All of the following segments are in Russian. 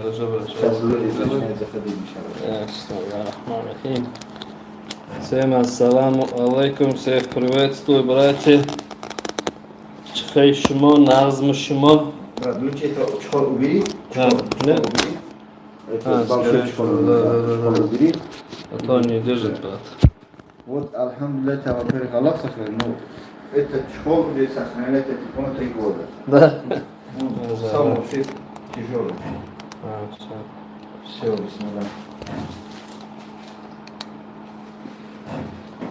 Сейчас люди начинают заходить, иншаллах. Всем ассаламу алейкум, всех приветствую, братья. Чихай шумо, назм шумо. Брат, ключи это чехол убери. Да, нет? Убери. Это большой чехол убери. А то не держит, брат. Вот, альхамдулилlah, во-первых, Аллах сохранил. Но этот чехол будет сохранять это 3 года. Да? Сам вообще тяжелый. Все. Все, бисмилlah.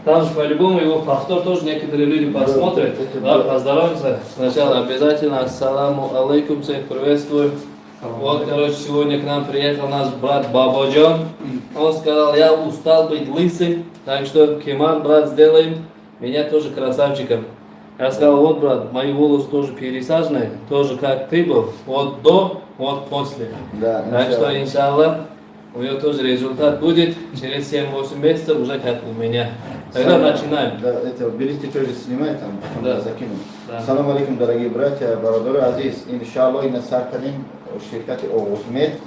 Там же по-любому его повтор тоже некоторые люди посмотрят. Да, поздороваемся. Сначала обязательно ассаламу алейкум, всех приветствую. Вот, короче, сегодня к нам приехал наш брат Бабаджан. Он сказал, я устал быть лысым, так что, Кемар, брат, сделаем меня тоже красавчиком. Я сказал, вот, брат, мои волосы тоже пересаженные, тоже как ты был, вот до, вот после. Да, так что, иншаллах, у него тоже результат будет через 7-8 месяцев уже как у меня. Тогда начинаем. Да, это берите тоже снимай там, да. закину. Да. Салам алейкум, дорогие братья, барадоры азиз. Иншаллах, и на саркадим ширкати Оғузмет.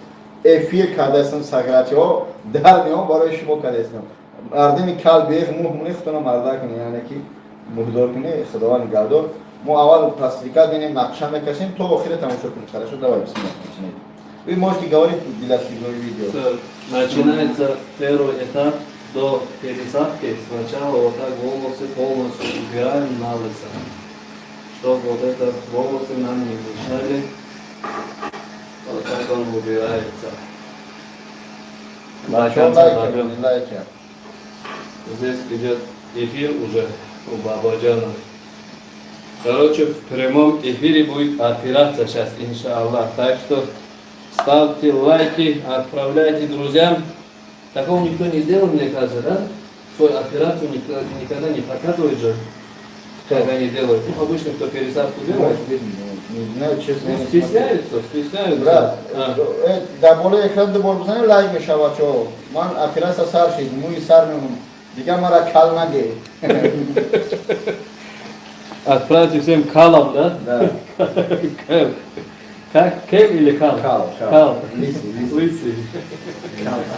Эфир кадасым саграти о, дар мион барои шумо кадасым. Ардими калбех мух мунихтона марда кини, яъне ки мухдор кини, худованд гардор. Мы авал пластификат бинем, нақша мекашем, то охира тамошо кунем. Хорошо, давай, бисмилlah, начинайте. Вы можете говорить для своего видео. Начинается первый этап до пересадки. Сначала вот так волосы полностью убираем на лысо, чтобы вот это волосы нам не мешали. Вот так он убирается. До конца добьем. Здесь идет эфир уже у Бабаджана. Короче, в прямом эфире будет операция сейчас, иншаллах. Так что ставьте лайки, отправляйте друзьям. Такого никто не сделал, мне кажется, да? Свою операцию никогда не показывает же, как они делают. Ну, обычно кто пересадку делает. Не знаю, честно. Стесняются. Брат, да более экран да более лайк мешава чё. Ман операция сарши, муи сар мемун. Дига мара кал наге. Отправьте всем калом, да? Да. Как? Кем или кал? Кал. Лысый.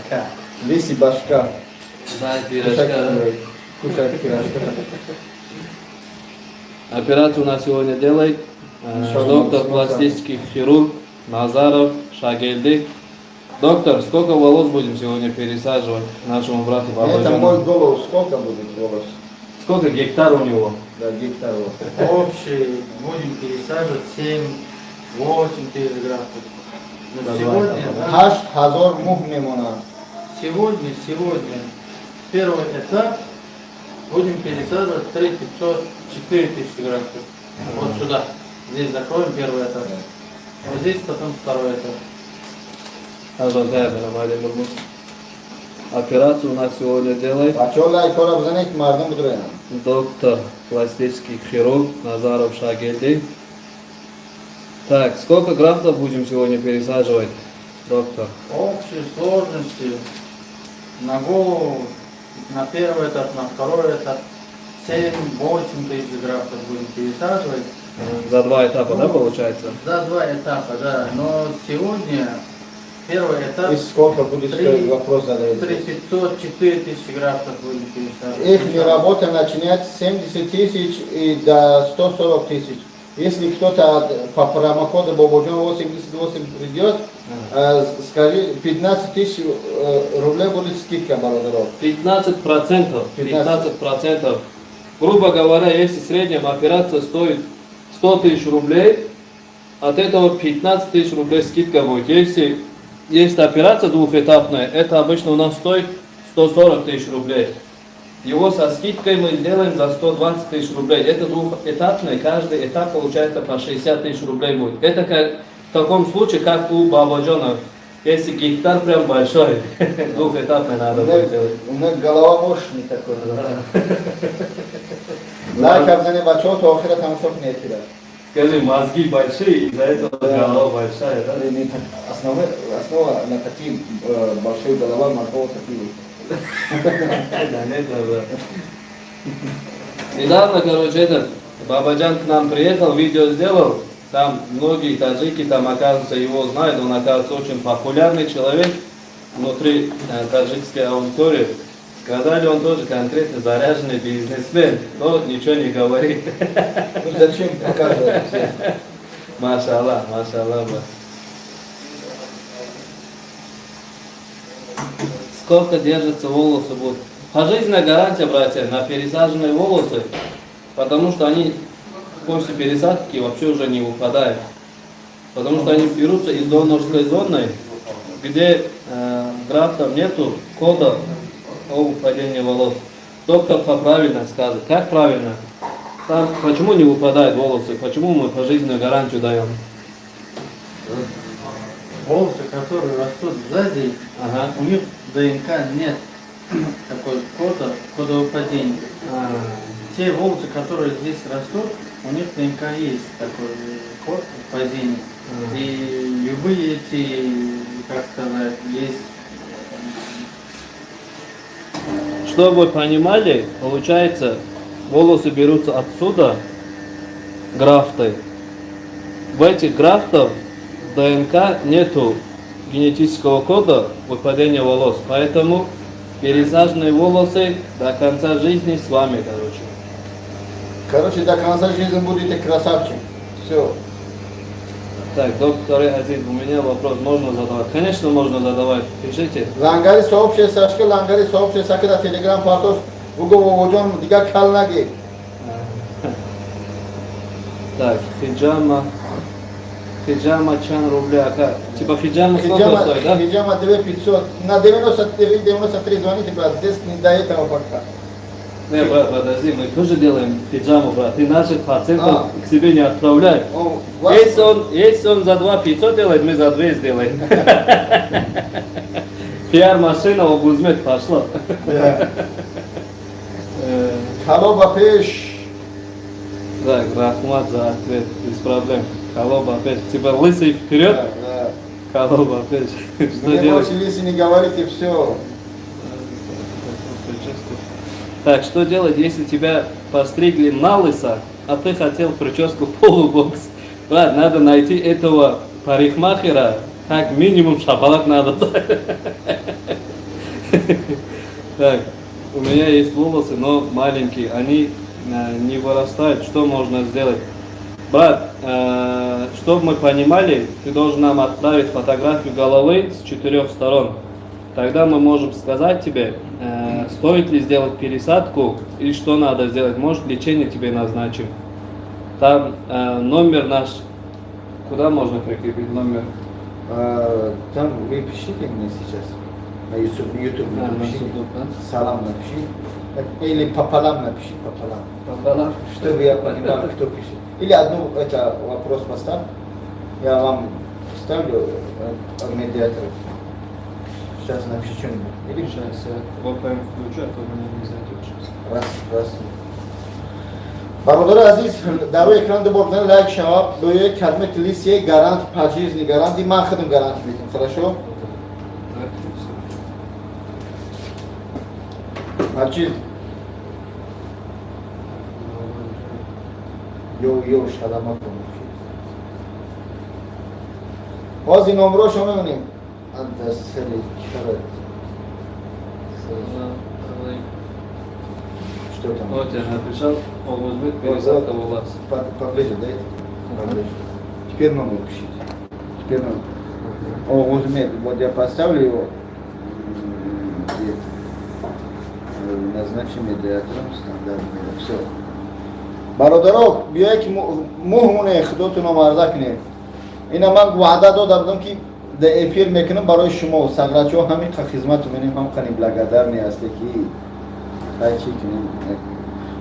Кал. Лиси башка. Да, пирожка, да? Кушать пирожка. Операцию у нас сегодня делает доктор пластический хирург Назаров Шагельди. Доктор, сколько волос будем сегодня пересаживать нашему брату Бабаджану? Это мой голос. Сколько будет голос? Сколько гектар у него? Да, гектар. Общий будем пересаживать 7-8 тысяч графов. Но сегодня, Хаш хазор мух мемона. сегодня первый этап будем пересаживать 3-500-4 тысячи графов. Вот сюда. Здесь закроем первый этап. Вот здесь потом второй этап. Операцию у нас сегодня делает А чё лайк кора бзанет мардам будуя? доктор пластический хирург Назаров Шагельди. Так, сколько графтов будем сегодня пересаживать, доктор? Общей сложности на голову, на первый этап, на второй этап 7-8 тысяч графов будем пересаживать. За 2 этапа, да, получается? За 2 этапа, да. Но сегодня первый этап И сколько будет стоить вопрос задать? 3500-4 тысячи графов будем пересаживать. Их работа начинает с 70 тысяч и до 140 тысяч. Если кто-то по промокоду Бабаджан 88 придет, скажи, 15 тысяч рублей будет скидка, бародаров. 15%. Грубо говоря, если в среднем операция стоит 100 тысяч рублей, от этого 15 тысяч рублей скидка будет. Если есть операция двухэтапная, это обычно у нас стоит 140 тысяч рублей. Его со скидкой мы сделаем за 120 тысяч рублей. Это двухэтапный, каждый этап получается по 60 тысяч рублей будет. Это как, в таком случае, как у Бабаджана. Если гектар прям большой, двухэтапный надо будет делать. У меня голова мощный такой. Лайк обзане бачо, то охира там шок не эфира. Скажи, мозги большие, из-за этого голова большая, да? Основа на такие большие голова, мозгов такие. Недавно, короче, Бабаджан к нам приехал, видео сделал. Там многие таджики, там, оказывается, его знают, он, оказывается, очень популярный человек внутри таджикской аудитории. Сказали, он тоже конкретно заряженный бизнесмен, но ничего не говорит. Ну зачем показывать всем? Машаллах, машаллах. Сколько держатся волосы будут? Пожизненная гарантия, братья, на пересаженные волосы, потому что они после пересадки вообще уже не выпадают. Потому что они берутся из донорской зоны, где графтов нету кода о выпадении волос. Только по правильно сказать. Как правильно? Там, почему не выпадают волосы? Почему мы пожизненную гарантию даем? Волосы, которые растут сзади, Ага. у них ДНК нет такой кода выпадения. Те волосы, которые здесь растут, у них ДНК есть такой код выпадения. И любые эти, как сказать, есть. Чтобы вы понимали, получается, волосы берутся отсюда, графты. В этих графтах ДНК нету генетического кода выпадения волос, поэтому пересаженные волосы до конца жизни с вами, Короче, до конца жизни будете красавчик. Все. Так, доктор Азиз, у меня вопрос можно задавать? Конечно, можно задавать. Пишите. Лангари сообщи сашки, лангари сообщи саки да телеграм партош. Уго воводжон дига калнаги. Так, хиджама чан рубля. Типа хиджама сколько стоит, да? Хиджама 2500. На 93 звоните, брат. Здесь не до этого пока. Не, брат, подожди, мы тоже делаем хиджаму, брат. Ты наших пациентов к себе не отправляй. Если он за 2500 делает, мы за 2 сделаем. Пиар-машина в Огузмет пошла. Халоба пеш. Так, рахмат за ответ, без проблем. Халоба пеш. Типа лысый вперед, халоба пеш. Что Мне делать? больше если не говорите, все. Так, что делать, если тебя постригли на лысо, а ты хотел прическу полубокс? Брат, надо найти этого парикмахера, как минимум шапалак надо. Так, у меня есть волосы, но маленькие, они не вырастают. Что можно сделать? Брат, чтобы мы понимали, ты должен нам отправить фотографию головы с 4 сторон. Тогда мы можем сказать тебе, стоит ли сделать пересадку и что надо сделать. Может, лечение тебе назначим. Там номер наш. Куда можно прикрепить номер? Там вы пишите мне сейчас. На YouTube напишите. Салам напишите. Или пополам напишите. Пополам. Чтобы я понимал, кто пишет. Или одну это вопрос поставь. Я вам ставлю медиатор. Сейчас напиши что-нибудь. Или Сейчас я VPN включу, а то меня не зайдет сейчас. раз. برادر عزیز در روی اکران بردن لایک شما به یک کلمه کلیسی گارانت پاجیزنی گارانتی من خودم گارانت میدم хорошо پاجیز یو شلامت کنم باز این نمره شما میبینیم انت سری شرط что там Вот я написал, Огузмет пересадка волос. поближе, да? Поближе. Теперь номер пишите. Теперь номер. Огузмет. Вот я поставлю его. Назначим медиатором стандартным. Все. برادران بیایی که مهمونه خودتون رو مرده کنید. اینا من وعده دادم که در افیر میکنم برای شما و سقراچی ها همین خدمت می‌کنیم هم خیلی благодарны هستی که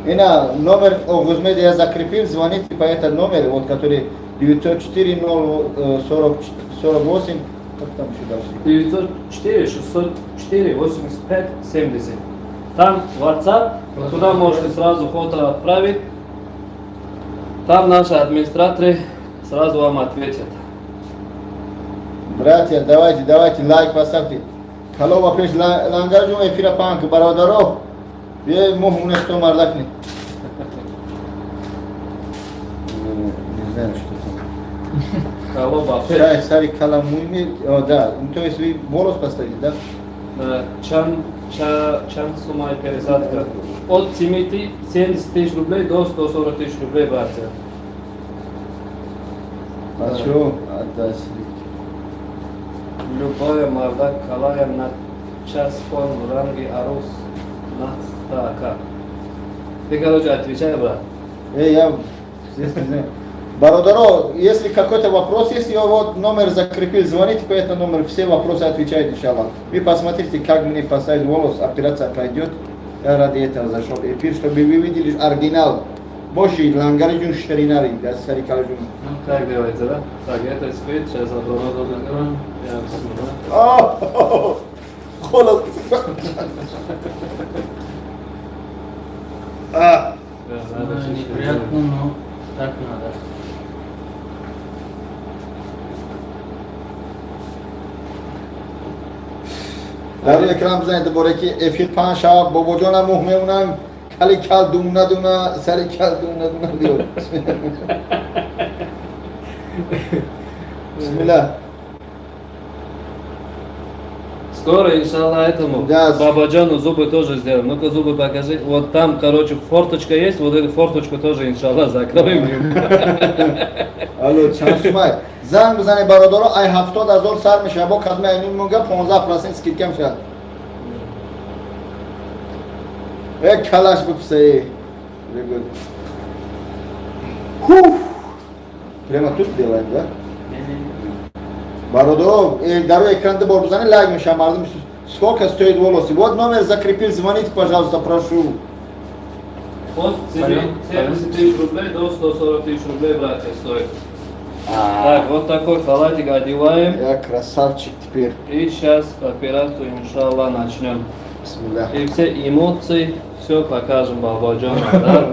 Ина номер Огузмед я закрепил, звоните по этому номеру, вот который 904 048, как там еще дальше? 904 604 85 70. Там WhatsApp, туда можете сразу фото отправить. Там наши администраторы сразу вам ответят. Братья, давайте лайк поставьте. Халова пеш лангажу эфира панк, бародаров. بیای مهمونه что мардакни. Не знаю, что там. Колоба. Шай, сари каламуйми, да, то есть вы волос поставили, да? Чан сумма пересадка. От 70 тысяч рублей до 140 тысяч рублей, братья. А что? Отдай. Любая морда калая на час фон ранги арус на стака. Ты, короче, отвечай, брат. Я здесь не знаю. Бародаро, если какой-то вопрос есть, я вот номер закрепил, звоните по этому номеру, все вопросы отвечают, иншаллах. Вы посмотрите, как мне поставить волос, операция пройдет. Я ради этого зашел в эфир, чтобы вы видели оригинал. Боши, лангариджун, штеринарин, да, сари калажун. Ну, как делается, да? Так, это спит, сейчас обработал экран. Я посмотрю. Холод. Да, надо чуть-чуть. Неприятно, но так надо. در اکرام زنید دوباره که افیر پنج شب بابا جانم مهمونم کلی کل دونه دونه سری کل دونه دونه بیاد بسم الله Скоро, иншаллах, этому Да. Бабаджану зубы тоже сделаем. Ну-ка зубы покажи. Вот там, короче, форточка есть, вот эту форточку тоже, иншаллах, закроем. алло чансумай زنگ بزنید برادرها ای 70,000 سر میشه با کدمه اینون مونگه 15% скидка میشه یک کلاش بپسه прямо тут делаем, да? Бародо, дару экранда бор бзани лайк миша мардум сколько стоит волосы. Вот номер закрепил, звоните, пожалуйста, прошу. От 70 тысяч рублей до 140 тысяч рублей, братья, стоит. Так, вот такой халатик одеваем. Я красавчик теперь. И сейчас операцию, иншаллах, начнем. Бисмилlah. И все эмоции, все покажем Бабаджану, да?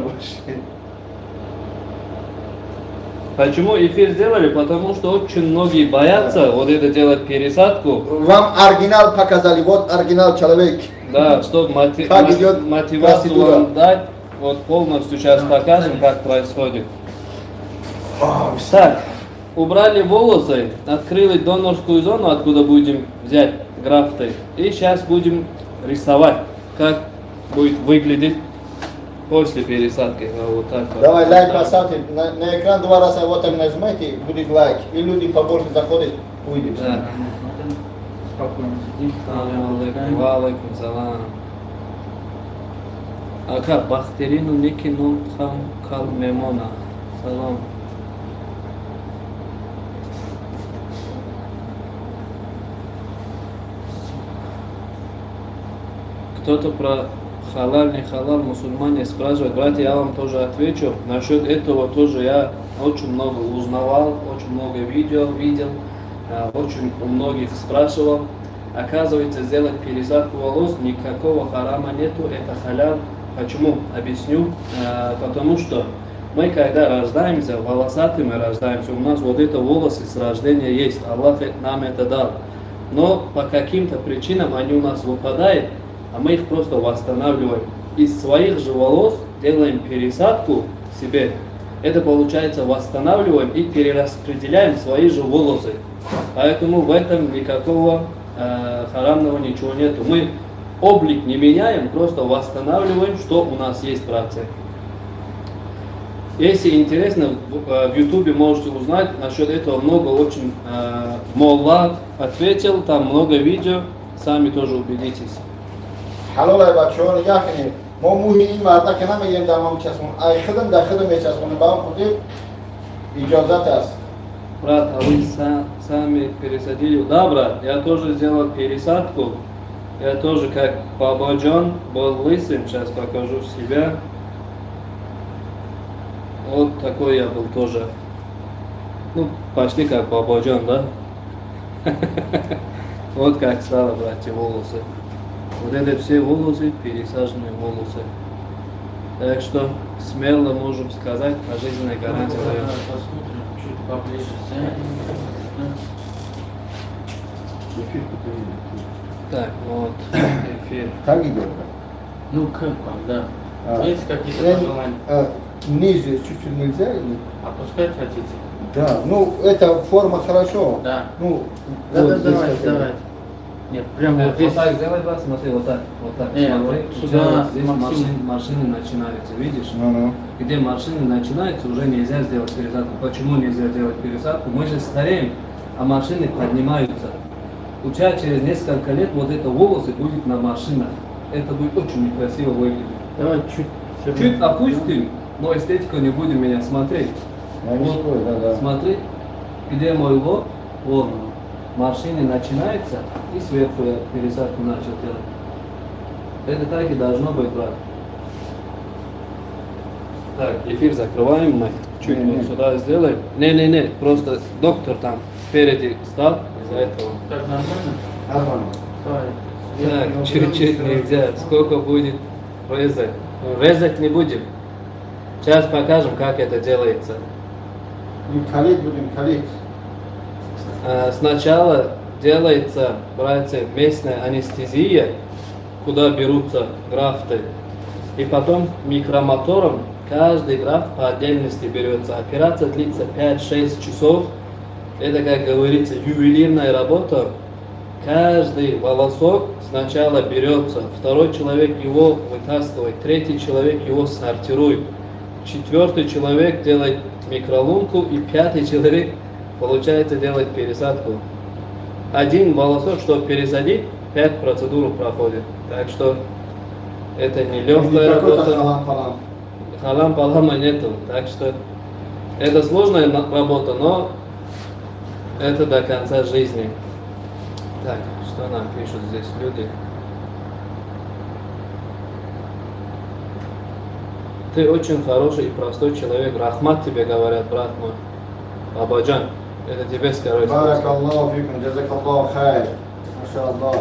Почему эфир сделали? Потому что очень многие боятся вот это делать пересадку. Вам оригинал показали, вот оригинал человек. Да, чтобы Как идет мотивацию процедура? вам дать, вот полностью сейчас покажем, как происходит. Так, убрали волосы, открыли донорскую зону, откуда будем взять графты. И сейчас будем рисовать, как будет выглядеть после пересадки. Вот так вот. Давай лайк поставьте, на экран 2 раза вот так нажимайте, будет лайк. И люди побольше заходят, увидим. Да. Спокойно сидим. Валайкум салам. Ака, бахтерину неки нон хам кал мемона. Салам. Кто-то про халал, не халал, мусульмане спрашивают. Братья, я вам тоже отвечу. Насчет этого тоже я очень много узнавал, очень много видео видел, очень у многих спрашивал. Оказывается, сделать пересадку волос никакого харама нету, это халял. Почему? Объясню. Потому что мы, когда рождаемся, волосатыми рождаемся, у нас вот это волосы с рождения есть, Аллах нам это дал. Но по каким-то причинам они у нас выпадают, а мы их просто восстанавливаем. Из своих же волос делаем пересадку себе. Это получается восстанавливаем и перераспределяем свои же волосы. Поэтому в этом никакого харамного ничего нету. Мы облик не меняем, просто восстанавливаем, что у нас есть, братья. Если интересно, в ютубе можете узнать насчет этого много очень. Молла ответил, там много видео, сами тоже убедитесь. حلال بچه‌ها نگاه کنید ما موهی این مرده که نمیگیم در ما میچسبون ای خدم در خدم میچسبونه با هم خودی اجازت است Брат, а вы сами пересадили? Да, брат, я тоже сделал пересадку. Я тоже как Бабаджан был лысым, сейчас покажу себя. Вот такой я был тоже. Ну, почти как Бабаджан, да? Вот как стало, братья, волосы. Вот это все волосы, пересаженные волосы. Так что смело можем сказать, пожизненная гарантия даем. Посмотрим, чуть поближе. Так, вот, эфир. так идет Ну как вам, да. А. Есть какие-то Я пожелания? ниже чуть-чуть нельзя или Опускать хотите? Да, ну эта форма хорошо. Да. Ну, Да, вот да, здесь давай, как-то. давай. Нет, прямо вот здесь. Вот так сделай, брат, смотри, вот так, Не, смотри. вот У сюда тебя здесь максимум. машины начинаются, видишь? Ну-ну. Где машины начинаются, уже нельзя сделать пересадку. Почему нельзя делать пересадку? Мы же стареем, а машины поднимаются. У тебя через несколько лет вот это волосы будет на машинах. Это будет очень некрасиво выглядеть. Давай чуть. Чуть опустим, но эстетику не будем меня смотреть. Я не спорю, да. Смотри, где мой лоб, вот, машины начинается, и сверху я пересадку начал делать. Это так и должно быть, брат. Так, эфир закрываем мы. Чуть Не-не. вот сюда сделаем. Не, просто доктор там впереди стал, из-за этого. Так нормально? Нормально. Давай. Так, чуть-чуть нельзя. Сколько будет резать? Резать не будем. Сейчас покажем, как это делается. Будем калить. Сначала делается, братья, местная анестезия, куда берутся графты. И потом микромотором каждый графт по отдельности берется. Операция длится 5-6 часов. Это, как говорится, ювелирная работа. Каждый волосок сначала берется, второй человек его вытаскивает, третий человек его сортирует, четвертый человек делает микролунку и пятый человек, получается, делает пересадку. Один волосок, чтобы пересадить, 5 процедур проходит. Так что это не легкая работа. Халам-палама нету. Так что это сложная работа, но это до конца жизни. Так, что нам пишут здесь люди? Ты очень хороший и простой человек. Рахмат тебе говорят, брат мой. Бабаджан, это тебе скажу. Баракаллаху фикум, джазакаллаху хайр. Машаллах.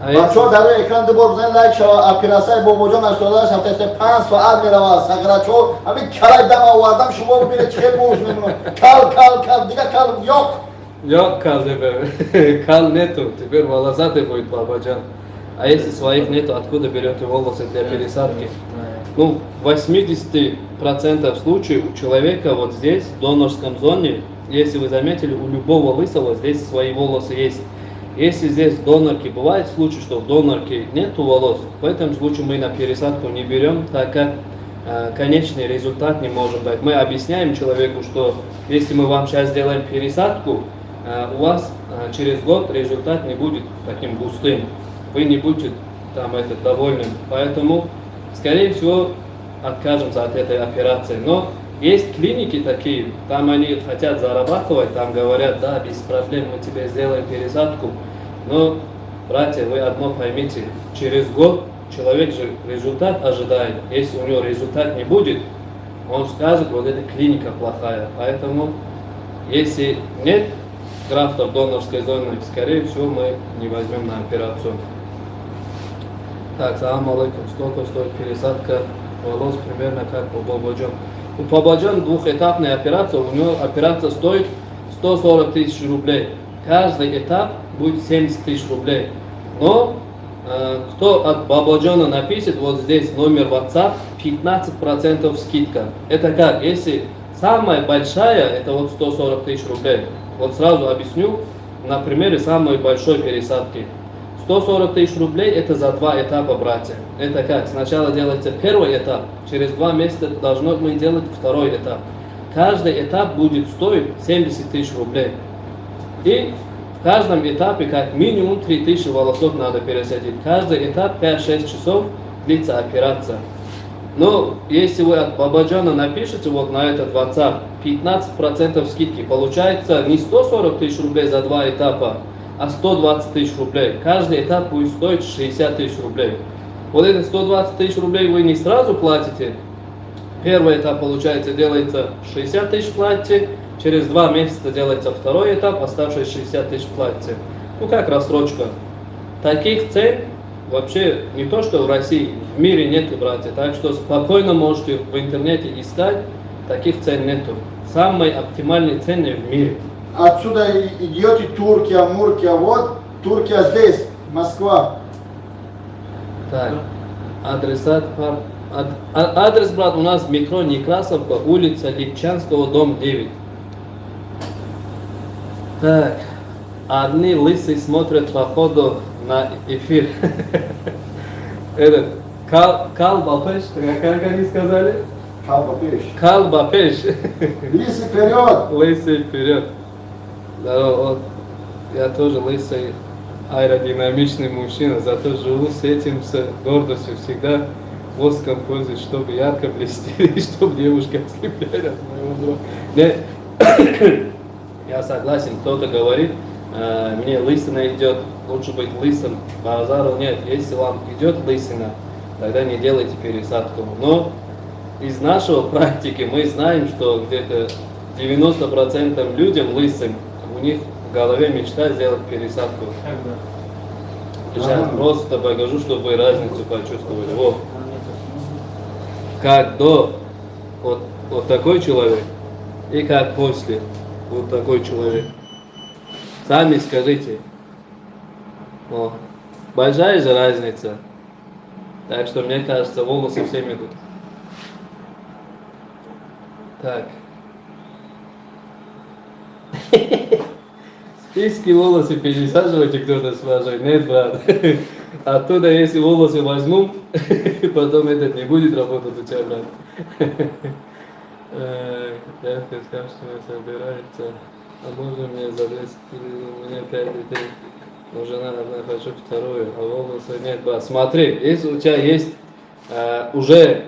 А بچه ها если- در روی اکران دو بار بزنید لایک شما اپیراسای بابا جان 88 75 ساعت میرود سقراچو همین کلای دم آوردم شما ببینید چه موش میمونه کل دیگه کل yok. Yok кал теперь. Кал нету. Теперь волосатый будет Бабаджан. А если своих нету, откуда берете волосы для пересадки? Ну, в 80% случаев у человека вот здесь, в донорском зоне, если вы заметили, у любого лысого здесь свои волосы есть. Если здесь в донорке бывает случай, что в донорке нету волос, в этом случае мы на пересадку не берем, так как конечный результат не можем дать. Мы объясняем человеку, что если мы вам сейчас сделаем пересадку, у вас через год результат не будет таким густым. Вы не будете там довольным. Поэтому, скорее всего, откажемся от этой операции. Но есть клиники такие, там они хотят зарабатывать, там говорят, да, без проблем мы тебе сделаем пересадку. Но, братья, вы одно поймите, через год человек же результат ожидает. Если у него результат не будет, он скажет, вот эта клиника плохая. Поэтому, если нет графта в донорской зоне, скорее всего, мы не возьмем на операцию. Так, салам алейкум. Сколько стоит пересадка волос примерно как у Бабаджан? У Бабаджан двухэтапная операция, у него операция стоит 140 тысяч рублей. Каждый этап будет 70 тысяч рублей. Но кто от Бабаджана напишет, вот здесь номер WhatsApp, 15% скидка. Это как? Если самая большая, это вот 140 тысяч рублей. Вот сразу объясню на примере самой большой пересадки. 140 тысяч рублей это за 2 этапа, братья. Это как? Сначала делается первый этап, через 2 месяца должно мы делать второй этап. Каждый этап будет стоить 70 тысяч рублей. И в каждом этапе как минимум 3000 волосов надо пересадить. Каждый этап 5-6 часов длится операция. Но если вы от Бабаджана напишите вот на этот WhatsApp 15% скидки, получается не 140 тысяч рублей за 2 этапа, а 120 тысяч рублей. Каждый этап будет стоить 60 тысяч рублей. Вот это 120 тысяч рублей вы не сразу платите. Первый этап, получается, делается 60 тысяч платите, через 2 месяца делается второй этап, оставшиеся 60 тысяч платите. Ну как рассрочка. Таких цен вообще не то, что в России, в мире нету, братья. Так что спокойно можете в интернете искать, таких цен нету. Самые оптимальные цены в мире. Отсюда идете Турция, Муркия, вот Турция здесь, Москва. Так, адрес, брат, у нас метро Некрасовка, улица Липчанского, дом 9. Так, одни лысы смотрят походу на эфир. Этот, Калбапеш, как они сказали? Kalbapış. Калбапеш. Birisi период. Лысый вперед. Да, вот, я тоже лысый аэродинамичный мужчина, зато живу с этим с гордостью всегда воском пользуюсь, чтобы ярко блестели, и чтобы девушка ослепляли от моего друга. Не, я согласен, кто-то говорит, мне лысина идет, лучше быть лысым, базару нет. Если вам идет лысина, тогда не делайте пересадку. Но из нашего практики мы знаем, что где-то 90% людям лысым, у них в голове мечта сделать пересадку. Сейчас просто покажу, чтобы вы разницу почувствовали. Вот. Как до вот такой человек и как после вот такой человек. Сами скажите. О, большая же разница. Так что мне кажется, волосы всем идут. Так. Списки волосы пересаживайте, кто-то спрашивает. Нет, брат. Оттуда, если волосы возьму, потом этот не будет работать у тебя, брат. Я сказал, что не собирается. А можно мне залезть? У меня 5 детей. Но жена одна, хочу вторую, а волосы нет, брат. Смотри, если у тебя есть уже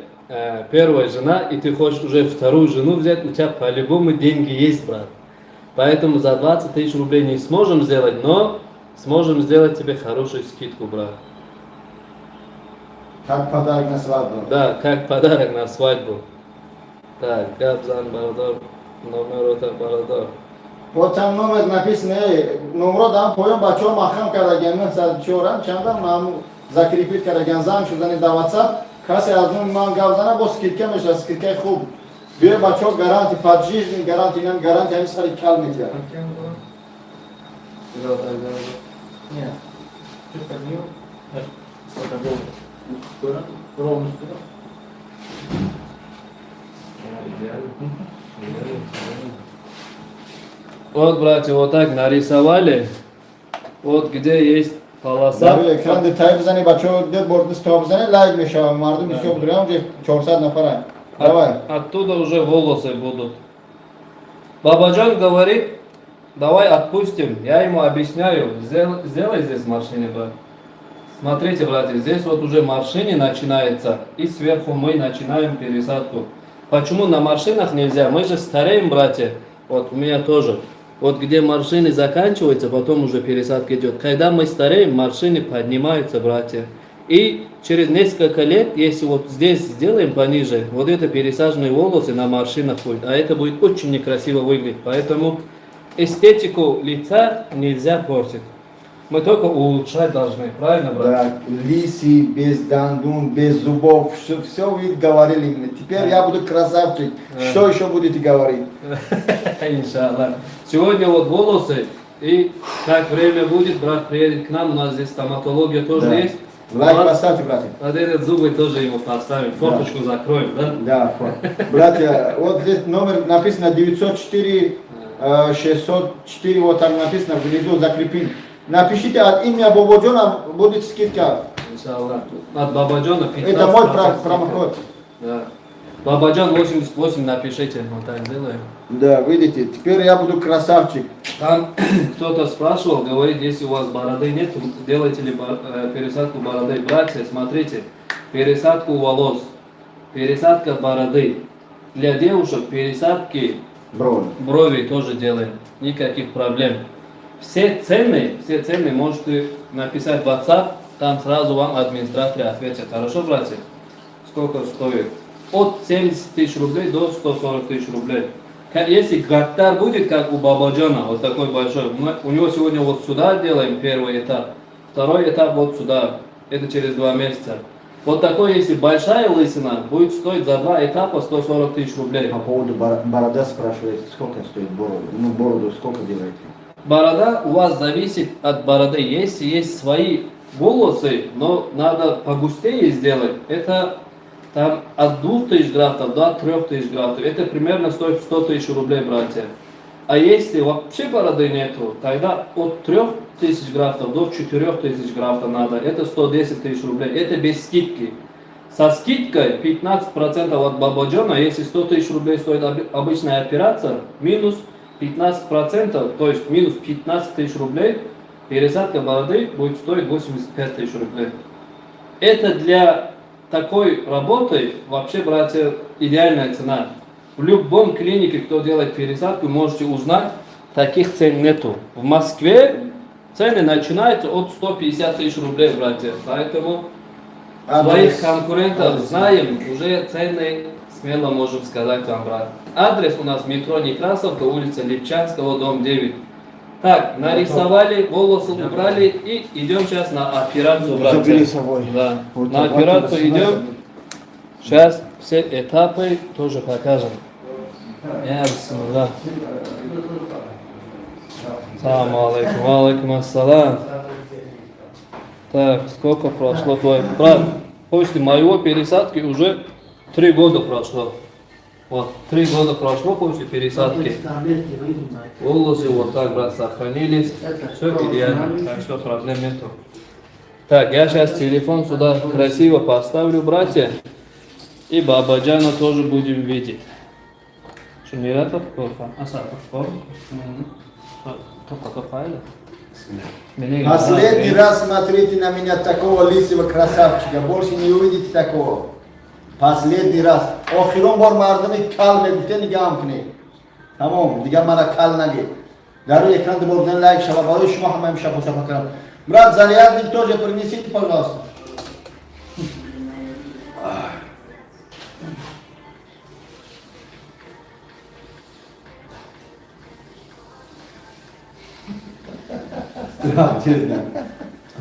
первая жена, и ты хочешь уже вторую жену взять, у тебя по-любому деньги есть, брат. Поэтому за 20 тысяч рублей не сможем сделать, но сможем сделать тебе хорошую скидку, брат. Как подарок на свадьбу. Да, как подарок на свадьбу. Так, Габзан Барадор, номер это Барадор. Вот там номер написано, номер дам поем бачо махам карагенмен садчоран, чандан нам закрепить карагензан, что не даваться, кассе одну ман Габзана бо скидке меша, скидке хуб. Бир бачо гаранти, поджизненный гаранти, нам гаранти, они стали калмитя. Нет. Чуть поднял. Это было. Ровно сюда. Вот, братья, вот так нарисовали. Вот где есть полоса. Да, экран детали бзани, бачо где бордный стоп бзани, лайк меша, мардым все обдурям, где 400 нафарай. Давай. Оттуда уже волосы будут. Бабаджан говорит, давай отпустим. Я ему объясняю, сделай здесь в машине, брат. Смотрите, братья, здесь вот уже в машине начинается, и сверху мы начинаем пересадку. Почему на машинах нельзя? Мы же стареем, братья. Вот у меня тоже. Вот где машины заканчиваются, потом уже пересадка идет. Когда мы стареем, машины поднимаются, братья. И через несколько лет, если вот здесь сделаем пониже, вот это пересаженные волосы на машинах будет, а это будет очень некрасиво выглядеть. Поэтому эстетику лица нельзя портить. Мы только улучшать должны, правильно, брат? Да, лиси, без дандун, без зубов, все вы говорили мне. Теперь я буду красавчик. Что еще будете говорить? Иншаллах. Сегодня вот волосы, и как время будет, брат приедет к нам, у нас здесь стоматология тоже Да. есть. Лайк Вот. поставьте, братья. Вот этот зубы тоже ему поставим, форточку закроем, да? Да, братья, вот здесь номер написано 904 604, вот там написано внизу, закрепим. Напишите от имя Бабаджона, будет скидка. Иншаллах. От Бабаджона 15%. Это мой промокод. Да. Бабаджан 88 напишите, вот так делаем. Да, видите, теперь я буду красавчик. Там кто-то спрашивал, говорит, если у вас бороды нет, делайте ли пересадку бороды. Братья, смотрите, пересадку волос, пересадка бороды. Для девушек пересадки брови тоже делаем, никаких проблем. Все цены можете написать в WhatsApp, там сразу вам администраторы ответят. Хорошо, братья? Сколько стоит? От 70 тысяч рублей до 140 тысяч рублей. Если гактар будет, как у Бабаджана, вот такой большой, мы у него сегодня вот сюда делаем первый этап, второй этап вот сюда, это через 2 месяца. Вот такой, если большая лысина, будет стоить за 2 этапа 140 тысяч рублей. По поводу борода спрашивает, сколько стоит бороду? Ну, бороду сколько делаете? Борода у вас зависит от бороды. Если есть свои волосы, но надо погустее сделать, это там от 2000 графтов до 3000 графтов. Это примерно стоит 100 тысяч рублей, братья. А если вообще бороды нету, тогда от 3000 графтов до 4000 графтов надо. Это 110 тысяч рублей. Это без скидки. Со скидкой 15% от бабаджана, если 100 тысяч рублей стоит обычная операция, минус 15%, то есть минус 15 тысяч рублей, пересадка бороды будет стоить 85 тысяч рублей. Это для такой работы, вообще, братья, идеальная цена. В любом клинике, кто делает пересадку, можете узнать, таких цен нету. В Москве цены начинаются от 150 тысяч рублей, братья. Поэтому своих конкурентов знаем, уже цены смело можем сказать вам, брат. Адрес у нас метро Некрасовка, улица Липчанского, дом 9. Так, нарисовали, волосы убрали и идем сейчас на операцию, братья. Забери с собой. Да. На операцию идем. Сейчас все этапы тоже покажем. Бисмилlah. Салам алейкум, алейкум ассалам. Так, сколько прошло твой брат? После моего пересадки уже 3 года прошло. Вот, 3 года прошло после пересадки. Волосы вот так, брат, сохранились. Все идеально, так что проблем нету. Так, я сейчас телефон сюда красиво поставлю, братья. И бабаджана тоже будем видеть. Шумиратов, Асатов, Последний раз смотрите на меня, такого лысого красавчика. Больше не увидите такого. Последний раз. Охирон бор мардами кал мегуфте нигам кунед. Тамом, дигар мана кал наги. Дар рӯи экран бурден лайк шава. Барои шумо ҳама имшаб мусафа кардам. Брат, зарядник тоже принесите, пожалуйста.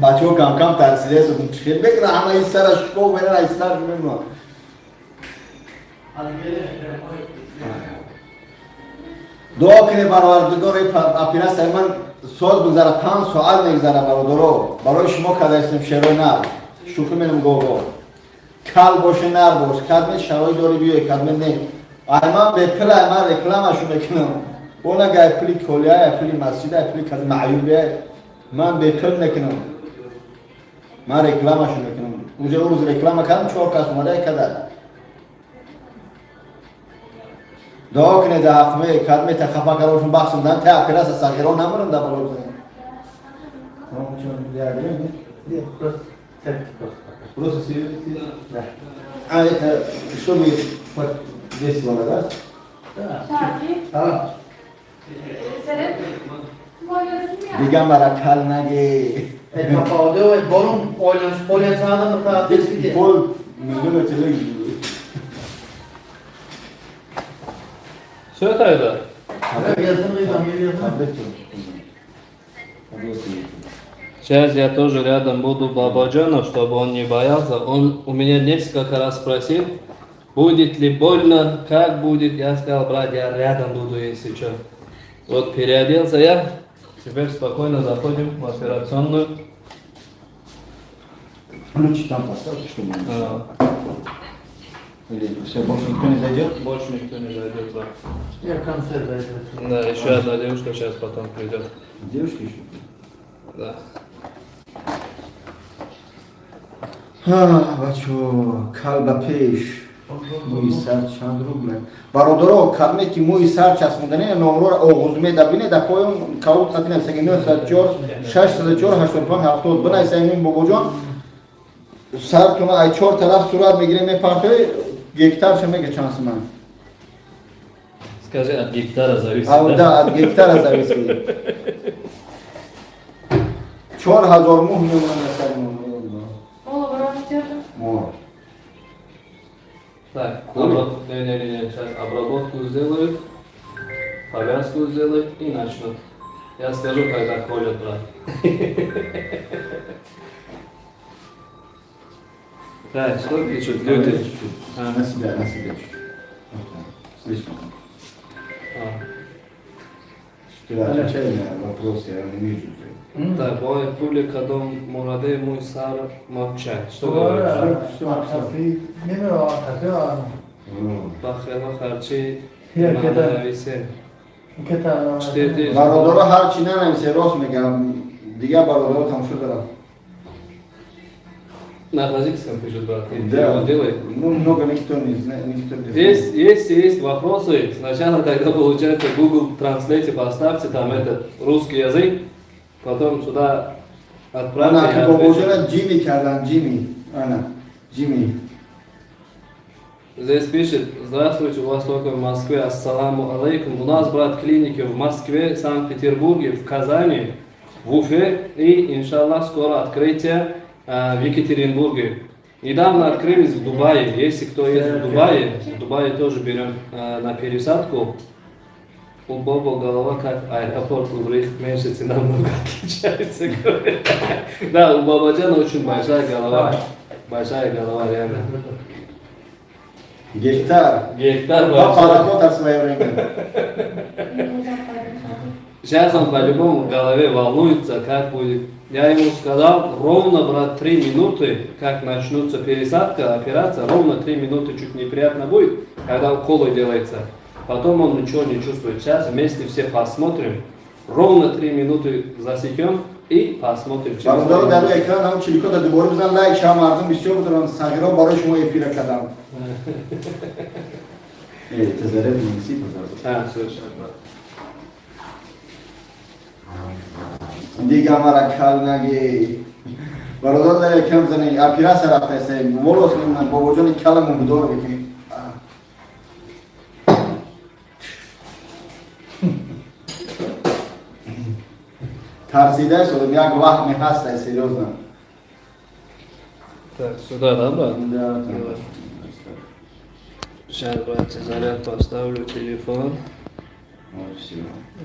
بچه‌ها کم کم تحصیلی سوتون خیلی بگیرن همه این سرش کو برن این سرش میمونن دعا کنه پروردگار اپیراسای من ساز بگذره 5 ساعت میگذره برای شما که هستیم شروع نر شوخی منم گوگو کل باشه نر باش کلمه شرای داری بیای کلمه نه من به پل من رکلامشو بکنم اون اگه اپلی کلیه اپلی مسجد اپلی کز معیوبه من به پل نکنم من رکلامشو میکنم اونجا روز رکلام کردم 4 کس اومده کدر دعا کنه در حقمه کدمه تخفا کارشون بخشم دارم تا اپیراس سرگران نمونم در بالا بزنیم Просто серьезно? Да. А это что вы вот здесь вам, да? Да. А. Diga marakal nage. Kapadı ve bolum polyan sağdan da tatil diye. Bol milyon öteli. Все это это? Сейчас я тоже рядом буду бабаджана, чтобы он не боялся. Он у меня несколько раз спросил, будет ли больно, как будет. Я сказал, брат, я рядом буду, если что. Вот переоделся я. Теперь спокойно заходим в операционную. Ключи там поставьте, чтобы или все, больше никто не зайдет? Больше никто не зайдет, да. Я концерт зайду. Да, еще одна девушка сейчас потом придет. Девушки еще? Да. بچو کلب پیش موی سر چند روبله برادرها کلمه که موی سر چسبوندنه نمره آغوز میده بینه در پایون کاوت خطی نفسه 904 604 85 70 بنایسه این بابا جان سر کنه ای 4 طرف صورت میگیره میپرته گکتر میگه چانس من Скажи, от гектара зависит, да? от гектара зависит 4000 мух میمونه سر мух Так, не, сейчас обработку сделают, повязку сделают и начнут. Я скажу, когда колят, брат. Так, что пишут люди? на себя слишком вопрос я не вижу. Так, моя публика дом Мураде, мой сар, молчать. Что говоришь? Бахела харчи, нависен. Это 4000. Бародора ҳарчи нанамисе рост мегам. Дигар бародора тамошо дорам. На тазикском пишут, брат. Ты Да. его делай. Ну, много никто не знает. Никто не знает. Есть вопросы. Сначала, когда получается Google Translate, поставьте там этот русский язык, потом сюда отправьте. Ана и ки ответьте. бобоҷона ҷими кардан, ҷими. Ана, ҷими. Здесь пишет: здравствуйте, у вас только в Москве, ассаламу алейкум. У нас, брат, клиники в Москве, Санкт-Петербурге, в Казани, в Уфе и, иншаллах, скоро открытие в Екатеринбурге. Недавно открылись в Дубае. Если кто есть в Дубае тоже берем на пересадку. У Боба голова как аэропорт, у них меньше цена намного отличается. Да, у Бабаджана очень большая голова. Большая голова, реально. Гектар. Гектар Папа большой. работал в свое время. Сейчас он по-любому в голове волнуется, как будет. Я ему сказал, ровно, брат, 3 минуты, как начнутся пересадка, операция, ровно 3 минуты чуть неприятно будет, когда уколы делается. Потом он ничего не чувствует. Сейчас вместе все посмотрим. Ровно 3 минуты засекем и посмотрим. через Бародор 3 дар минуты. экран ҳам чиликота дубора бизан лайк шам мардум бисёр будоран сағиро барои шумо эфира кардам. Тазареб ниси пазар. Совершенно, брат. Дига мара калнаги. Бародор дар экран бизани операция рафтасе. Волос ман бобоҷони каламу будор бикин. Тарзида шудам, як ваҳме ҳастай серьёзно. Так, сюда, да, брат? Да. Сейчас, брат, заряд поставлю телефон. Вот всё.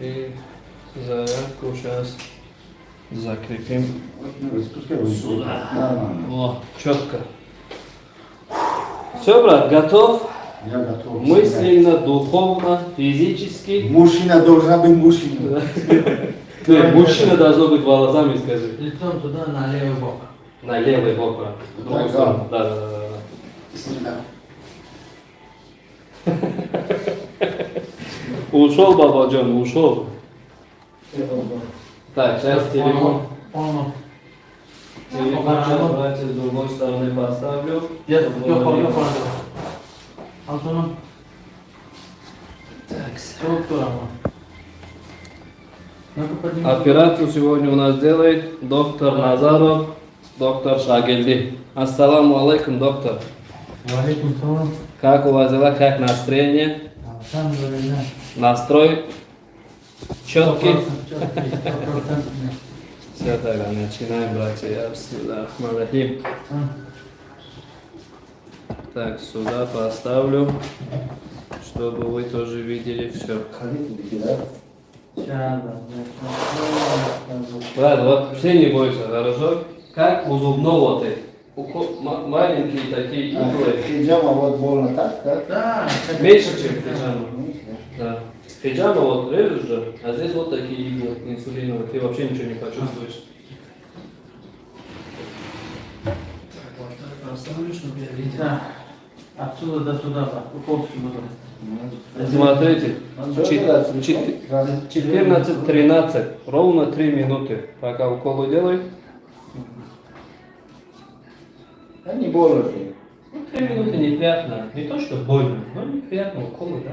И зарядку сейчас закрепим. Спускай его. Сюда. Нормально. О, четко. Все, брат, готов? Я готов. Мысленно, духовно, физически. Мужчина должна быть мужчиной. Нет, мужчина должно быть волосами, скажи. лицом туда на левый бок. На левый бок, брат. В другую Так, сторону. Да. Бисмилlah. Ушел, Бабаджан, ушел. Так, сейчас телефон. Понял. Телефон сейчас, братья, с другой стороны поставлю. Я понял. Антоном. Так, Структура. Ну-ка подними. операцию сегодня у нас делает доктор Назаров, доктор Шагельди. Ассаламу алейкум, доктор. Валикум салам. Как у вас дела, как настроение? Алхамдулилlah. Настрой четкий. 100%. Все тогда начинаем, братья. Бисмиллахир-рахманир-рахим. Так, сюда поставлю, чтобы вы тоже видели все. Брат, вообще не бойся, хорошо? Как у зубного ты. Маленькие такие иглы. Пиджама вот больно так, так? Да. Меньше, чем пиджама. Да. Пиджама вот режешь же, а здесь вот такие иглы инсулиновые. Ты вообще ничего не почувствуешь. Так, вот так поставлю, чтобы я видел. Да. Отсюда до сюда, Уколский буду. Смотрите, 14-13, ровно 3 минуты, пока уколы делаю. Да не больно же. 3 минуты неприятно, не то что больно, но неприятно уколы, да?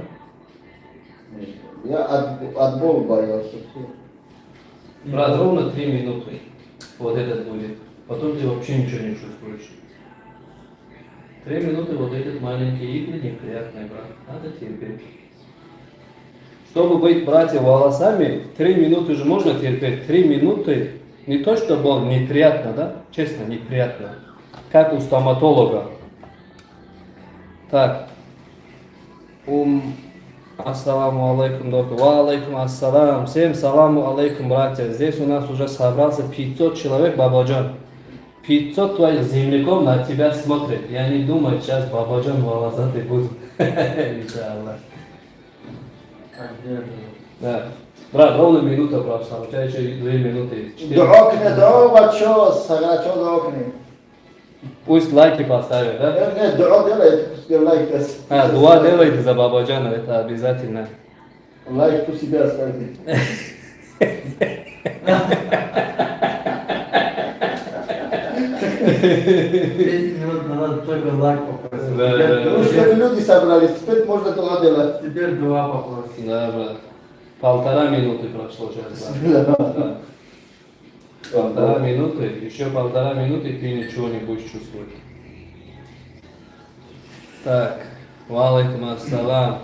Я от боли боялся. Брат, ровно 3 минуты, вот этот будет, потом ты вообще ничего не чувствуешь. 3 минуты вот этот маленький иглы неприятный, брат, надо терпеть. Чтобы быть, братья, волосами, 3 минуты же можно терпеть. 3 минуты, не то что боль, неприятно, да? Честно, неприятно. Как у стоматолога. Так. Ассаламу алейкум, доктор. Ва алейкум ассалам. Всем саламу алейкум, братья. Здесь у нас уже собрался 500 человек, Бабаджан. 500 твоих земляков на тебя смотрят. Я не думаю, сейчас Бабаджан волосатый будет. Иншаллах. Да. Брат, ровно минута прошла. У тебя еще 2 минуты есть. 4. Дуа кне, дуа бачо, сагачо дуа кне. Пусть лайки поставят, да? Не, дуа делай, пускай лайк. Дуа делайте за Бабаджана, это обязательно. Лайк у себя оставьте. 10 минут назад только лайк попросил. Да, Теперь да, Ну, чтобы люди собрались, теперь можно то делать. Теперь 2 попросил. Да, брат. 1,5 минуты прошло сейчас, брат. Да. 1,5 минуты, еще 1,5 минуты, и ты ничего не будешь чувствовать. Так, валейкум ассалам.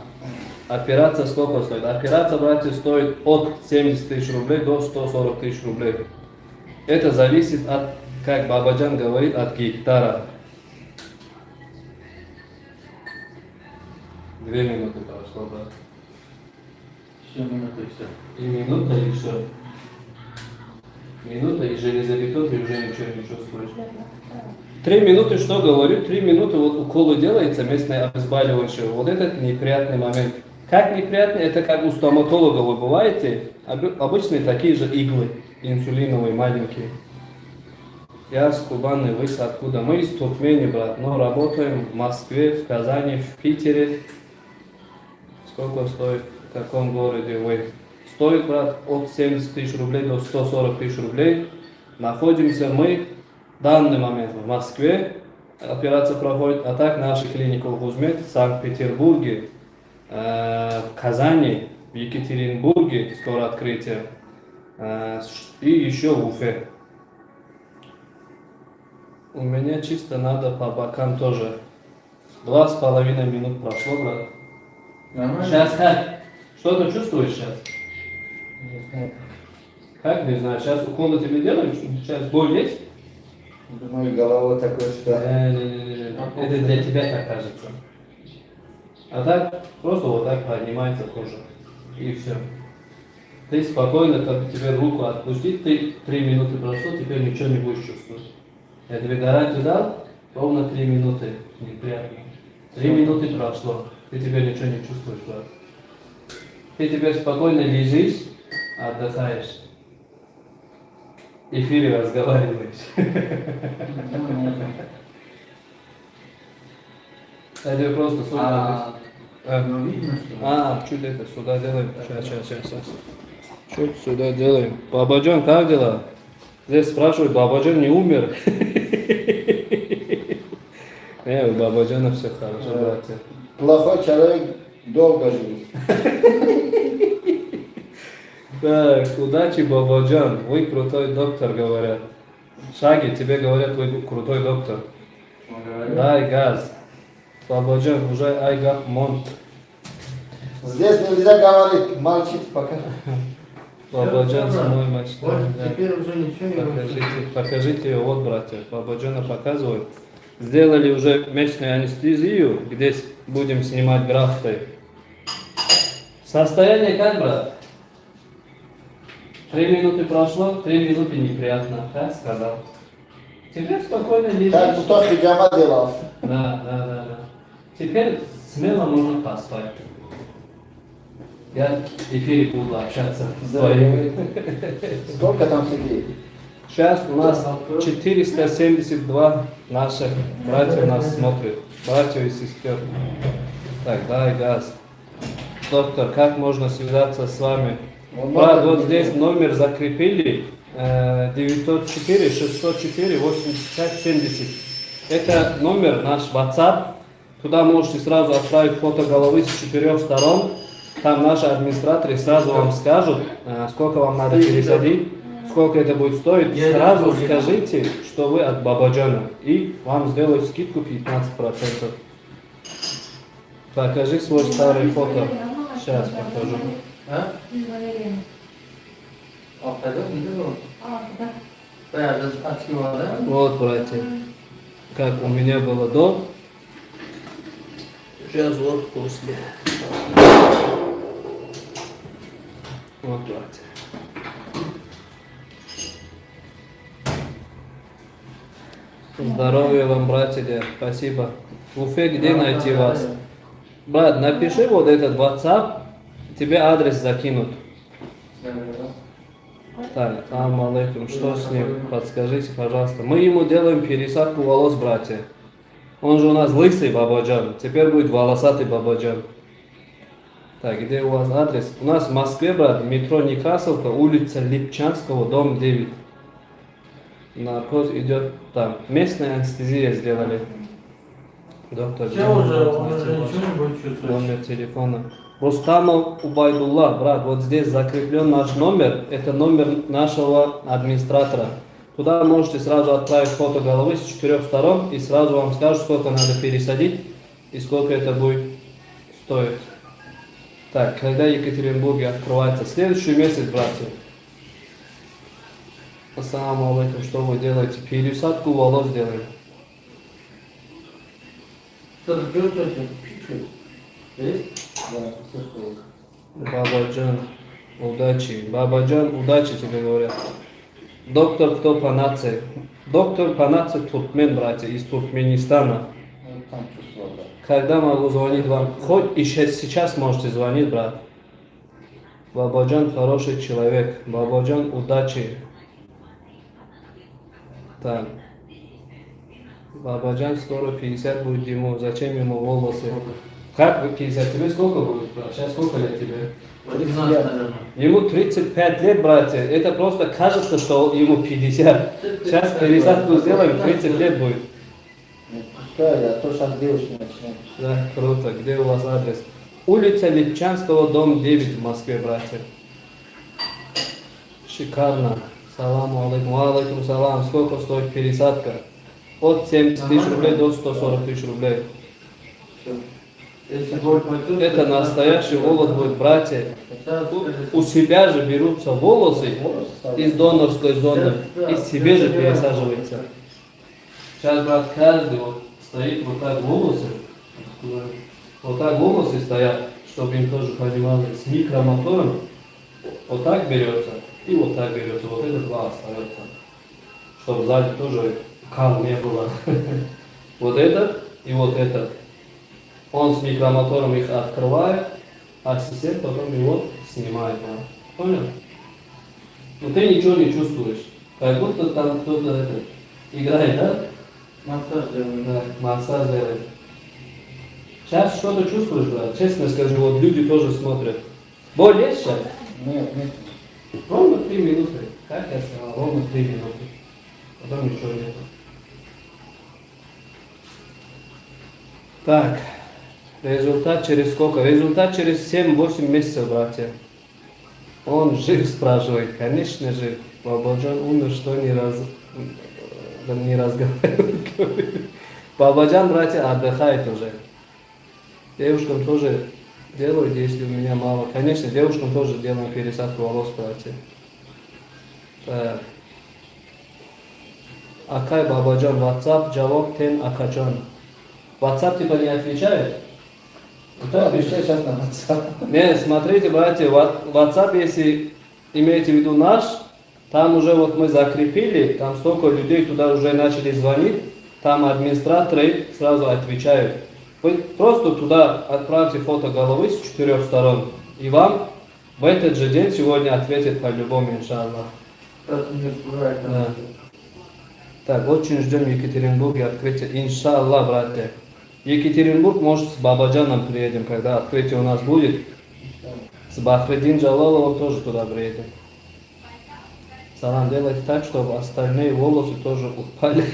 Операция сколько стоит? Операция, братья, стоит от 70 тысяч рублей до 140 тысяч рублей. Это зависит от, как Бабаджан говорит, от гектара. 2 минуты прошло, брат. Еще минуты и все. И минута, и все. Минута, и железобетон, ты уже ничего не чувствуешь. 3 минуты, что говорю? 3 минуты вот уколы делается местное обезболивающее. Вот этот неприятный момент. Как неприятный, это как у стоматолога вы бываете. Обычные такие же иглы, инсулиновые, маленькие. Я с Кубаны, вы с откуда? Мы из Туркмении, брат, но работаем в Москве, в Казани, в Питере. Сколько стоит, в каком городе вы? Стоит, брат, от 70 тысяч рублей до 140 тысяч рублей. Находимся мы в данный момент в Москве. Операция проходит, а так наша клиника в Узмет, в Санкт-Петербурге, в Казани, в Екатеринбурге, скоро открытие, и еще в Уфе. У меня чисто надо по бокам тоже. 2,5 минут прошло, брат. Нормально? Сейчас как? Что ты чувствуешь сейчас? Не знаю. Как не знаю, сейчас уколы тебе делают? Сейчас боль есть? Думаю, голова такой, что... Не-не-не, это для тебя так кажется. А так, просто вот так поднимается кожа. И все. Ты спокойно, как тебе руку отпустить, ты 3 минуты прошло, теперь ничего не будешь чувствовать. Я тебе гарантию дал, ровно 3 минуты. Неприятно. 3 минуты прошло, ты теперь ничего не чувствуешь, брат. Ты теперь спокойно лежишь, отдыхаешь. В эфире разговариваешь. Я тебе просто сюда. Ну видно, что... Чуть это сюда делаем. Сейчас. Чуть сюда делаем. Бабаджан, как дела? Здесь спрашивают, Бабаджан не умер? Не, у Бабаджана все хорошо, братья. Плохой человек долго живет. Так, удачи, Бабаджан. Вы крутой доктор, говорят. Шаги, тебе говорят, вы крутой доктор. Дай газ. Бабаджан, уже айгап монт. Здесь нельзя говорить, молчит пока. Бабаджан Всё, самой Вот мечта. теперь уже ничего не Покажите, будет. покажите ее, вот, братья. Бабаджана показывает. Сделали уже мечную анестезию, где будем снимать графты. Состояние как, брат? 3 минуты прошло, 3 минуты неприятно, как сказал. Теперь спокойно лежишь. Как кто хиджама делал. Да. Теперь смело можно поспать. Я в эфире буду общаться с твоими. Сколько там сидит? Сейчас у нас 472 наших братьев нас смотрят. Братьев и сестер. Так, дай газ. Доктор, как можно связаться с вами? Брат, вот здесь номер закрепили. 904 604 85 70. Это номер наш WhatsApp. Туда можете сразу отправить фото головы с 4 сторон. Там наши администраторы сразу вам скажут, сколько вам надо пересадить, сколько это будет стоить. Сразу скажите, что вы от Бабаджана. И вам сделают скидку 15%. Покажи свой старый фото. Сейчас покажу. А? Пойдет, не делал? Да, открыла, да? Вот, братья, как у меня было до. Сейчас вот после. Вот, братья. Здоровья вам, братья, спасибо. В Уфе где найти вас? Брат, напиши вот этот WhatsApp, тебе адрес закинут. Так, алейкум, что с ним? Подскажите, пожалуйста. Мы ему делаем пересадку волос, братья. Он же у нас лысый Бабаджан, теперь будет волосатый Бабаджан. Так, где у вас адрес? У нас в Москве, брат, метро Некрасовка, улица Липчанского, дом 9. Наркоз идет там. Местная анестезия сделали. Доктор, Все уже, он уже ничего не будет чувствовать. номер телефона. Рустамов Убайдулла, брат, вот здесь закреплен наш номер. Это номер нашего администратора. Туда можете сразу отправить фото головы с 4 сторон и сразу вам скажут, сколько надо пересадить и сколько это будет стоить. Так, когда в Екатеринбурге открывается следующий месяц, братья? Ассаламу алейкум, что вы делаете? Пересадку волос делаем. Что-то чувствуете? Чуть-чуть. Есть? Да, чувствую. Бабаджан, удачи. Бабаджан, удачи тебе говорят. Доктор кто по нации? Доктор по нации туркмен, братья, из Туркменистана. Там чувствую, да. Когда могу звонить вам? Хоть и сейчас можете звонить, брат. Бабаджан хороший человек. Бабаджан, удачи. Так. Бабаджан скоро 50 будет ему. Зачем ему волосы? Как вы 50? Тебе сколько будет, брат? Сейчас сколько лет тебе? 18, наверное. Ему 35 лет, братья. Это просто кажется, что ему 50. Сейчас пересадку сделаем, 30 лет будет. Пускай, а то сейчас девушки начнут. Да, круто. Где у вас адрес? Улица Липчанского, дом 9 в Москве, братья. Шикарно. Саламу алейкум. Алейкум салам. Сколько стоит пересадка? От 70 тысяч рублей до 140 тысяч рублей. Если боль почувствуешь, Это настоящий волос будет, братья. У себя же берутся волосы из донорской зоны и себе же пересаживается. Сейчас, брат, каждый вот стоит вот так волосы. Вот так волосы стоят, чтобы им тоже понимали, с микромотором. Вот так берется и вот так берется. Вот это два остается. Чтобы сзади тоже кал не было. Вот этот и вот этот. Он с микромотором их открывает, а ассистент потом его снимает. Понял? Но ты ничего не чувствуешь. Как будто там кто-то это, играет, да? массаж делаем. Да, массаж делает. Сейчас что-то чувствуешь, брат? Честно скажу, вот люди тоже смотрят. Боль есть сейчас? Нет, нет. Ровно 3 минуты. Как я сказал? Ровно 3 минуты. Потом ничего нет. Так. Результат через сколько? Результат через 7-8 месяцев, братья. Он жив, спрашивает. Конечно, жив. Бабаджан умер, что не разговаривает. Бабаджан, братья, отдыхает уже. Девушкам тоже делают, если у меня мало. Конечно, девушкам тоже делаем пересадку волос, братья. Так. Акай Бабаджан, WhatsApp, Джавок, Тен, Акаджан. WhatsApp типа не отвечает? Да, отвечай сейчас на WhatsApp. Не, смотрите, братья, WhatsApp, если имеете в виду наш, там уже вот мы закрепили, там столько людей туда уже начали звонить, там администраторы сразу отвечают. Вы просто туда отправьте фото головы с 4 сторон, и вам в этот же день сегодня ответят по-любому, иншаллах. Просто не успевает там. Да. Так, очень ждем в Екатеринбурге открытия, иншаллах, братья. Екатеринбург, может, с Бабаджаном приедем, когда открытие у нас будет. С Бахредин Джалаловым тоже туда приедем. Салам, делайте так, чтобы остальные волосы тоже упали.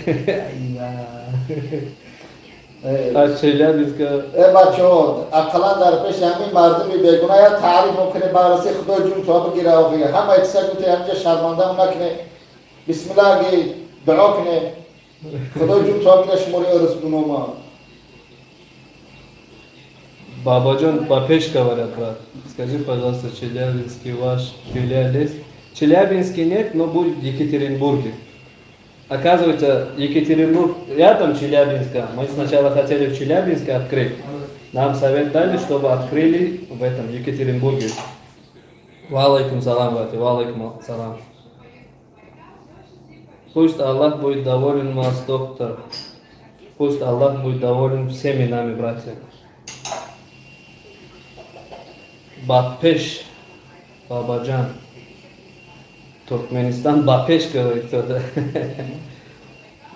А Челябинска... بچه‌ها اقلا در پیش همین مردمی بگونه یا تعریف ممکنه بررسی خدا جون تو بگیره آقیه همه اتساق میتونه همینجا شرمنده هم نکنه بسم الله گی دعا کنه خدا جون تو بگیره شماره ارس بنوما Бабаджан Бапеш говорят, брат. Скажи, пожалуйста, Челябинский ваш филиал есть? Челябинский нет, но будет в Екатеринбурге. Оказывается, Екатеринбург рядом Челябинска. Мы сначала хотели в Челябинске открыть. Нам совет дали, чтобы открыли в этом Екатеринбурге. Валайкум салам, брат. Валайкум салам. Пусть Аллах будет доволен вас, доктор. Пусть Аллах будет доволен всеми нами, братья. Бапеш, Бабаджан. Туркменистан, Бапеш говорит кто-то.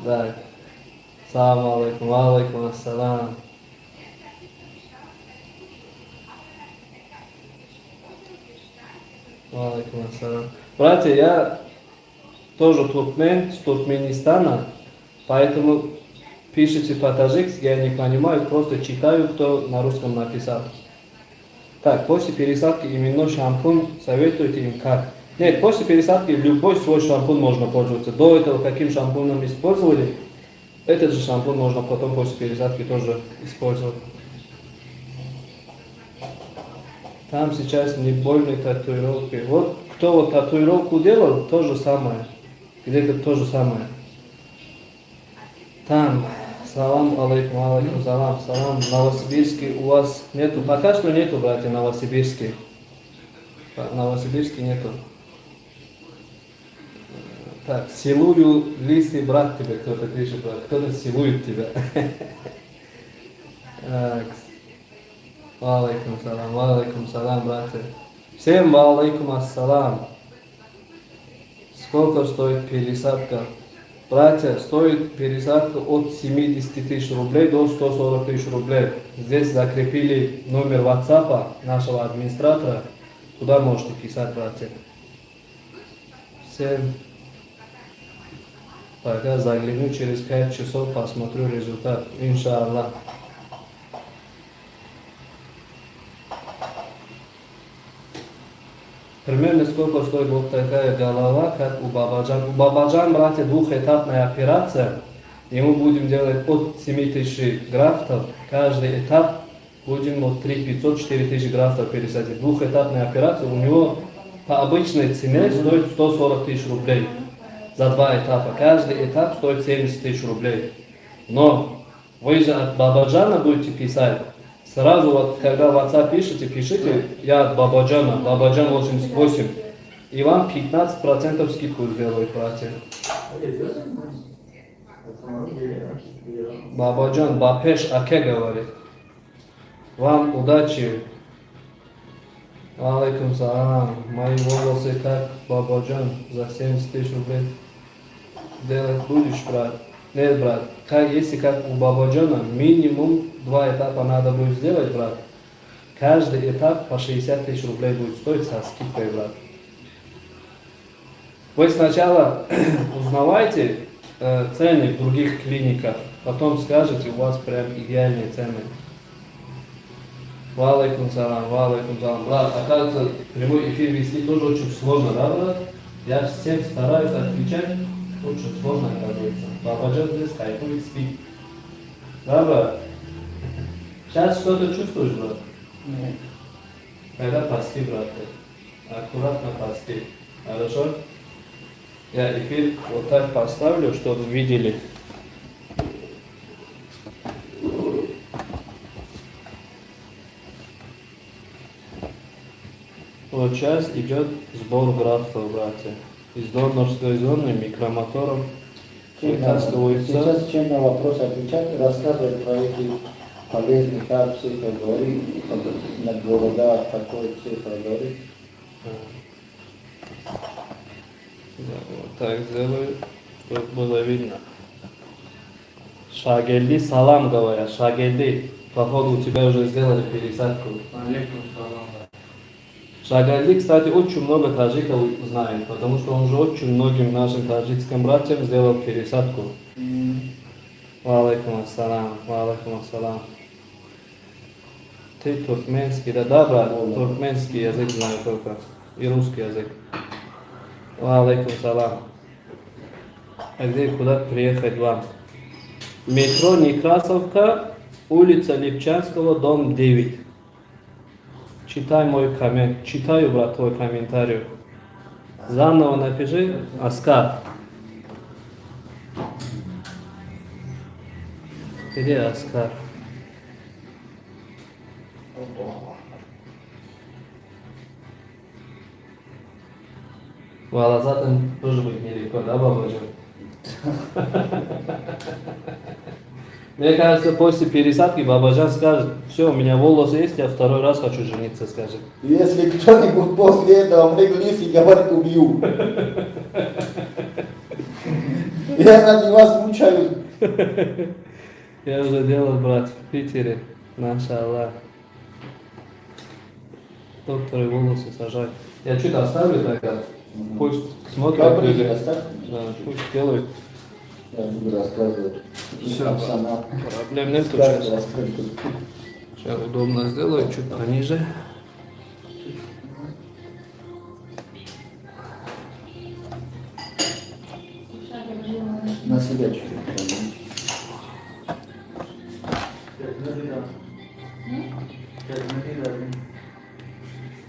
Да. Салам алейкум, алейкум ассалам. Алейкум ассалам. Братья, я тоже туркмен, с Туркменистана, поэтому пишите по-таджикски, я не понимаю, просто читаю, кто на русском написал. Так, после пересадки именной шампунь советуете им как? Нет, после пересадки любой свой шампунь можно пользоваться. До этого каким шампунем использовали, этот же шампунь можно потом после пересадки тоже использовать. Там сейчас не больно татуировки. Вот кто вот татуировку делал, то же самое. Где-то то же самое. Там, салам алейкум, алейкум салам, салам. В Новосибирске у вас нету? Пока что нету, братья, Новосибирске. В Новосибирске нету. Так, целую лисий брат тебе, кто-то пишет, брат. Кто-то целует тебя. Так. Алейкум салам, братья. Всем алейкум ассалам. Сколько стоит пересадка? Братья, стоит пересадка от 70 тысяч рублей до 140 тысяч рублей. Здесь закрепили номер WhatsApp нашего администратора. Туда можете писать, братья. Всем пока загляну через 5 часов, посмотрю результат. Иншаллах. Примерно сколько стоит вот такая голова, как у Бабаджан. У Бабаджан, братья, двухэтапная операция. Ему будем делать от 7000 графтов. Каждый этап будем от 3500-4000 графтов пересадить. Двухэтапная операция у него по обычной цене стоит 140 тысяч рублей. За 2 этапа. Каждый этап стоит 70 тысяч рублей. Но вы же от Бабаджана будете писать. Сразу вот, когда в WhatsApp пишите, я от Бабаджана, Бабаджан 88, и вам 15% скидку сделают, братья. Бабаджан, Бапеш Аке говорит. Вам удачи. Алейкум салам. Мои волосы как Бабаджан за 70 тысяч рублей. Делать будешь, брат? Нет, брат. Если как у Бабаджана, минимум 2 этапа надо будет сделать, брат. Каждый этап по 60 тысяч рублей будет стоить со скидкой, брат. Вы сначала узнавайте цены в других клиниках, потом скажете, у вас прям идеальные цены. Валейкум салам, брат. Оказывается, прямой эфир вести тоже очень сложно, да, брат? Я всем стараюсь отвечать, очень сложно, оказывается. Бабаджан здесь кайфует, спит. Да, брат? Сейчас что-то чувствуешь, брат? Нет. Тогда пасти, брат. Аккуратно пасти. Хорошо? Я эфир вот так поставлю, чтобы видели. Вот сейчас идет сбор графтов, братья. Из донорской зоны микромотором вытаскиваются. Сейчас чем на вопрос отвечать, рассказывать про эти полезные капсы, говори, на города, какой цифра говорит. Вот так сделаю, чтобы было видно. Шагельди, салам говорят, Шагельди. Походу у тебя уже сделали пересадку. Алейкум салам. Шагельди, кстати, очень много таджиков знает, потому что он же очень многим нашим таджикским братьям сделал пересадку. Валейкум ассалам. Ты туркменский, да, брат? Туркменский язык знаю только. И русский язык. Валейкум салам. А где, куда приехать вам? Метро Некрасовка, улица Липчанского, дом 9. Читай мой коммент. Читаю, брат, твой комментарий. Заново напиши, Аскар. Где Аскар? Волосатым тоже будет нелегко, да, Бабаджан? Мне кажется, после пересадки Бабаджан скажет, все, у меня волосы есть, я второй раз хочу жениться, скажет. Если кто-нибудь после этого мне лис и говорит, убью. Я ради вас мучаюсь. Я уже делал, брат, в Питере, машаллах. Докторы волосы сажать. Я чуть оставлю тогда. Пусть смотрят Каприк люди. оставь. Да, пусть делают. Я буду рассказывать. Все, Сама. проблем нет Каждый сейчас. рассказывает. Сейчас удобно сделаю, чуть пониже. На себя чуть-чуть.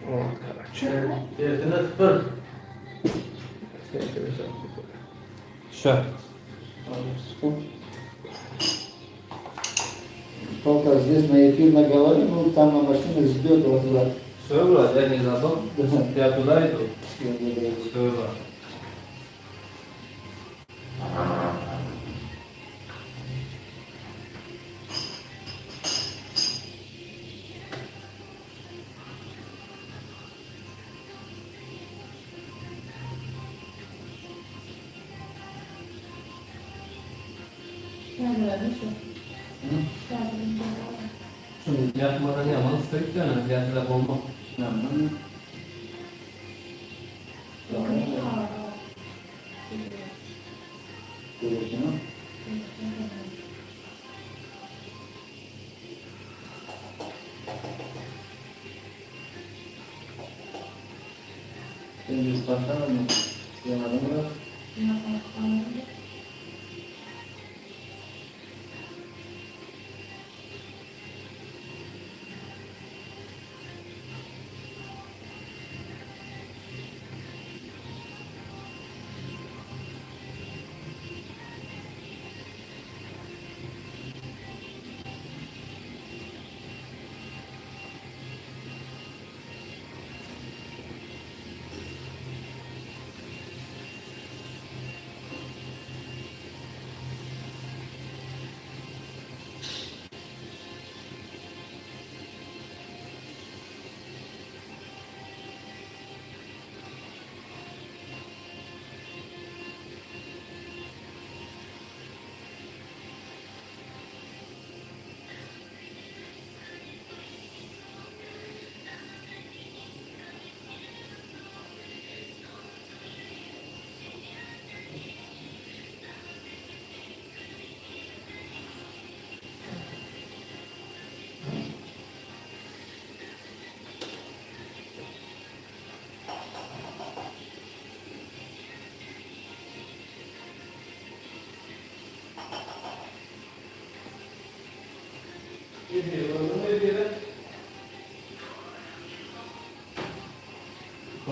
Вот, короче. Все. Только здесь на эфир наговорил, ну там на машине ждет его туда. Все, брат, я не забыл. Я туда иду. Я говорю, Все, брат. Yatmadan yaman sıkıntı yani. Yatıda olmam. Нормально. Конечно. Ты не спонтанно, я надо.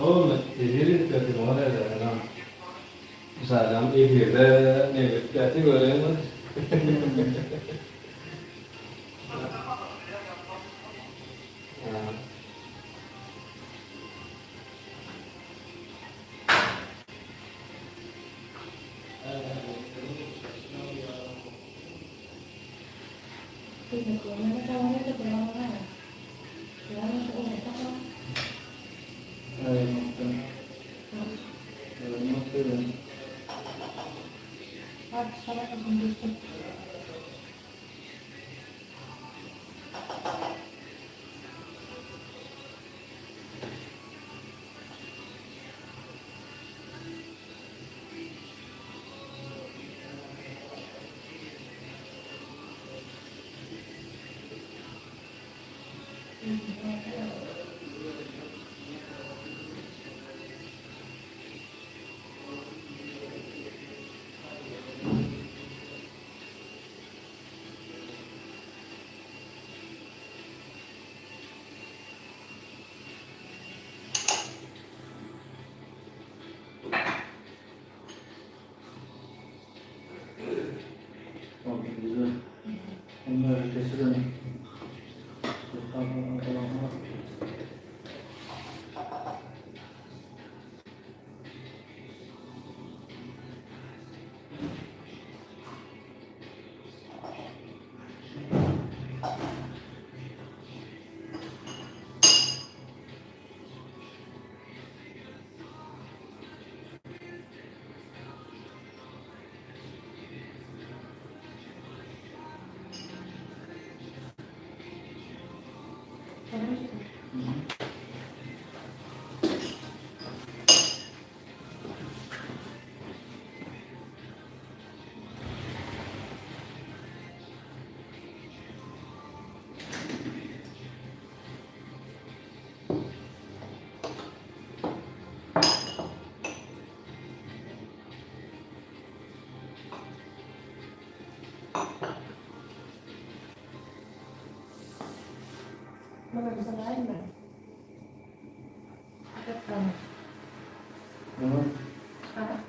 Oğlum, evirin kötü var ya da. Zaten evinde ne kötü görüyorlar. Güzel. Onlar kesin. Mana bisa lain kan? Tekan. Ah,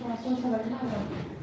langsung sampai mana?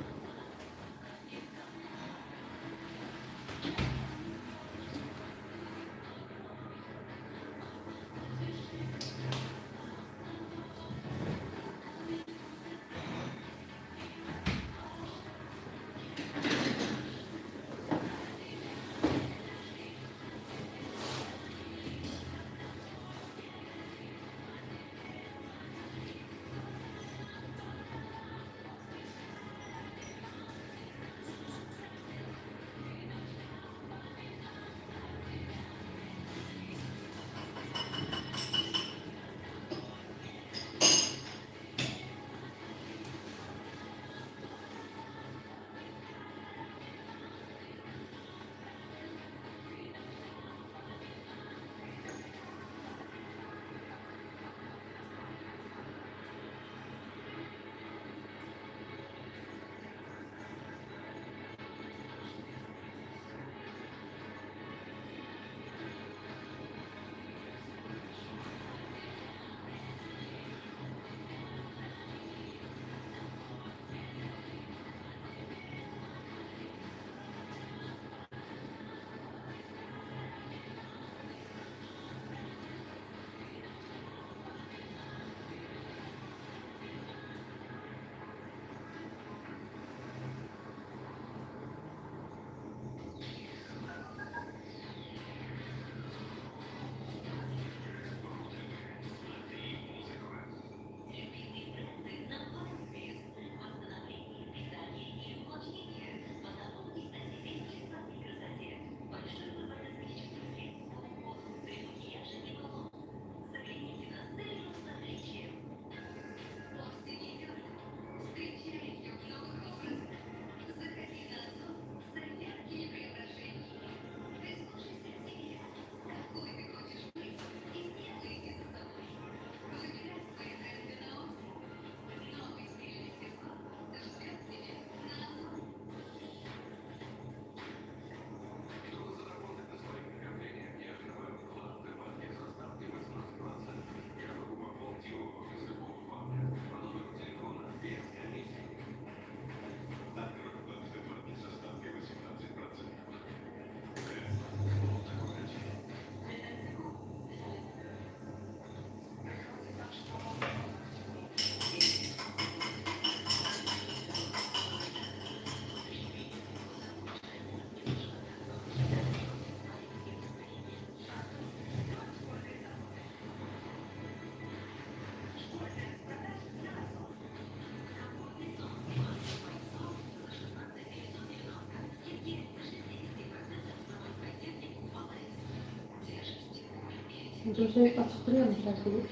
Entonces, açıklıyorum şarkıyı.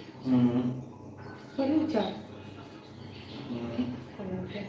Soruyu çağır. Evet.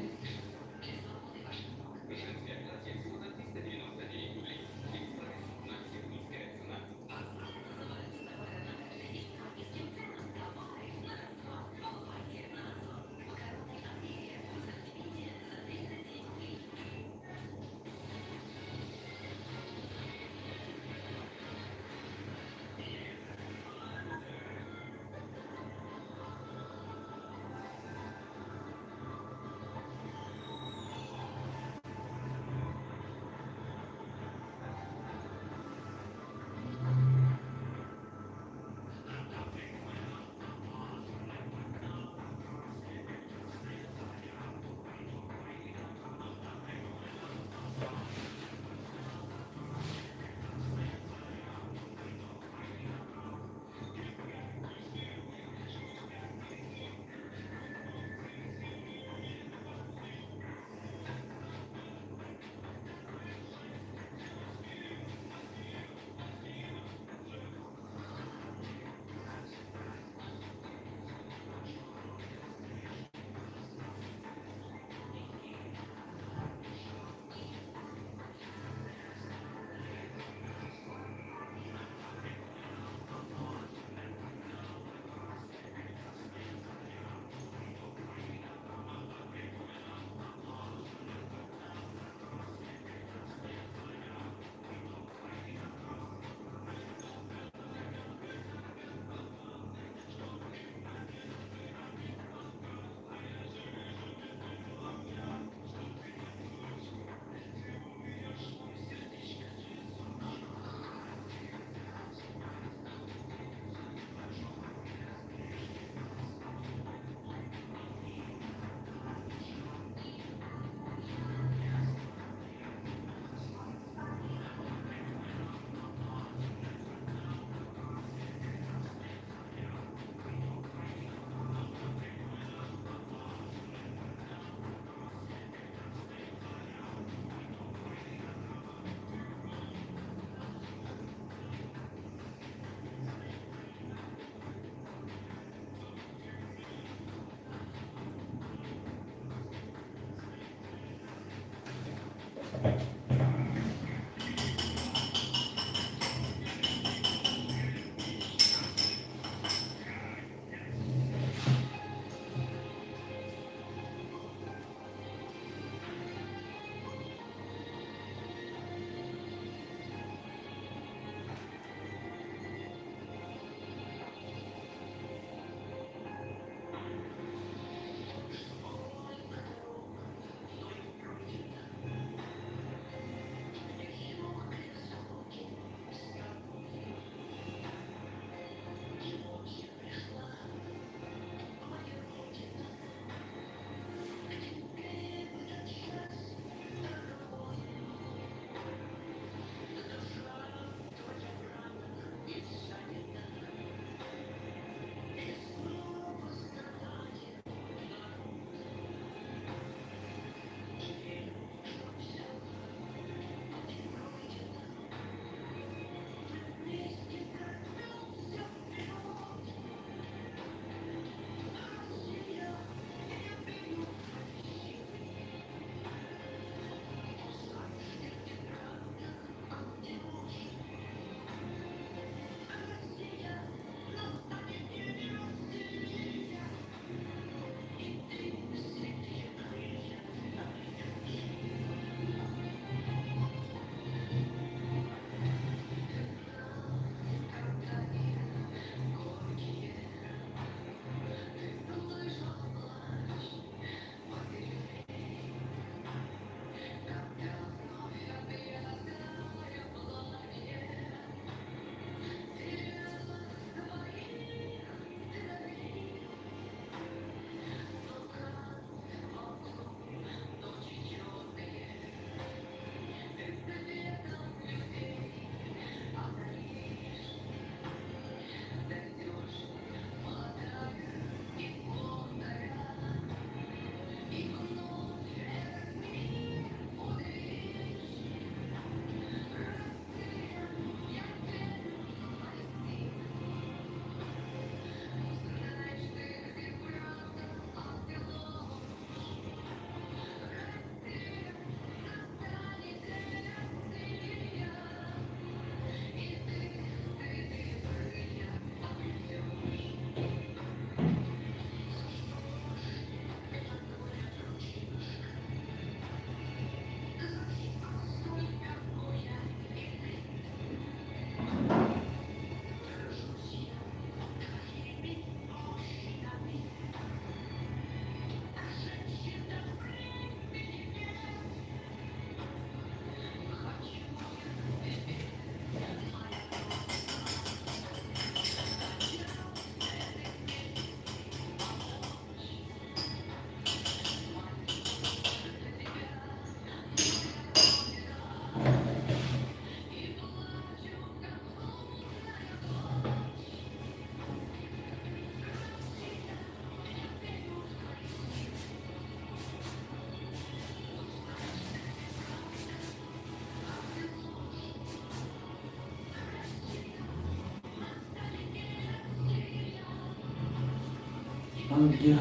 Ангел.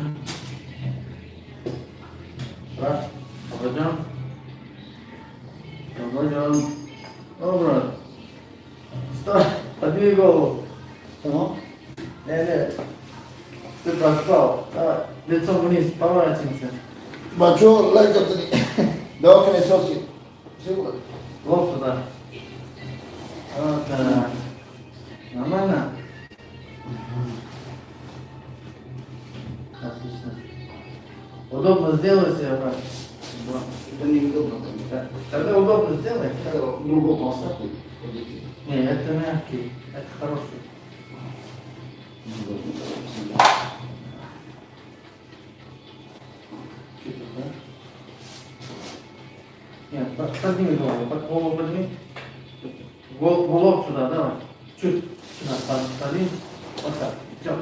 Брат, пойдем. Пойдем. О, брат. Стой, подними голову. Tamam. Не. Ты проспал. Давай, лицом вниз, поворачиваемся. Бачо, лайк запни. Давай ко мне соси. Сигурно. Лоб сюда. Вот так. Нормально? Отлично. Удобно сделай себе, брат. Это неудобно. Тогда удобно сделай. Другого поставь. Не, это мягкий, это хороший. Чуть, да? Нет, подними голову подними. Лоб сюда, давай. Чуть сюда, подними. Вот так. Все.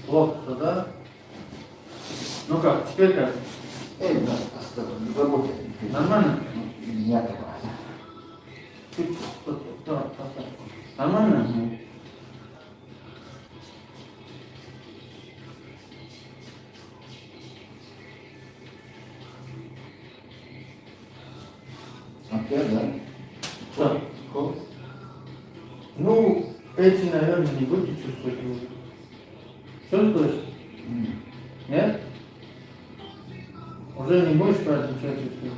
Лоб сюда. Ну как, теперь как? Да, работает. Нормально? Я такой. Чуть, так. Нормально? Опять, да? Что? Холод? Ну, эти, наверное, не будете чувствовать. Чувствуешь? Нет? Уже не будешь брать ничего чувствовать?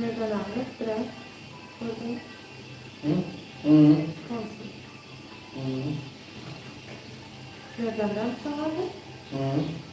मैं बनाऊंगा फ्राई होता कौन सी मैं बना चावल है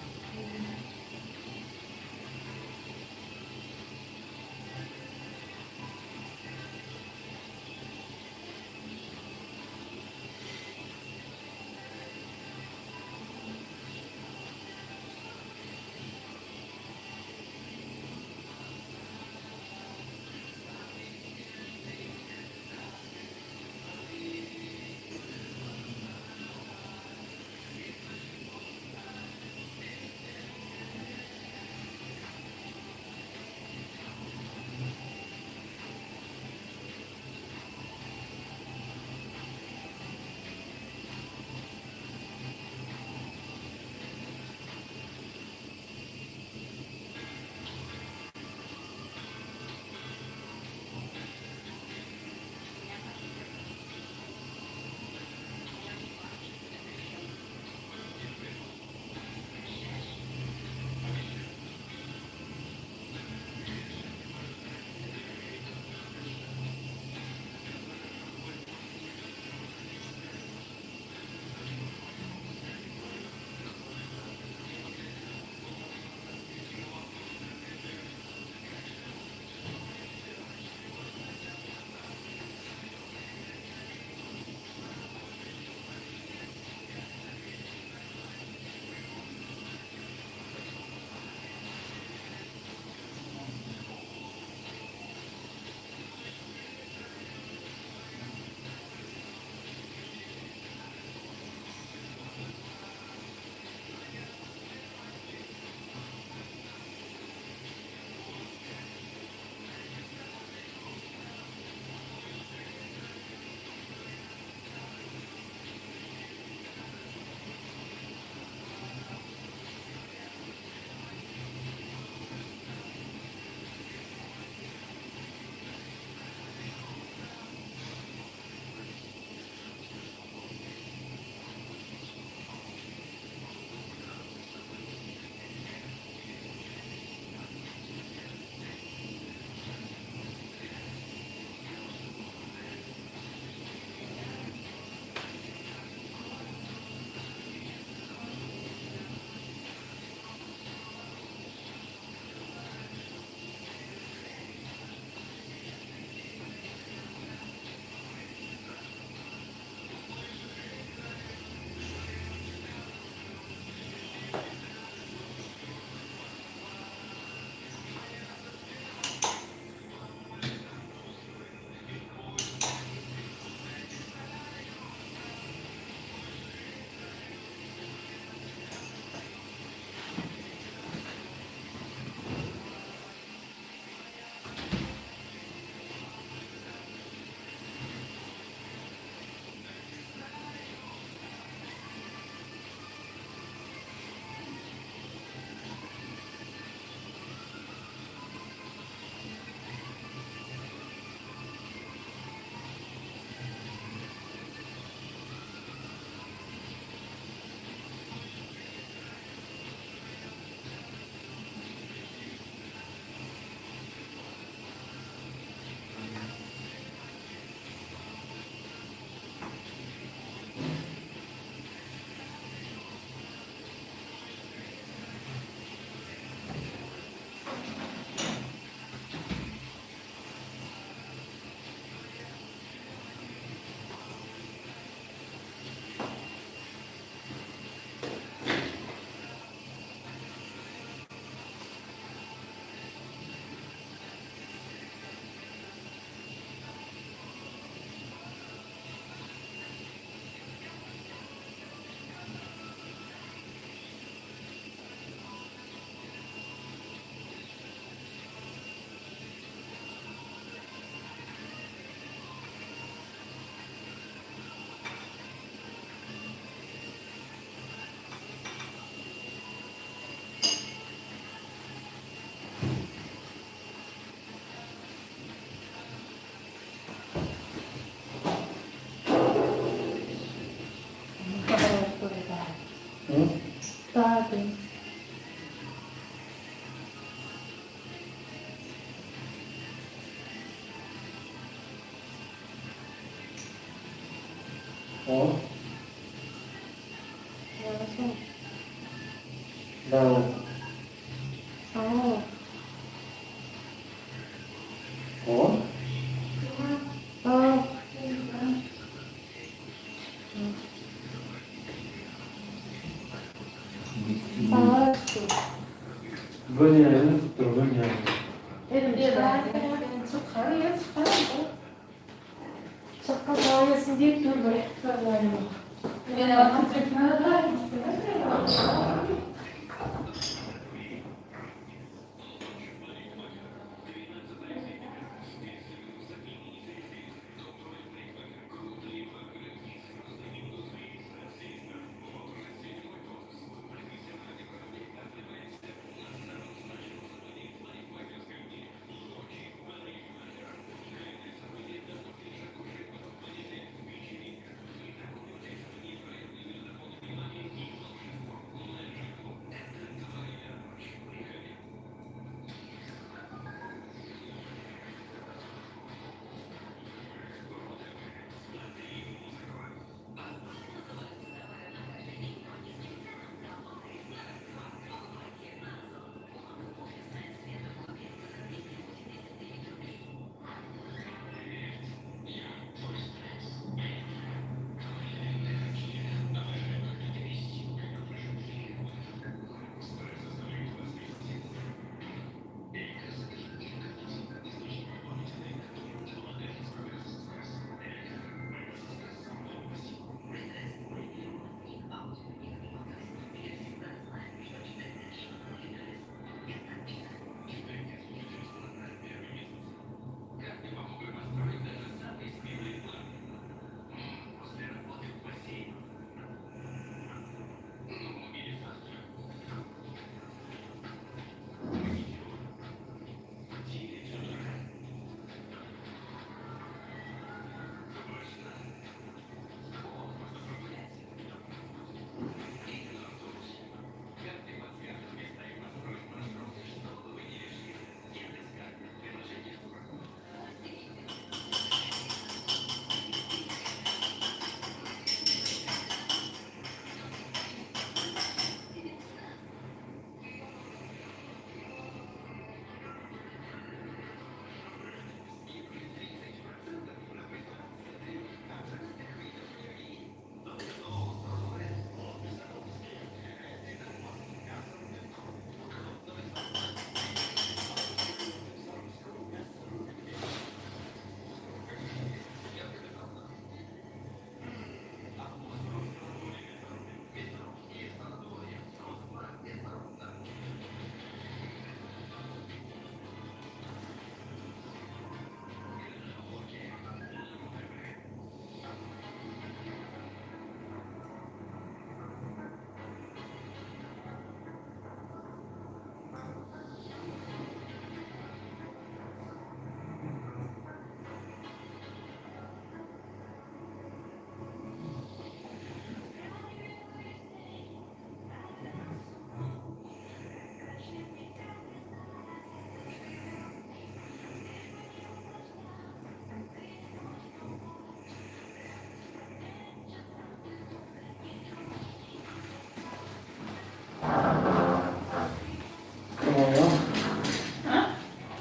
Langsung. Dao. Sao? Oh. Ờ. Sao? Гоняем, то гоняем. Sakal deyip dur böyle.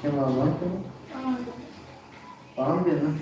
Kenapa? Paham dia kan?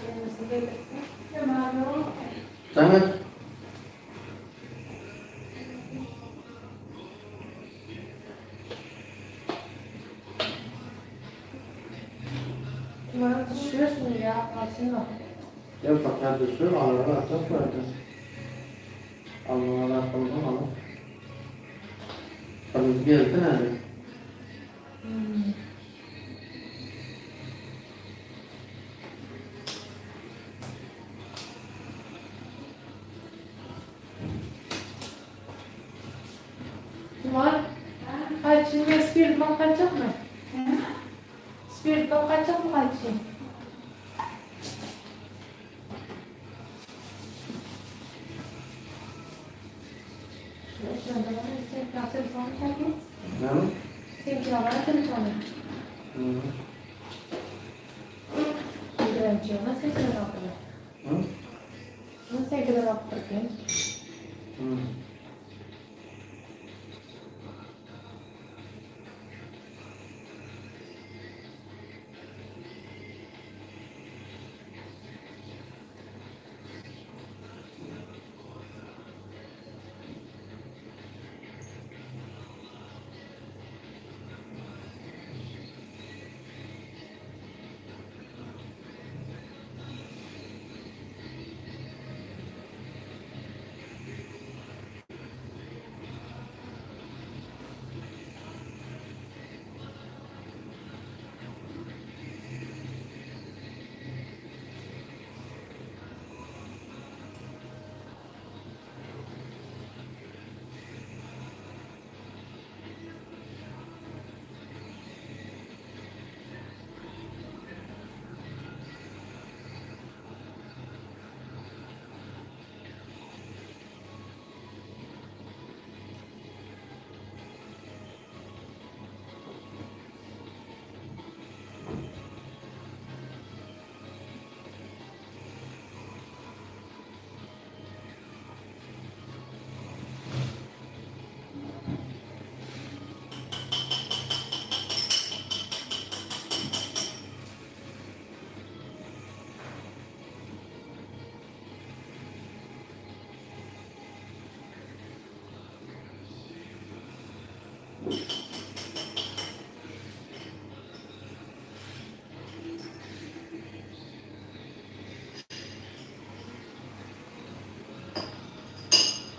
gelmesini getirsin. Hemen o. Sangat. Bana düşüyorsun ya. Aslında. Ya fakat düşüyor, Allah'a atak vardı. Allah'a atak oldu ama. Tabii geldi nerede? Var. Kaçın. Spirit bak kaçacak mı? Spirit bak kaçacak mı kaçın? Sen telefonu çekin. Ne? Sen kiralar telefonu. Direnci ona sen kira bakıyor. Hı? Onu sen kira bakıyor. Hı.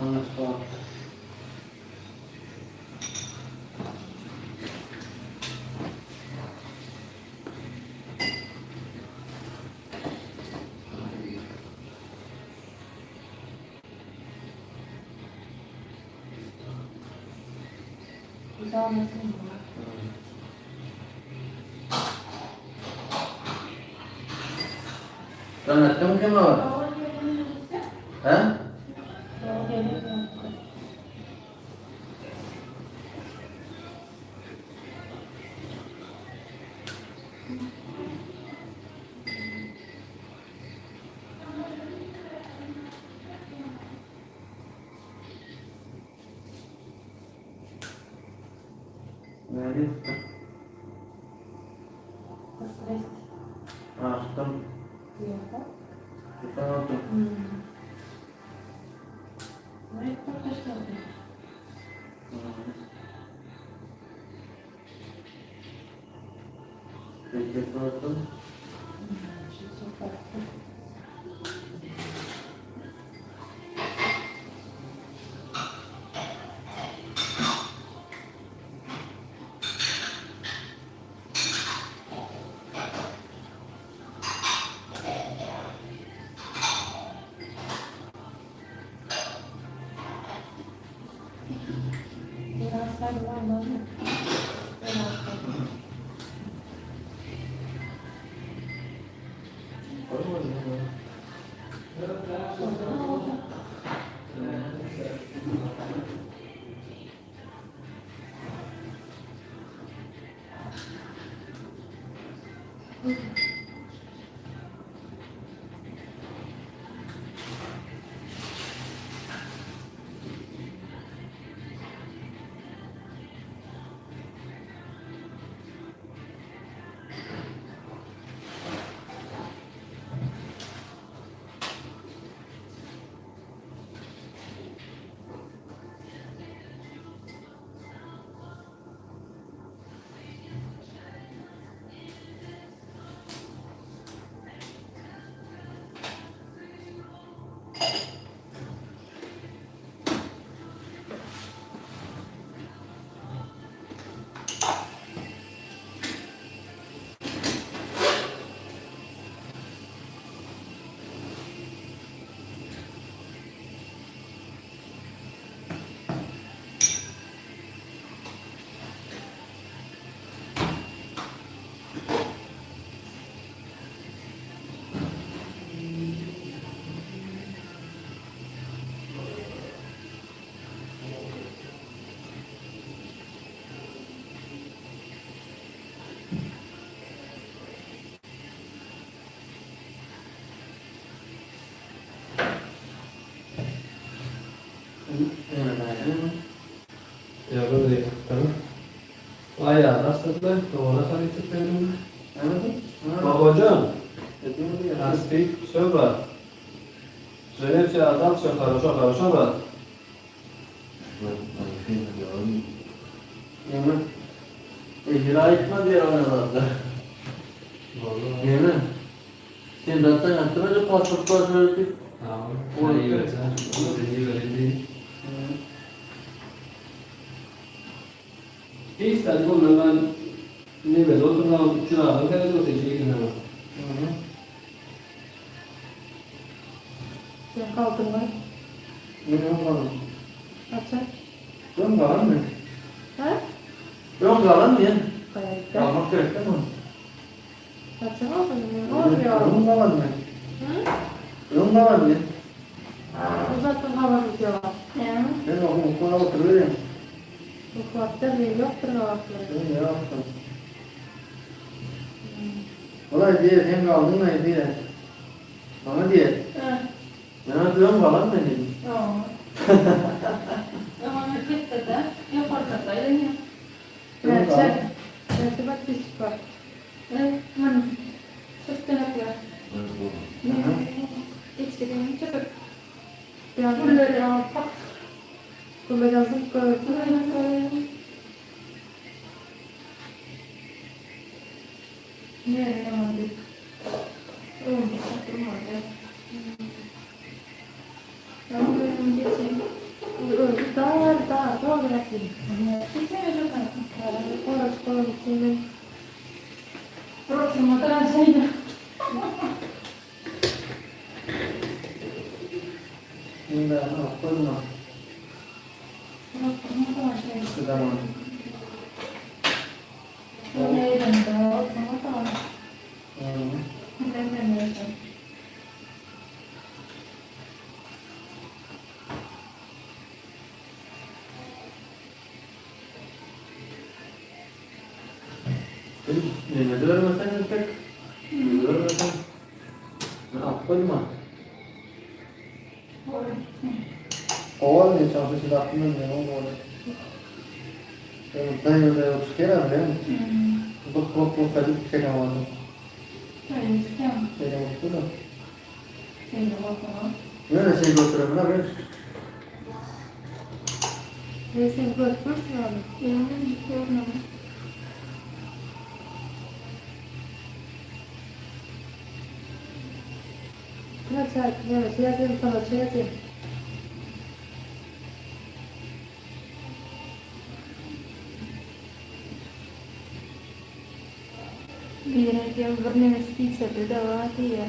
Anlaştılar. Güzel olmasın mı? Anlattım kim var? He? Nerede? Açtım. Güzel oldu. Teşekkür ederim. Biraz sen var mı? Ya böyle tamam. Ayağı nasıldı? Doğru sanıyorduk benim. Babacan, nasıl söyle. Söyle ki adam sen karışa bak. İcra etme diye oynalarda. Vallahi. Değil mi? Sen zaten yaptırınca pasaportlar verdik. Tamam. Sen iyi verirsen. Ben iyi vereyim. İstedim onu ben ne böyle oturmam çırağı kadar da teşekkür ederim. Sen kaldın mı? Ne yapalım? Açar. Yok kalan mı? Ha? Yok kalan mı ya? Kayıtta. Kalmak gerek değil mi? Açar olsun. Oluyor. Yok kalan mı? Hı? Yok kalan mı? Uzaktan hava gidiyor. Ya. Ben okula oturuyorum. Bu vakti bir yoktur havakları. Ne yaptım? Olay diye hem kaldın mı diye. Bana diye. Ha. Ne yapıyorum kalan mı dedim. Tamam. Ama gitti de yaparsak da ya. Gerçek. Gerçek bak bir çıkar. Evet. Hani. Çok yapıyor. İç gidelim çıkıp. Biraz böyle alpak. Böyle yazıp böyle. Nereye yaman değil. Öyle durmaz ya. Ben böyle geçeyim. Öyle daha bırakayım. Gitmeyeceğim ben. Orası koyun içinde. Orası mataran şeydi. Şimdi ne yapalım? Mataran şeydi. Kıdamam. Neyden de mataran. Neyden neyden. Ne görmesen pek. Görmesen. Ne yapalım? Oval ne çalışır aklımda ne oldu? Ben yolda yol çıkarım ben. Bu kadar bir şey var. Öyle çıkıyorum. Benim mutlu da. Şeyde bakalım. Böyle şey götürüyorum lan ben. Neyse götürmüş mü abi? Görmüyorum. Evet, yazayım sana, yazayım. Biar dia bernesti sebeda lagi ya.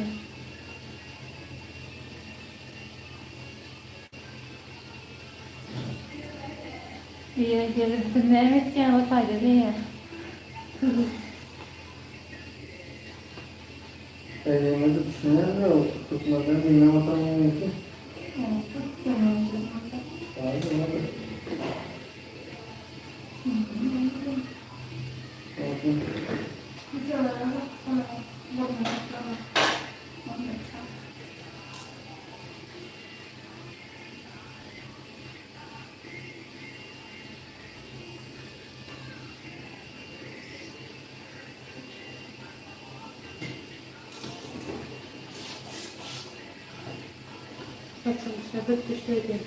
Biar dia bernesti yang apa aja deh ya. Elimde düşünüyorum da tutmadan bilmem atamıyorum ki. Hayır, olmadı. Şöyle düşeydim.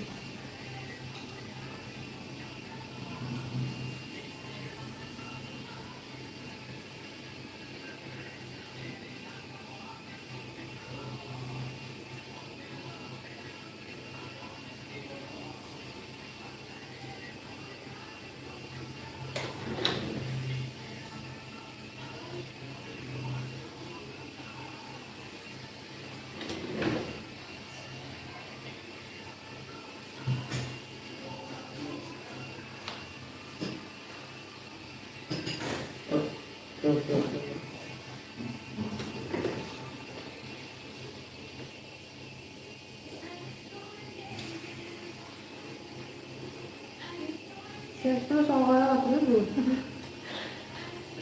Yok, yok, yok. Sen şunu sonra hatırlıyor musun?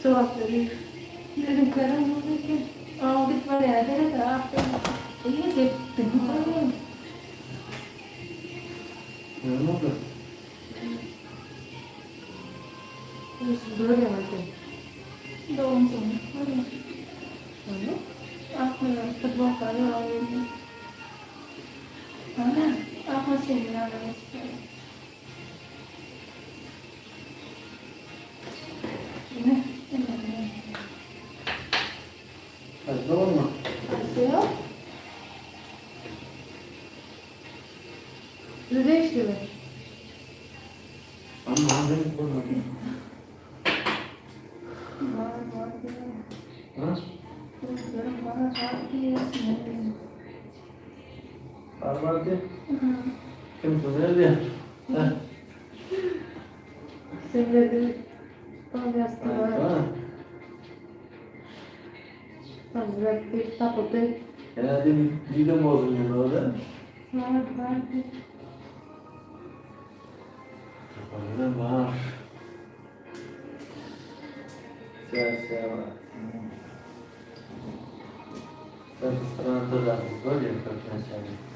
Çok hatırlıyor. Dedim karım bu ki. Aa bir var ya, dedi de aferin. İyi de bilmiyorum. Yok mu? Ana, apa sih namanya? Ini, ini. Дома. Asıyor. Düzleşti mi? Ama ben kullanıyorum. Var. Ha? Kızlarım bana şarkı yazsın. Var. Kim söyledi? Ha? Sevgili tam yastığı. Ha? Tam bıraktık, tapıtık. Herhalde midem bozuluyor orada. Var. Orada var. Sen var. Sen страна da böyle yapıyorsun sen.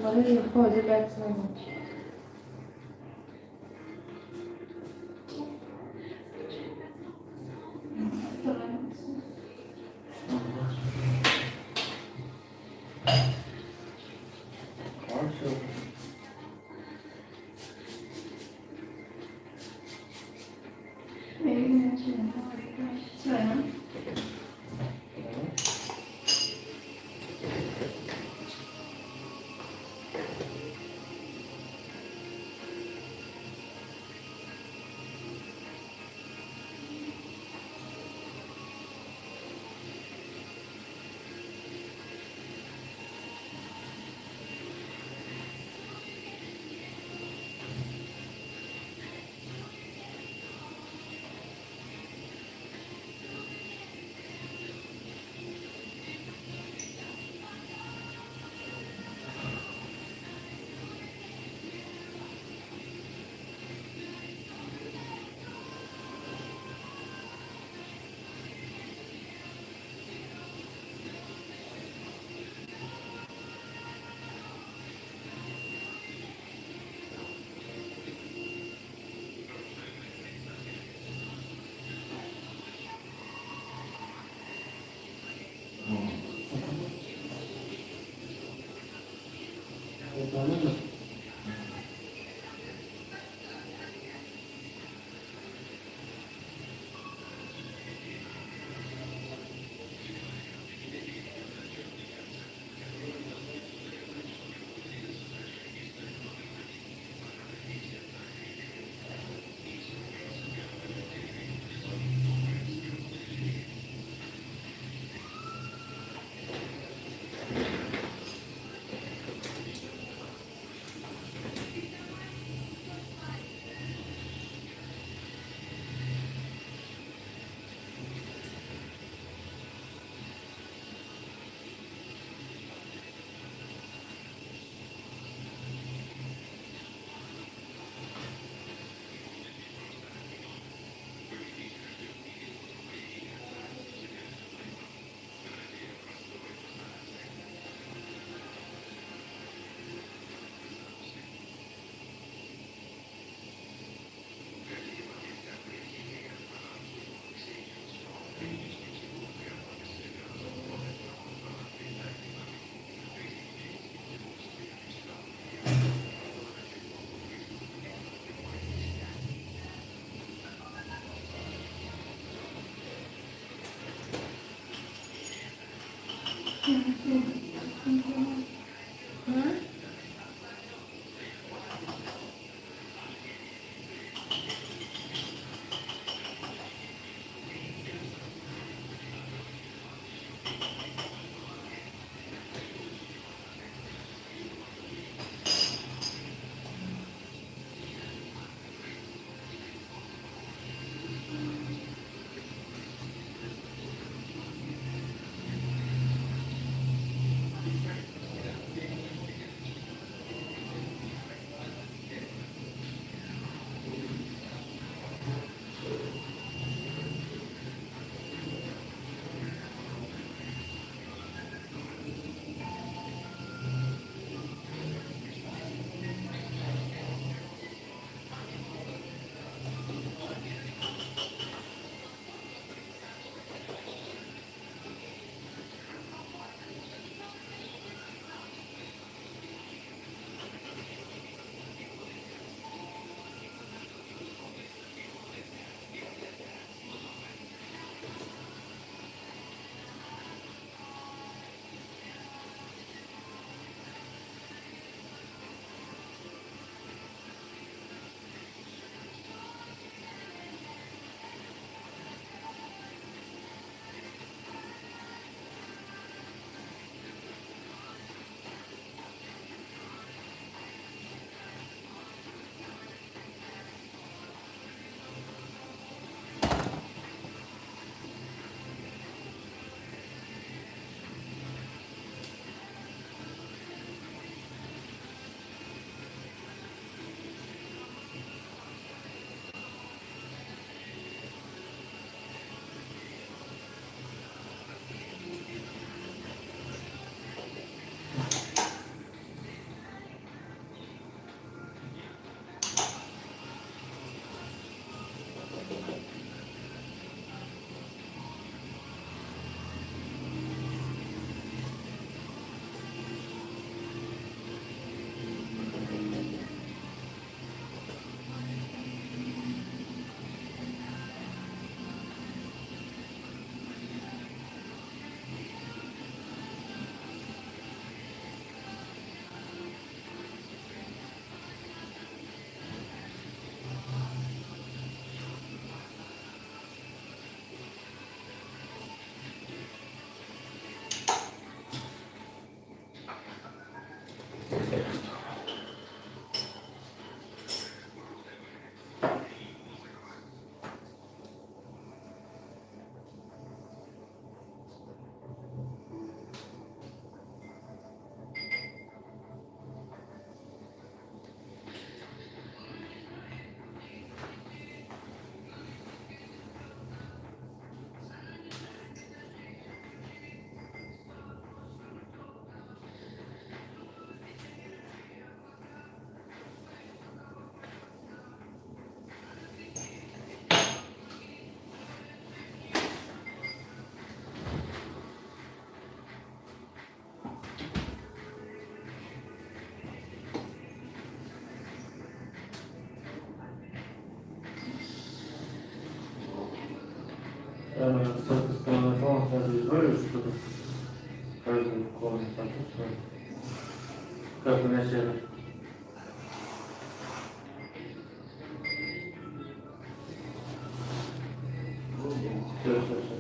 Bana bir koca baksana. С этой стороны фон сразу избавишь, что-то каждый корень почувствует. Как у меня север. Все.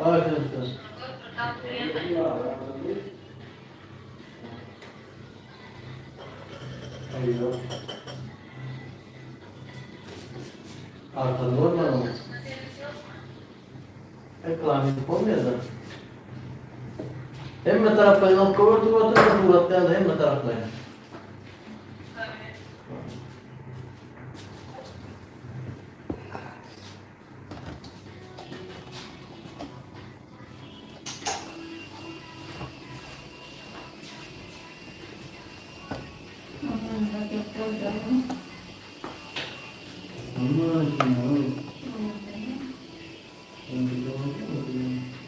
Arkadaşlar. Arkada var mı? Ekranı yapamıyor da. Hem taraftan al kovar tuvatı da tuvattan hem taraftan.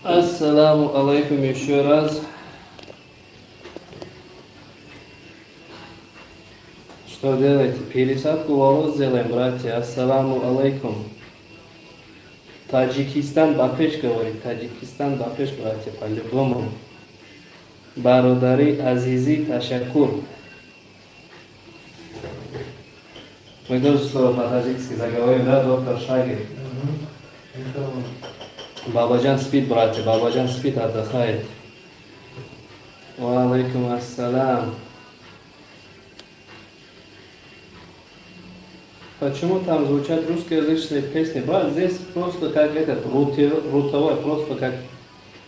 Ассаламу алейкум еще раз. Что делаете? Пересадку волос сделаем, братья. Ассаламу алейкум. Таджикистан Бакыш говорит. Таджикистан Бакыш, братья, по-любому. Бародари Азизи Ташакур. Мы тоже слово по-таджикски заговорим, да, доктор Шагир? Бабаджан спит, братья, Бабаджан спит, отдыхает. Ва алейкум ассалам. Почему там звучат русскоязычные песни? Брат, здесь просто как этот, рутовой, просто как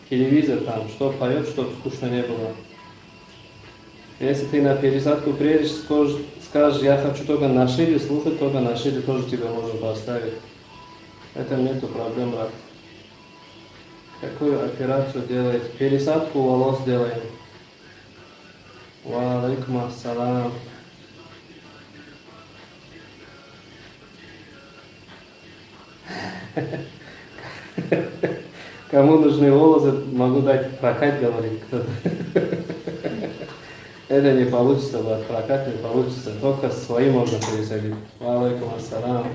телевизор там, что поет, чтобы скучно не было. Если ты на пересадку приедешь, скажешь, я хочу только на шире слушать, только на шире тоже тебя можно поставить. Это нету проблем, брат. Какую операцию делаете? Пересадку волос делаем. Ва алейкум ассалам. Кому нужны волосы, могу дать прокат, говорит кто-то. Это не получится, брат, прокат не получится. Только свои можно пересадить. Ва алейкум ассалам.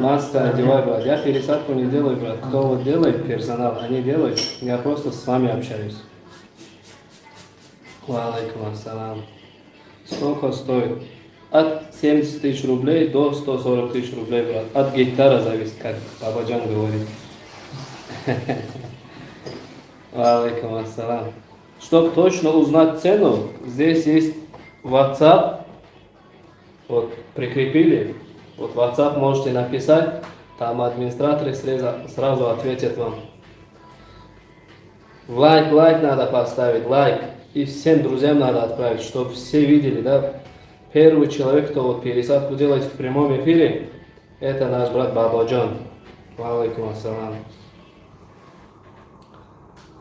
Маска одевай, брат. Я пересадку не делаю, брат. Кто вот делает, персонал, они делают. Я просто с вами общаюсь. Ва алейкум ассалам. Сколько стоит? От 70 тысяч рублей до 140 тысяч рублей, брат. От гектара зависит, как Бабаджан говорит. Ва алейкум ассалам. Чтобы точно узнать цену, здесь есть WhatsApp. Вот, прикрепили. Вот WhatsApp можете написать, там администраторы сразу ответят вам. Лайк надо поставить, лайк. И всем друзьям надо отправить, чтобы все видели, да. Первый человек, кто вот пересадку делает в прямом эфире, это наш брат Бабаджан. Ва алейкум ассалам.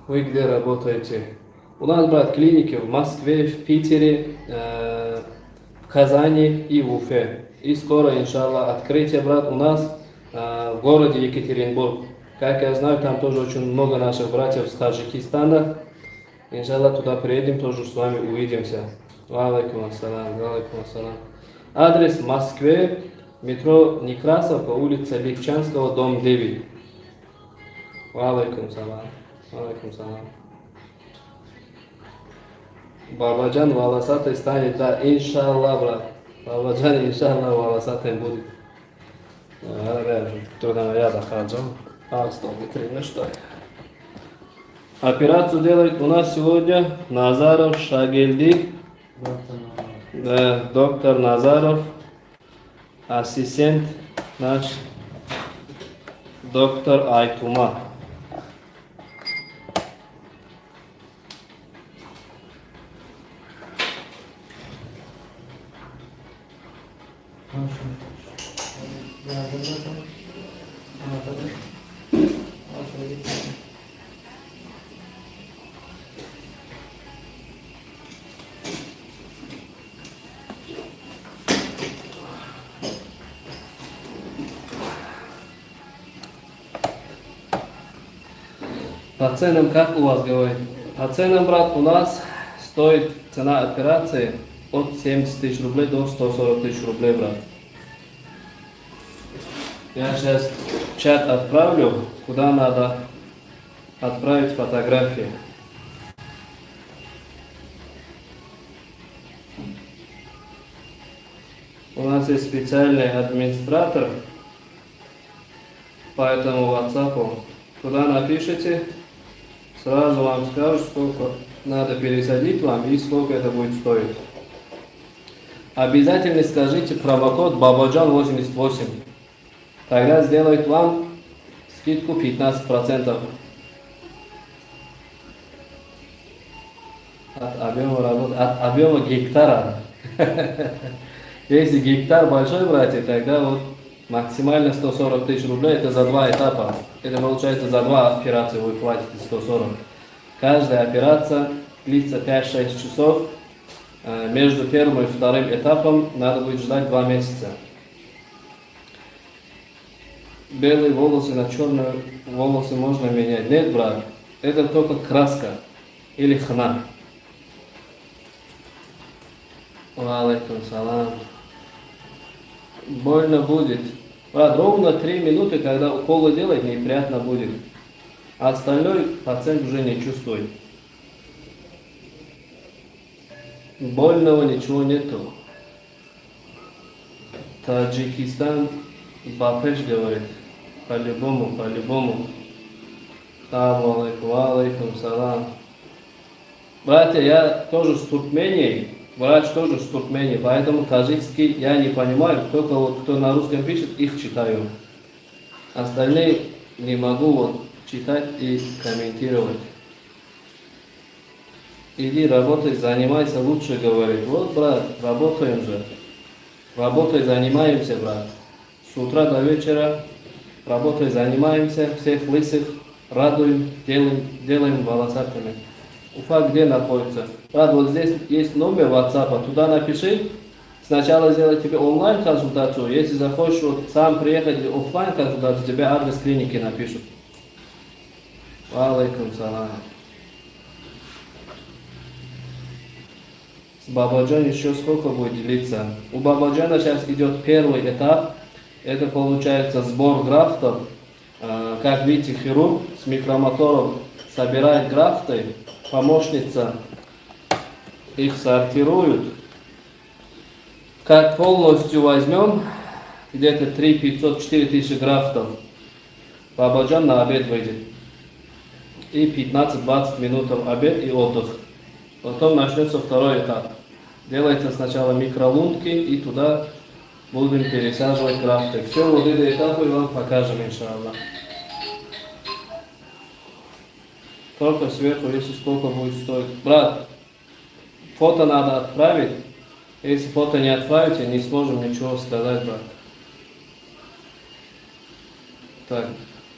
Вы где работаете? У нас, брат, клиники в Москве, в Питере, в Казани и в Уфе. И скоро, иншаллах, открытие, брат, у нас в городе Екатеринбург. Как я знаю, там тоже очень много наших братьев с Таджикистана. Иншаллах, туда приедем, тоже с вами увидимся. Ва алейкум ассалам, ва алейкум ассалам. Адрес в Москве, метро Некрасовка, улица Липчанского, дом 9. Ва алейкум салам. Ва алейкум салам. Бабаджан волосатый станет, да, иншаллах, брат. Бабаджан, иншаллах, варасатен будет. Трудно я дохожу. Что? Операцию делает у нас сегодня Назаров Шагельди, доктор Назаров, ассистент наш доктор Айтума. По ценам, как у вас говорит? По ценам, брат, у нас стоит цена операции от 70 тысяч рублей до 140 тысяч рублей, брат. Я сейчас в чат отправлю, куда надо отправить фотографии. У нас есть специальный администратор по этому WhatsApp. Куда напишите, сразу вам скажут, сколько надо пересадить вам и сколько это будет стоить. Обязательно скажите промокод Бабаджан88. Тогда сделают вам скидку 15% от объема работы, от объема гектара. Если гектар большой, братья, тогда вот максимально 140 тысяч рублей, это за 2 этапа. Это получается за 2 операции вы платите 140. Каждая операция длится 5-6 часов. Между первым и вторым этапом надо будет ждать 2 месяца. Белые волосы на черные волосы можно менять. Нет, брат, это только краска или хна. Алейкум салам. Больно будет. Брат, ровно 3 минуты, когда уколы делать, неприятно будет. А остальной пациент уже не чувствует. Больного ничего нету. Таджикистан, Бапеш говорит. По-любому, по-любому. Алейкум салам. Братья, я тоже с Туркмении. Врач тоже с Туркмении, поэтому таджикский я не понимаю, только вот кто на русском пишет, их читаю. Остальные не могу вот читать и комментировать. Иди работай, занимайся, лучше говорит. Вот, брат, работаем же. Работой занимаемся, брат. С утра до вечера работой занимаемся, всех лысых радуем, делаем волосатыми. Уфа где находится? Брат, вот здесь есть номер WhatsApp, туда напиши. Сначала сделай тебе онлайн консультацию. Если захочешь вот сам приехать офлайн консультацию, тебе адрес клиники напишут. Алейкум салам. С Бабаджан еще сколько будет длиться? У Бабаджана сейчас идет первый этап. Это получается сбор графтов. Как видите, хирург с микромотором собирает графты. Помощница их сортирует. Как полностью возьмем, где-то 3-500-4 тысячи графтов, Бабаджан на обед выйдет. И 15-20 минут обед и отдых. Потом начнется второй этап. Делается сначала микролунки и туда будем пересаживать графты. Все вот эти этапы вам покажем, иншаллах. Только сверху, если сколько будет стоить. Брат, фото надо отправить. Если фото не отправите, не сможем ничего сказать, брат. Так,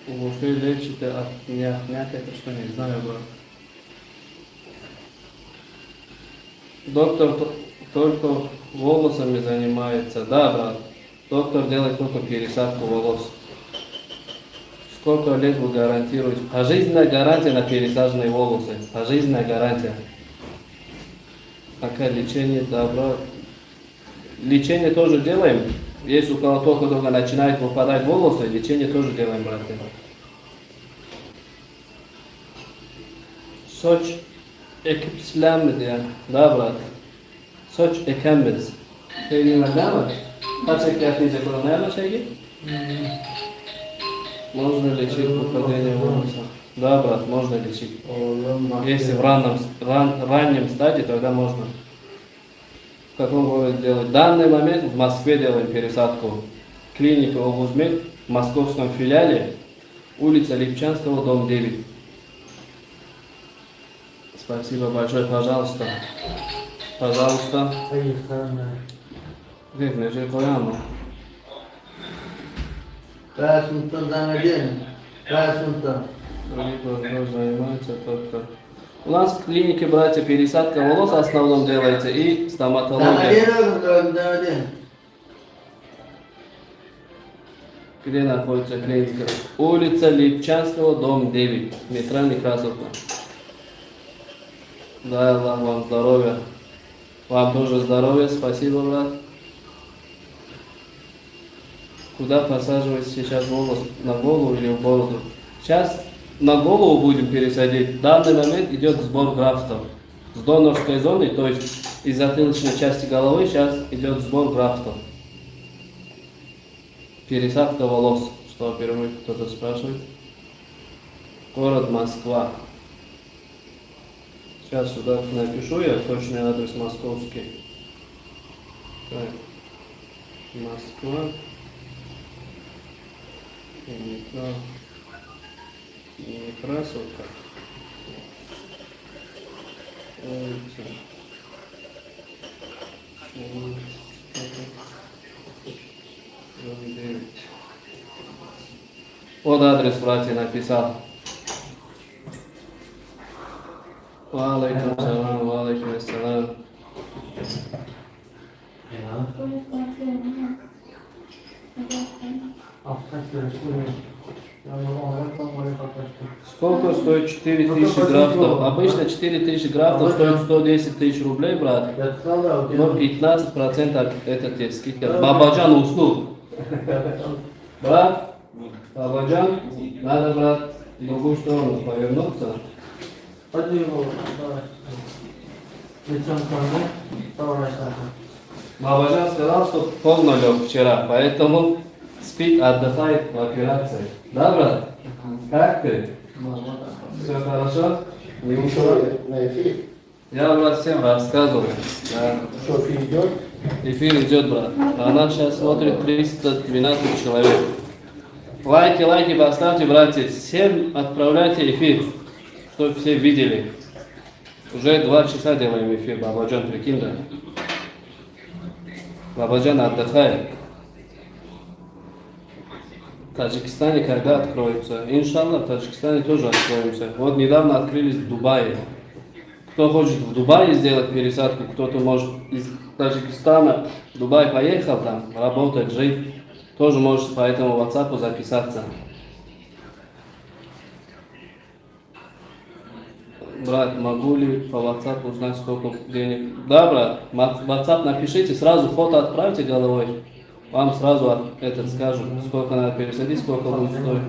у Уфы лечит от мяк, это что, не знаю, брат. Доктор только волосами занимается. Да, брат. Доктор делает только пересадку волос. Сколько лет вы гарантируете? Пожизненная гарантия на пересаженные волосы. Пожизненная гарантия. Пока лечение добро. Лечение тоже делаем. Если у кого только начинает выпадать волосы, лечение тоже делаем, братья. Soç ekipsizlenmedi ya. Да, брат. Soç ekemiz. Шейги нагама? Пачек я физе коронерно шейги? Можно лечить выпадение волоса. Да, брат, можно лечить. Если в раннем стадии, тогда можно. В каком городе делать? В данный момент в Москве делаем пересадку. Клиника Облузмед в московском филиале, улица Липчанского, дом 9. Спасибо большое, пожалуйста. Пожалуйста. Как мне же пояну? Красунтан замеден. Красунтан. Кто занимается только. У нас в клинике, братья, пересадка волос в основном делается и стоматология. Замеден. Где находится клиника? Улица Липчанского, дом 9. Метро Некрасовка. Дай Аллах вам здоровья. Вам тоже здоровья, спасибо, брат. Куда посаживать сейчас волос? На голову или в бороду? Сейчас на голову будем пересадить. В данный момент идет сбор графтов. С донорской зоны, то есть из затылочной части головы сейчас идет сбор графтов. Пересадка волос. Что впервые кто-то спрашивает? Город Москва. Сейчас сюда напишу я точный адрес московский. Так. Москва. Некрасовка. Улица. Вот адрес, братья, написал. Валейкум салам, валейкум ассалам. Сколько стоит 4000 графтов? Обычно 4000 графтов стоит 110 тысяч рублей, брат. Но 15% это те скидка. Бабаджан услуг. Брат, Бабаджан, надо, брат, в другую сторону повернуться. Бабаджан сказал, что поздно лег вчера, поэтому спит, отдыхает в операции. Да, брат? Как ты? Все хорошо? Не ушел? На эфир. Я, брат, всем рассказываю. Да. Что, эфир идет? Эфир идет, брат. А нас сейчас смотрит 312 человек. Лайки поставьте, братья. Всем отправляйте эфир, чтобы все видели. Уже 2 часа делаем эфир, Бабаджан, прикинь, да? Бабаджан отдыхает. В Таджикистане когда откроется? Иншаллах, в Таджикистане тоже откроемся. Вот недавно открылись в Дубае. Кто хочет в Дубае сделать пересадку, кто-то может из Таджикистана в Дубай поехал там, работать, жить, тоже может по этому WhatsApp записаться. Брат, могу ли по WhatsApp узнать, сколько денег? Да, брат, в WhatsApp напишите, сразу фото отправьте головой. Вам сразу этот скажут, сколько надо пересадить, сколько будет стоить.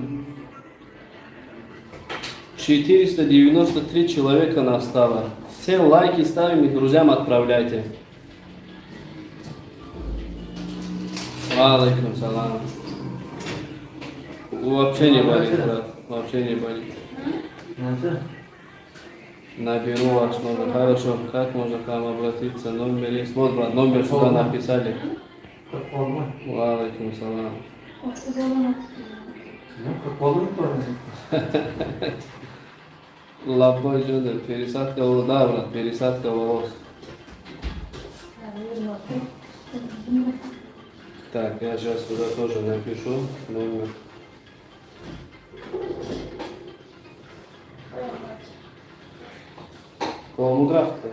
493 человека нас стало. Все лайки ставим и друзьям отправляйте. Алейкум салам. Вообще не болит, брат. Вообще не болит. Наберу ваш номер. Хорошо. Как можно к вам обратиться? Номер есть. Вот, брат, номер сюда написали. Алейкум салам. Лабой джуда. Пересадка волос. Да, брат, пересадка волос. Так, я сейчас сюда тоже напишу номер. Кому графика?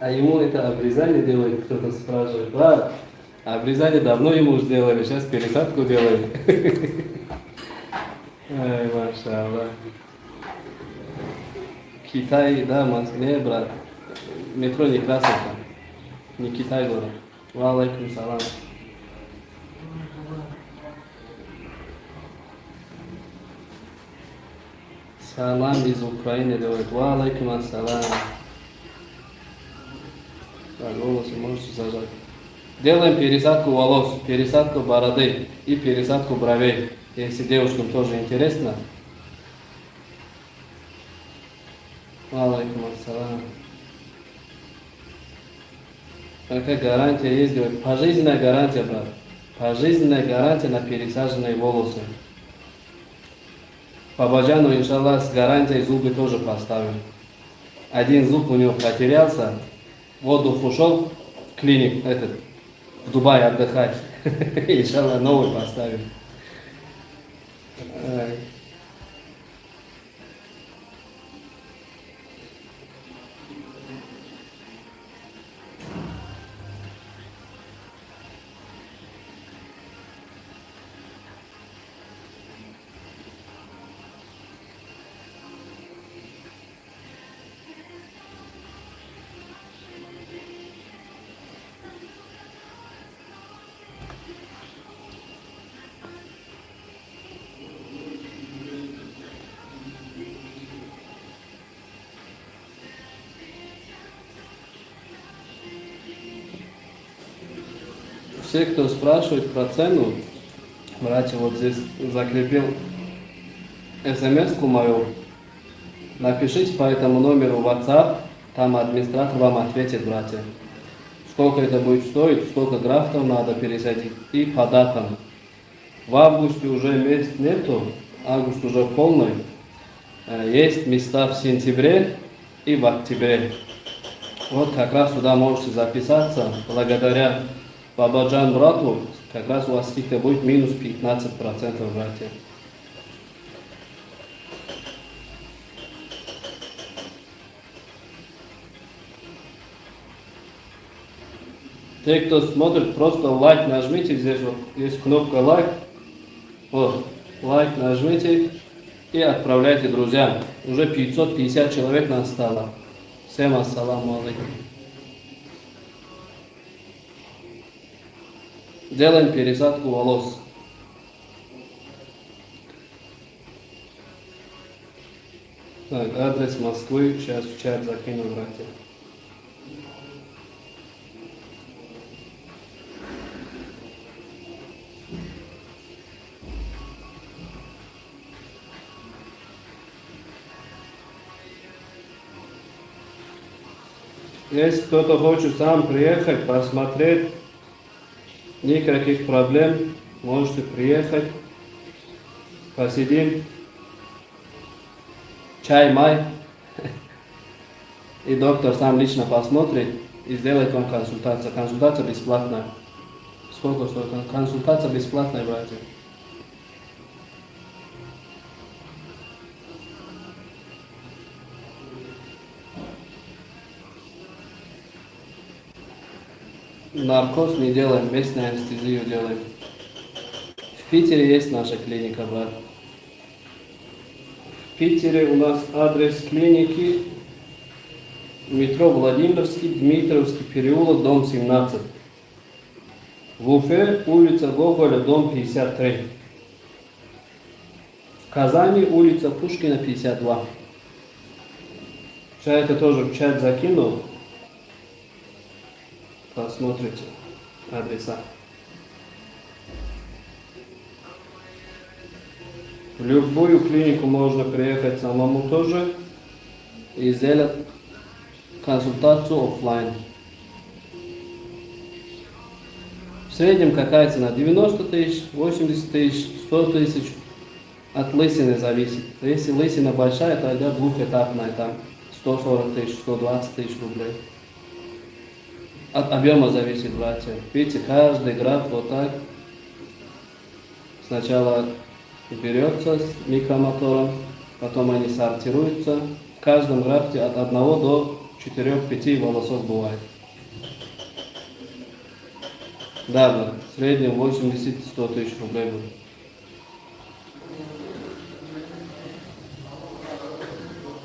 А ему это обрезание делает, кто-то спрашивает. Ладно, обрезание давно ему сделали, сейчас пересадку делаем. Ай, машаллах. Китай, да, Москве, брат. метро Некрасовка, не Китай город. Ва алейкум салам. Салам из Украины говорит. Ва алейкум ассалам. Так, волосы можете зажать. Делаем пересадку волос, пересадку бороды и пересадку бровей. Если девушкам тоже интересно. Ва алейкум ассалам. Какая гарантия есть, говорит? Пожизненная гарантия, брат. Пожизненная гарантия на пересаженные волосы. Бабаджану, иншаллах, с гарантией зубы тоже поставим. Один зуб у него потерялся, в воздух ушел в клиник, в Дубае отдыхать. Иншаллах, новый поставим. Все, кто спрашивает про цену, братья, вот здесь закрепил смс-ку мою. Напишите по этому номеру WhatsApp, там администратор вам ответит, братья. Сколько это будет стоить, сколько графтов надо пересадить и по датам. В августе уже мест нету, август уже полный. Есть места в сентябре и в октябре. Вот как раз туда можете записаться. Благодаря Бабаджан брату, как раз у вас скидка будет минус 15%, братья. Те, кто смотрит, просто лайк нажмите, здесь вот есть кнопка лайк. Вот, лайк нажмите и отправляйте друзьям. Уже 550 человек нас стало. Всем ассаламу алейкум. Делаем пересадку волос. Так, адрес Москвы сейчас в чат закину, братья. Если кто-то хочет сам приехать, посмотреть, никаких проблем, можете приехать, посидим, чай, май, и доктор сам лично посмотрит и сделает вам консультацию. Консультация бесплатная. Сколько стоит? Консультация бесплатная, братья. Наркоз не делаем, местную анестезию делаем. В Питере есть наша клиника, брат. В Питере у нас адрес клиники метро Владимирский, Дмитровский переулок, дом 17. В Уфе улица Гоголя, дом 53. В Казани улица Пушкина, 52. Сейчас это тоже в чат закинул. Посмотрите адреса. В любую клинику можно приехать самому тоже и сделать консультацию офлайн. В среднем какая цена? 90 тысяч, 80 тысяч, 100 тысяч. От лысины зависит. Если лысина большая, то идет двухэтапная, там 140 тысяч, 120 тысяч рублей. От объема зависит, братья. Видите, каждый граф вот так сначала берется с микромотором, потом они сортируются. В каждом графте от 1 до 4-5 волосов бывает. Да, брат, в среднем 80-100 тысяч рублей будет.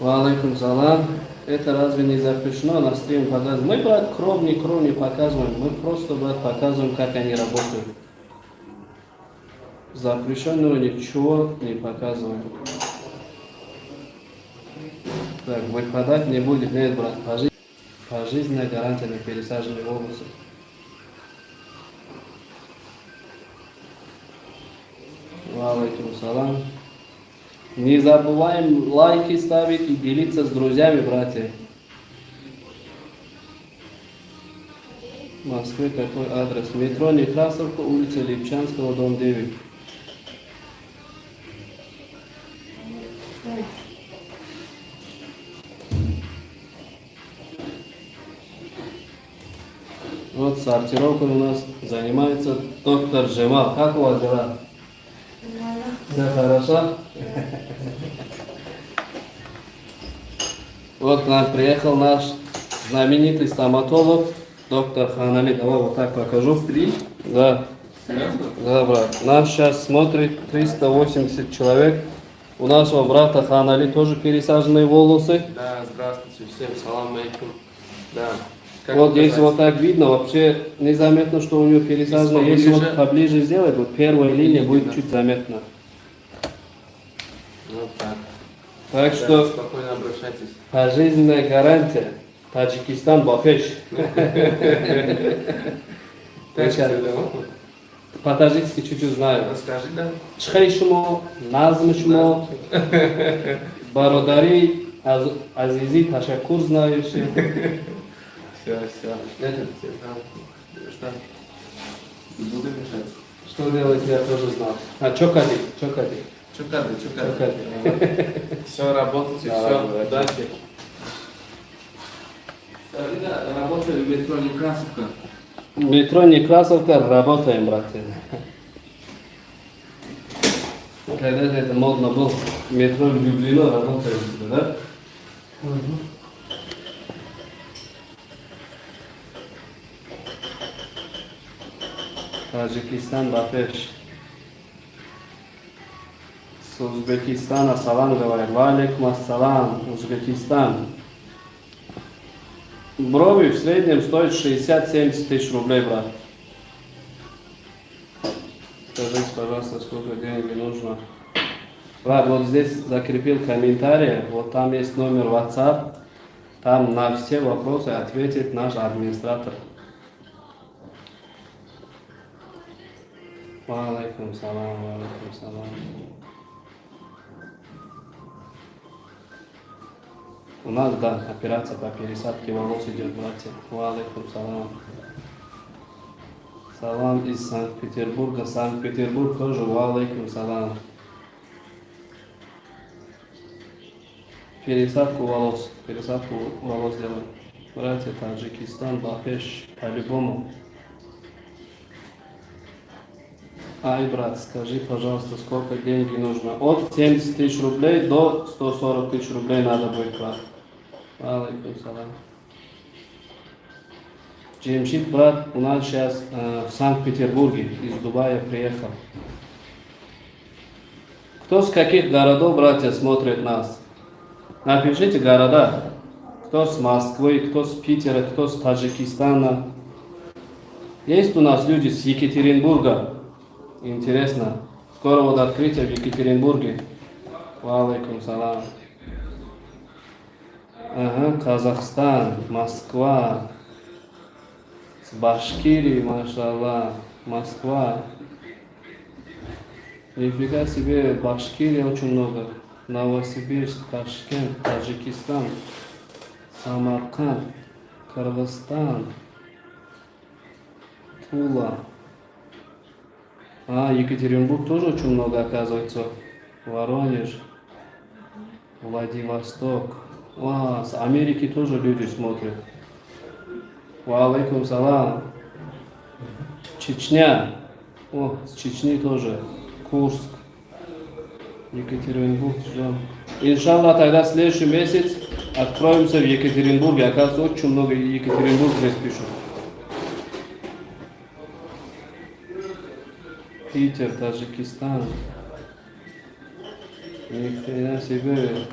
Валейкум салам. Это разве не запрещено на стрим показывать? Мы, брат, кровь не показываем. Мы просто, брат, показываем, как они работают. Запрещенного ничего не показываем. Так, выпадать не будет. Нет, брат, пожизненная гарантия на пересаженные волосы. Валейкум салам. Не забываем лайки ставить и делиться с друзьями, братья. В Москве какой адрес? Метро Некрасовка, улица Липчанского, дом 9. Вот сортировкой у нас занимается доктор Джемал. Как у вас дела? Да, хорошо. Вот к нам приехал наш знаменитый стоматолог, доктор Ханали. Давай вот так покажу. Да. Да, брат. Нас сейчас смотрит 380 человек. У нашего брата Ханали тоже пересаженные волосы. Да, здравствуйте всем, салам алейкум. Да. Как Вот показать? если вот так видно, вообще незаметно, что у него пересажено. Если вот поближе сделать, вот первая линия будет чуть заметна. Вот так. Так Да, что спокойно обращайтесь. пожизненная гарантия. Таджикистан, Бапеш. По-таджикски чуть-чуть знаю. Расскажи, да? Чхайшумо, назмышумо, бародари, азизи, ташакур знаю еще. Все. Это все там. Что? Буду мешать. Что делать, я тоже знал. А чокади. Чукады. Все, работайте, все, удачи. Работали в метро Некрасовка. Метро Некрасовка, работаем, братья. Когда-то это модно было. Метро Люблино, работаем, да? Таджикистан, Бапеш. С Узбекистана салам говорят. Валейкум ассалам, Узбекистан. Брови в среднем стоят 60-70 тысяч рублей, брат. Скажите, пожалуйста, сколько денег нужно. Брат, вот здесь закрепил комментарий, вот там есть номер WhatsApp, там на все вопросы ответит наш администратор. Валейкум салам, валейкум салам. У нас, да, операция по пересадке волос идет, братья. Валейкум салам. Салам из Санкт-Петербурга. Санкт-Петербург тоже. Валейкум салам. Пересадку волос делаем. Братья, Таджикистан, Бапеш, по-любому. Ай, брат, скажи, пожалуйста, сколько денег нужно? От 70 тысяч рублей до 140 тысяч рублей надо будет, брат. Алейкум салам. Джемшид, брат, у нас сейчас в Санкт-Петербурге, из Дубая приехал. Кто с каких городов, братья, смотрит нас? Напишите города. Кто с Москвы, кто с Питера, кто с Таджикистана. Есть у нас люди с Екатеринбурга. Интересно. Скоро вот открытие в Екатеринбурге. Валейкум салам. Ага, Казахстан, Москва. С Башкирии, машаллах. Москва. Нифига себе, Башкирия очень много. Новосибирск, Ташкент, Таджикистан, Самарканд, Кыргызстан, Тула. Екатеринбург тоже очень много, оказывается. Воронеж, Владивосток. С Америки тоже люди смотрят. Валейкум салам. Чечня. С Чечни тоже. Курск. Екатеринбург ждем. Иншаллах, тогда в следующий месяц откроемся в Екатеринбурге. Оказывается, очень много Екатеринбург здесь пишут. Питер, Таджикистан. Ни хрена себе.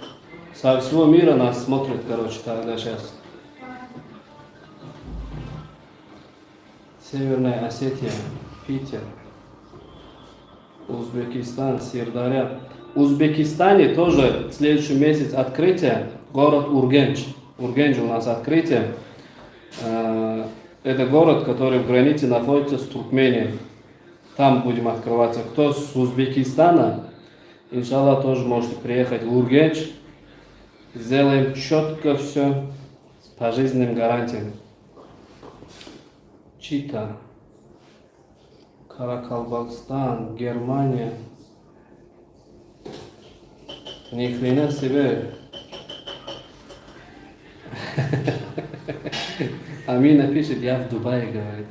Со всего мира нас смотрят, короче, тогда сейчас. Северная Осетия, Питер, Узбекистан, Сырдарья. В Узбекистане тоже в следующий месяц открытие, город Ургенч. Ургенч у нас открытие. Это город, который в границе находится с Туркменией. Там будем открываться. Кто с Узбекистана, иншаллах, тоже можете приехать в Ургенч. Сделаем четко все с пожизненным гарантией. Чита, Каракалбакстан, Германия. Ни хрена себе. Амина пишет, я в Дубае, говорит.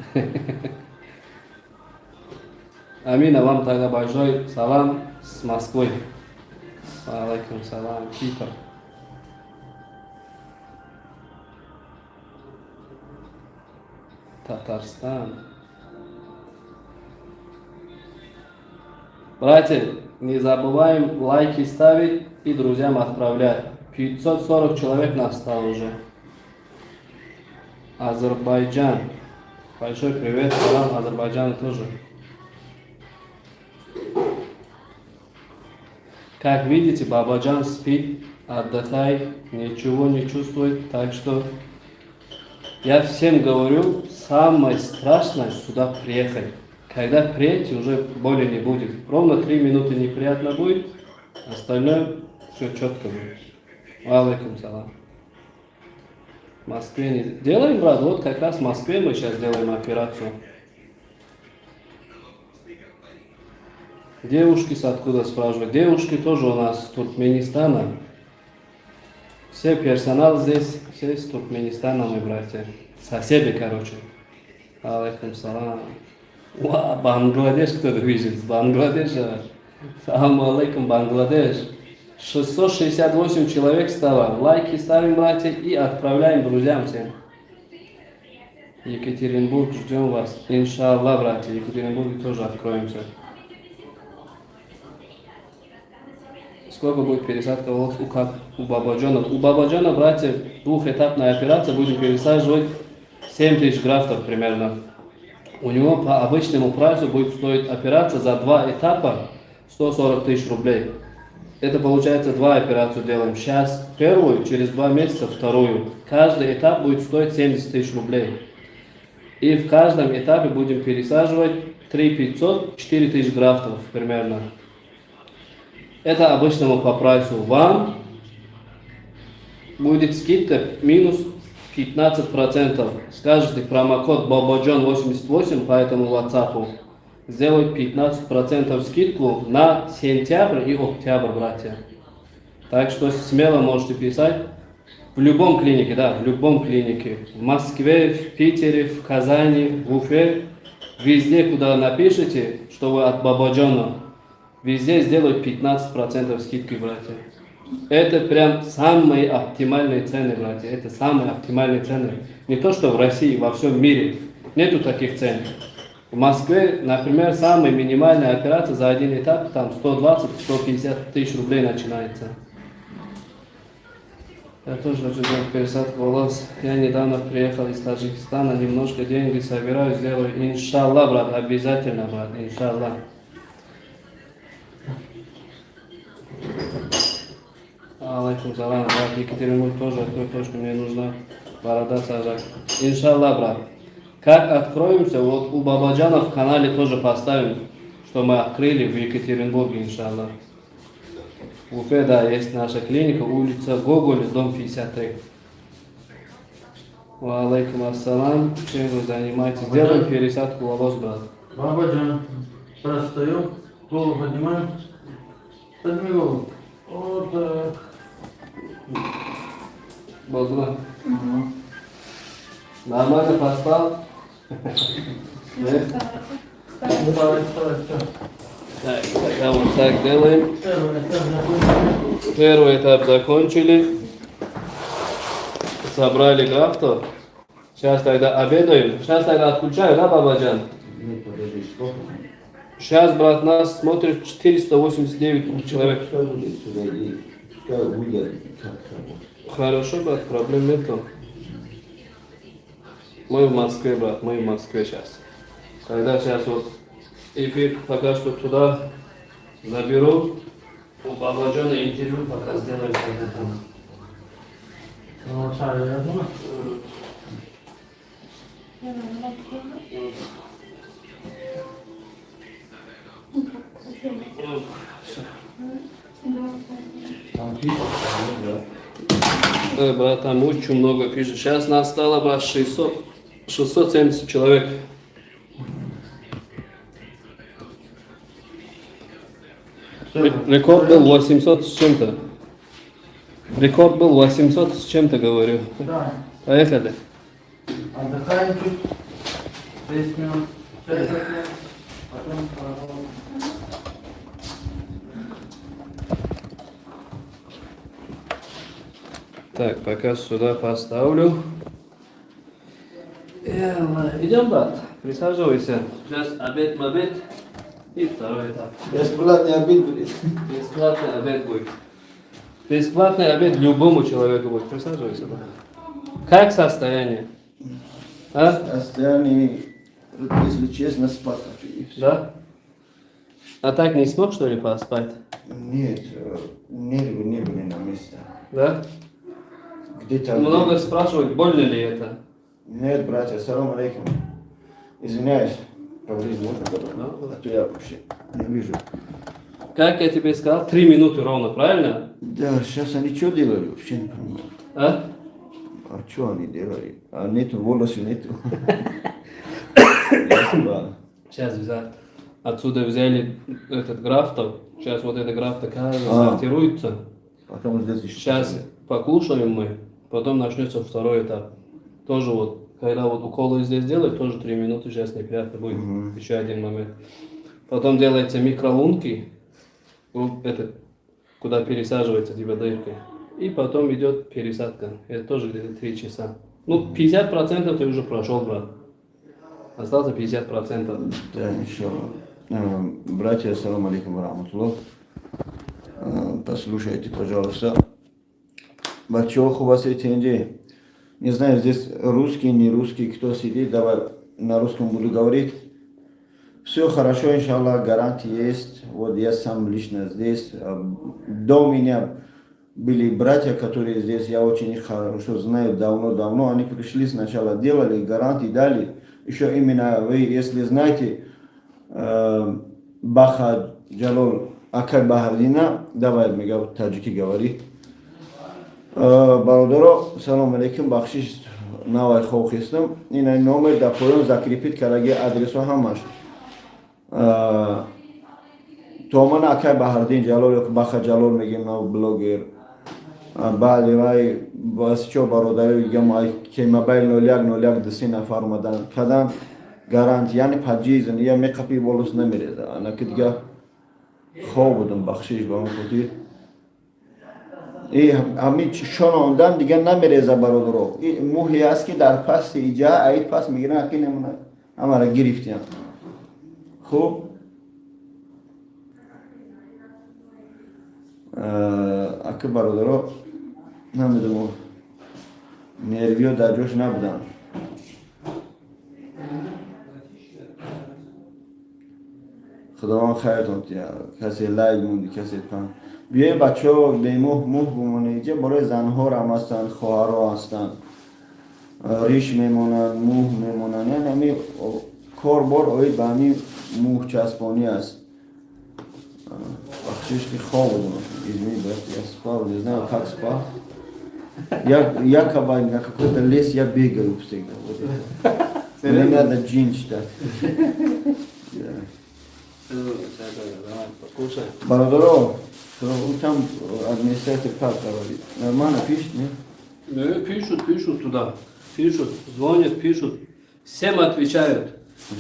Амина, вам тогда большой салам с Москвы. Алейкум салам, Кипр. Татарстан. Братья, не забываем лайки ставить и друзьям отправлять. 540 человек нас стало уже. Азербайджан. Большой привет, салам Азербайджану тоже. Как видите, Бабаджан спит, отдыхает, ничего не чувствует, так что я всем говорю, самое страшное сюда приехать. Когда приедете, уже боли не будет. Ровно 3 минуты неприятно будет, остальное все четко будет. Алейкум салам. В Москве не... Делаем, брат, вот как раз в Москве мы сейчас делаем операцию. Девушки с откуда спрашивают? Девушки тоже у нас с Туркменистана. Все персонал здесь, все из Туркменистана, мои братья. Соседи, короче. Алейкум салам. Уа, Бангладеш кто-то видит, с Бангладеша. Салам алейкум, Бангладеш. 668 человек стало. Лайки ставим, братья, и отправляем друзьям всем. Екатеринбург, ждем вас. Иншаллах, братья, в Екатеринбурге тоже откроемся. Сколько будет пересадка волос у Бабаджана? У Бабаджана, братья, двухэтапная операция, будем пересаживать 7000 графтов примерно. У него по обычному прайсу будет стоить операция за 2 этапа 140 000 рублей. Это получается 2 операции делаем. Сейчас первую, через 2 месяца вторую. Каждый этап будет стоить 70 000 рублей. И в каждом этапе будем пересаживать 3500, 4000 графтов примерно. Это обычному по прайсу. Вам будет скидка минус 15%. Скажите промокод Бабаджан88 по этому WhatsApp. Сделать 15% скидку на сентябрь и октябрь, братья. Так что смело можете писать. В любом клинике, да, в любом клинике. В Москве, в Питере, в Казани, в Уфе. Везде, куда напишите, что вы от Бабаджана. Везде сделают 15% скидки, братья. Это прям самые оптимальные цены, братья. Это самые оптимальные цены. Не то, что в России, во всем мире. Нету таких цен. В Москве, например, самая минимальная операция за один этап, там 120-150 000 рублей начинается. Я тоже хочу делать пересадку волос. Я недавно приехал из Таджикистана, немножко деньги собираю, сделаю. Иншаллах, брат, обязательно, брат, иншаллах. Алейкум салам, брат, Екатеринбург тоже открой точку, мне нужна борода сажать. Иншаллах, брат. Как откроемся, вот у Бабаджана в канале тоже поставим, что мы открыли в Екатеринбурге, иншаллах. В Уфе, да, есть наша клиника, улица Гоголя, дом 53. Ва алейкум ассалам, чем вы занимаетесь? Сделаем пересадку волос, брат. Бабаджан, простаем, голову поднимаем. Подними голову. Вот так. Бозла. Нормально поспал? Нет? Вставай. Так, тогда вот так делаем. Первый этап закончили. Первый этап закончили. Собрали графтов. Сейчас тогда обедаем. Сейчас тогда отключаю, да, Бабаджан? Нет, подожди, что? Сейчас, брат, нас смотрит 489 человек. Что будет сюда и Хорошо, брат, проблем нету. Мы в Москве, брат, мы в Москве сейчас. Когда сейчас вот эфир пока что туда заберу, у Бабаджана интервью пока сделаем. Ну, шарю, я думаю. Брат, там очень много пишет. Сейчас нас стало, брат, 670 человек. Рекорд был 800 с чем-то. Рекорд был 800 с чем-то, говорю. Да. Поехали. Отдыхаем чуть. 10 минут. 5 минут. Потом поработаем. Так, пока сюда поставлю. Идем, брат. Присаживайся. Сейчас обед. И второй этап. Бесплатный обед будет. Бесплатный обед будет. Бесплатный обед любому человеку будет. Присаживайся, брат. Как состояние? А? Состояние, если честно, спать хочу. И всё. Да? А так не смог, что ли, поспать? Нет, нервы не были на месте. Да? Где-то... Много спрашивают, больно ли это? Нет, братья, салам алейкум. Извиняюсь, поближе можно добавить? Да. А то я вообще не вижу. Как я тебе сказал, 3 минуты ровно, правильно? Да, сейчас они что делали? Вообще не понимаю. А? А что они делали? А нету волосы, нету. Я спал. Сейчас отсюда взяли этот графтов. Сейчас вот эта графта каждый А. сортируется. Потом здесь еще... Сейчас покушаем мы, потом начнется второй этап. Тоже вот, когда вот уколы здесь делают, тоже 3 минуты, сейчас неприятно будет. Мгм. Еще один момент. Потом делается микролунки, вот этот, куда пересаживается типа дыркой. И потом идет пересадка. Это тоже где-то 3 часа. Ну, 50% ты уже прошел, брат. Остался 50%. Да, иншаллах. Братья, ассаламу алейкум ва рахматуллах. Послушайте, пожалуйста. Бачок у вас эти идеи. Не знаю, здесь русский, не русский, кто сидит, давай на русском буду говорить. Все хорошо, иншаллах, гарантия есть. Вот я сам лично здесь. До меня были братья, которые здесь, я очень их хорошо знаю, давно. Они пришли сначала, делали, гарантии дали. Еще именно вы, если знаете, Баха Джалол Акай Бахардина, давай мега таджики говорит. Бародаро, салам алейкум, бахшиш навай хохистам. Ин номер да поем закрепит караге адресу хамаш. Томан Акай Бахардин Джалол Баха Джалол мегим нав блогер. Бали вай бас чо бародаро гам ай ки мобайл 01 дсина фармадан кадан гарант яни паджизн я мекапи волос намиреза ана кидга خوب بودم بخشش با اون خودی همین شنوندن دیگه نمیرزه برادرو این موهی است که در پس ایجا عید پس میگیرن اکی نمونه همه را گرفتیم خوب اکی برادرو نمیدونم نرویو در جوش نبودن خداوند خیرتون تیا کسی لایک موندی کسی پن بیای بچه ها به موه بمونه اینجا برای زنها هم هستن خواهرها هستن ریش میمونن موه میمونن یعنی همین کار بار اوید به همین موه چسبانی است بخشش که خواه بودم izmi я спал, не знаю как спал я на какой-то лес я бегаю всегда мне надо джин читать Бародаро, там администратор как говорит? Нормально пишет, нет? Пишут туда. Пишут, звонят, пишут. Всем отвечают.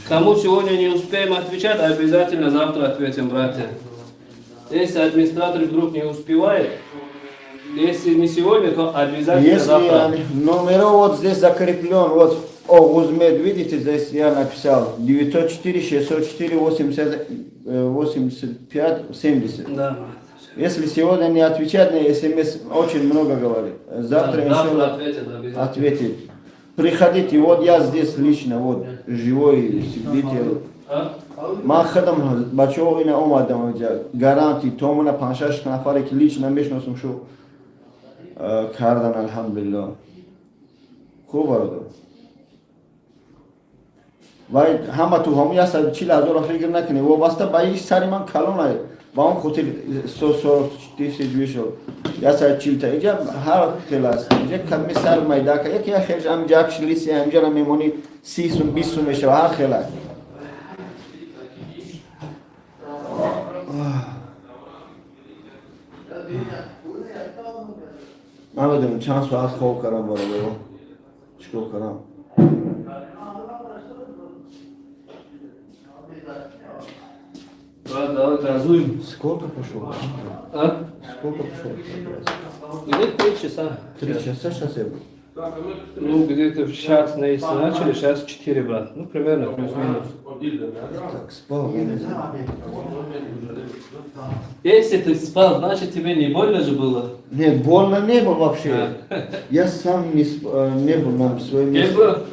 Кому сегодня не успеем отвечать, обязательно завтра ответим, братья. Если администратор вдруг не успевает, если не сегодня, то обязательно завтра. Если номер вот здесь закреплен, вот Огузмед, видите, здесь я написал 904 604 85 70. Да. Если сегодня не отвечает на СМС, очень много говорит. Завтра, иншаллах, ответят обязательно. ответит. Приходите, вот я здесь лично, вот, живой свидетель. من خودم بچه ها این اومدم اینجا گارانتی تومونه 5-6 نفری که لیچ نمیشناسم شو کردن الحمدلله خوب برادر و همه تو همی هست 40,000 فکر نکنی وابسته به هیچ سری من کلونه با اون خاطر تیسی جوی شد یا سر 40 تا اینجا هر خیلی است اینجا کمی سر میده که یکی خیلی همجا اکش لیسی همجا نمیمونی 30 سون 20 سون میشه و هر خیلی است من بدونم چند ساعت خواب کردم برای بابا چیکار کنم Давай газуем. сколько пошел? А? Сколько пошел? Где 3 часа? 3 часа сейчас я был. Ну, где-то в час, если начали, сейчас 4, брат. Ну, примерно, плюс-минус. Так, спал, я не знаю. Если ты спал, значит тебе не больно же было? Нет, больно не было вообще. Я сам не был на своем Не месте. было?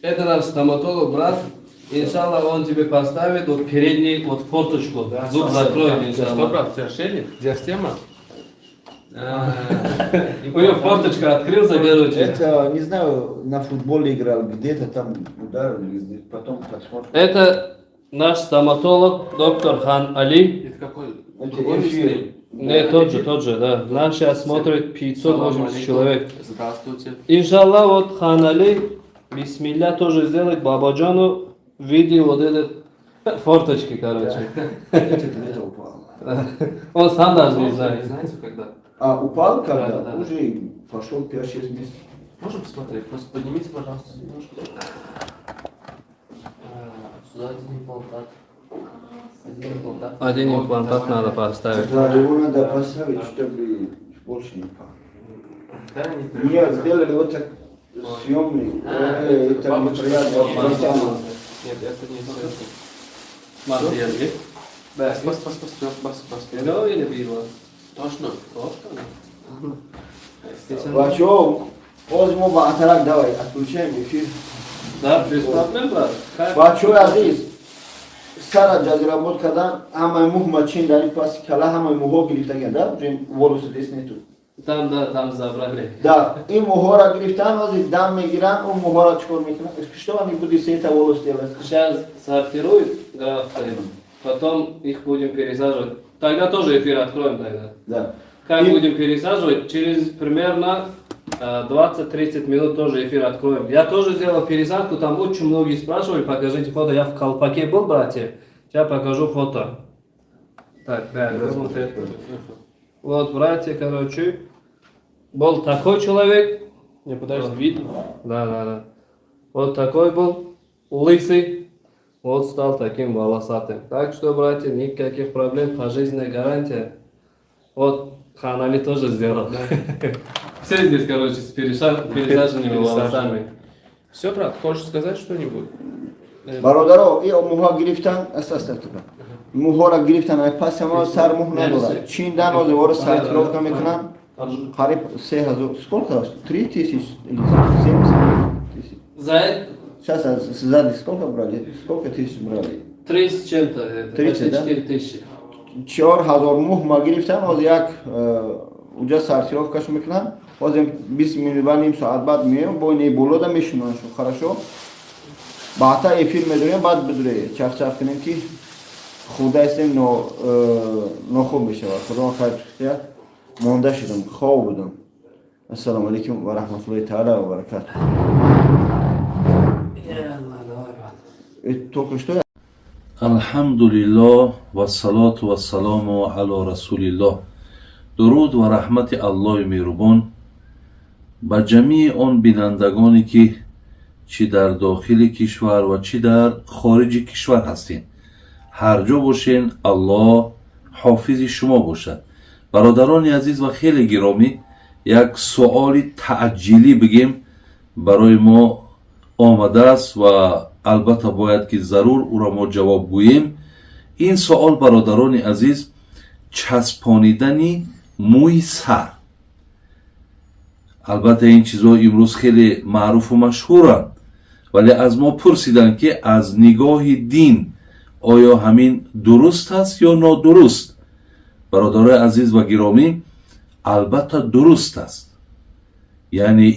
Это наш стоматолог, брат. Иншаллах, он тебе поставит вот передний вот форточку. Зуб закроет, Что, иншаллах. брат, у тебя ошейник? Диастема? У него форточка открылся, короче. Это, не знаю, на футболе играл, где-то там ударили, здесь, потом посмотрим. Это наш стоматолог, доктор Хан Али. Это какой? Это Другой эфир. мистер? Не, тот же, да. Нас сейчас смотрит 580 человек. Здравствуйте. Иншаллах, вот Хан Али, бисмилля, тоже сделает Бабаджану видео вот этот форточки, короче. Это где-то упал. Он сам даже не знает. Знаете, когда? А упал когда? Да. Уже пошел 5-6 месяцев. Можем посмотреть? Просто поднимите, пожалуйста, немножко. Сюда один имплантат. Один имплантат. Один имплантат надо поставить. Да, его надо поставить, чтобы больше не упал. Да, не Нет, сделали вот так съемный. Это неприятно. Нет, это не все. Смотри, yazık. Bas, bas. Ne öyle bir var? Точно. Бачо, возьму батарак, давай, отключаем эфир. Да, бесплатно, брат? Как? Бачо, азиз, сара жазиработкадан ҳамаи муҳ чин дар ин паси кала ҳамаи муҳҳо гирифтаган, да? Уже волосы здесь нету. Там, да, там забрали. Да, ин муҳҳоро гирифтан, ҳозир дам мегиран, он муҳҳоро чикор мекунад? Что они будут с этого волос делать? Сейчас сортируют графты, потом их будем пересаживать. Тогда тоже эфир откроем тогда. Да. Как И- будем пересаживать? Через примерно 20-30 минут тоже эфир откроем. Я тоже сделал пересадку, там очень многие спрашивали, покажите фото. Я в колпаке был, братья. Сейчас покажу фото. Так, да, вот это. Вот, братья, короче, был такой человек. Не подожди, видно? Да. Вот такой был, лысый. Вот стал таким волосатым. Так что, братья, никаких проблем, пожизненная гарантия. Вот, Хан Али тоже сделал. Все здесь, короче, с пересаженными волосами. Все, брат, хочешь сказать что-нибудь? бародаро, ин муҳҳо гирифтан, муҳҳоро гирифтан, ай паси ҳама сар муҳ надорад. Чиндан ҳозир воро сортировка мекунан. Қариб 3000, сколько? 3000 или 7000. За это Сейчас сзади сколько брали? Сколько тысяч брали? 30 с чем-то, это 30, почти да? 4000. 4000 муҳ ма гирифтан, ҳозир як уҷа сортировкаш мекунан. Ҳозир 20 минут ба ним соат баъд меем, бо ини болода мешунаншо, хорошо? баъда эфир медурем, баъд бидуре чарчаф кунем ки худа истем нохуб мешавад. Худо хайр кунад. Монда шудам, хоб будам. Ассалому алейкум ва рахматуллоҳи таъала ва баракатуҳ. Только что Алхамдулиллах ва салату ва саламу ала расулиллах. дуруд ва раҳмати Аллоҳи меҳрубон ба ҷамии он бинандагоне ки чӣ дар дохили кишвар ва чӣ дар хориҷи кишвар ҳастед, ҳар ҷо бошен, Аллоҳ ҳофизи шумо бошад. бародарони азиз ва хеле гиромӣ, як суоли таъҷилӣ бигем барои мо омадааст ва албатта бояд ки зарур уро мо ҷавоб гӯем. ин суол, бародарони азиз, چسبانیدن موی سر. البته این چیزها امروز خیلی معروف و مشهورند، ولی از ما پرسیدن که از نگاه دین آیا همین درست است یا نادرست؟ برادرای عزیز و گرامی، البته درست است. یعنی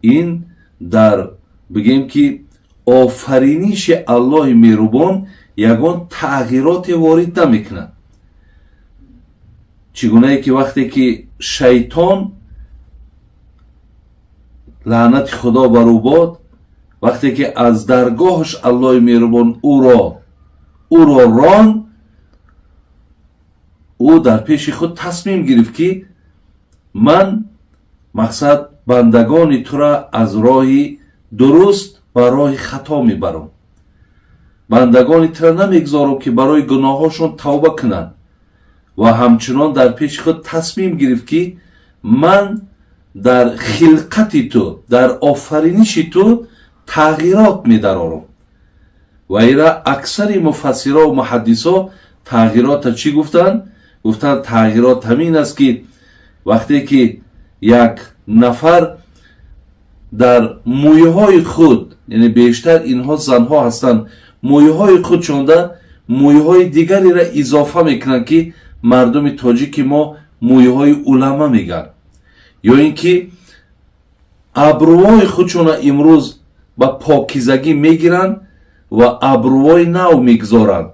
این در بگیم که آفرینش الله مهربان یگان تغییرات وارد نمیکنه. چگونه که وقتی که شیطان لعنت خدا بر او باد، وقتی که از درگاهش الله مهربان او را ران، او در پیش خود تصمیم گرفت که من مقصد بندگان تو را از راه درست به راه خطا میبرم. بندگان تو را نمیگذارم که برای گناهاشون توبه کنند. و همچنان در پیش خود تصمیم گرفت که من در خلقت تو، در آفرینش تو تغییرات می‌دارم. و ایرا اکثر مفسرها و محدثا تغییرات چی گفتن؟ گفتن تغییرات همین است که وقتی که یک نفر در مویهای خود، یعنی بیشتر اینها زنها هستند، مویهای خود چونده مویهای دیگری را اضافه میکنن که مردم تاجیک ما مویهای علما میگن، یا اینکه ابروهای خودشون امروز با پاکیزگی میگیرن و ابروهای نو میگذارن،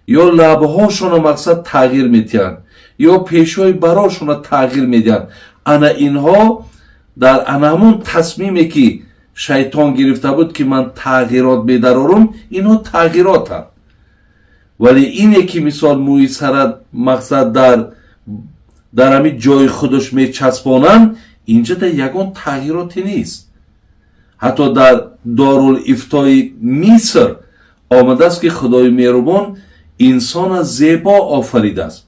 یا لبهاشون مقصد تغییر میدن، یا پیشوی براشون تغییر میدن. انا اینها در همون تصمیمی که شیطان گرفته بود که من تغییرات بدارم، اینها تغییرات هم. ولی اینه که مثال موی سرت مقصد در همین جای خودش میچسبانن، اینجا در یگان تغییراتی نیست. حتی در دارالافتای مصر آمده است که خدای مهربان انسان زیبا آفریده است.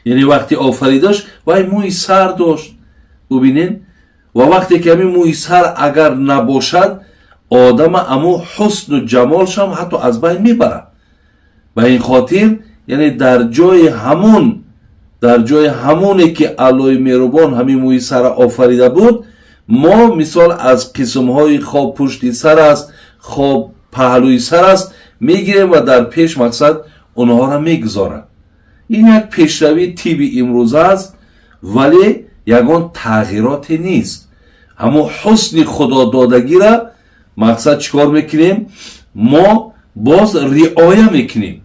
یعنی وقتی آفریدش وای موی سر داشت، ببینین، و وقتی که همین موی سر اگر نباشد آدم امو حسن و جمالش هم حتی از بین میبرد. و این خاطر یعنی در جای همونی که الله مهربان همین موی سر آفریده بود، ما مثال از قسمهای خواب پشتی سر است، خواب پهلوی سر است میگیریم و در پیش مقصد اونها را میگذارن. این یک پیشروی طبی امروز است، ولی یگان تغییراتی نیست. همون حسن خدا دادگی را مقصد چیکار میکنیم؟ ما باز رعایت میکنیم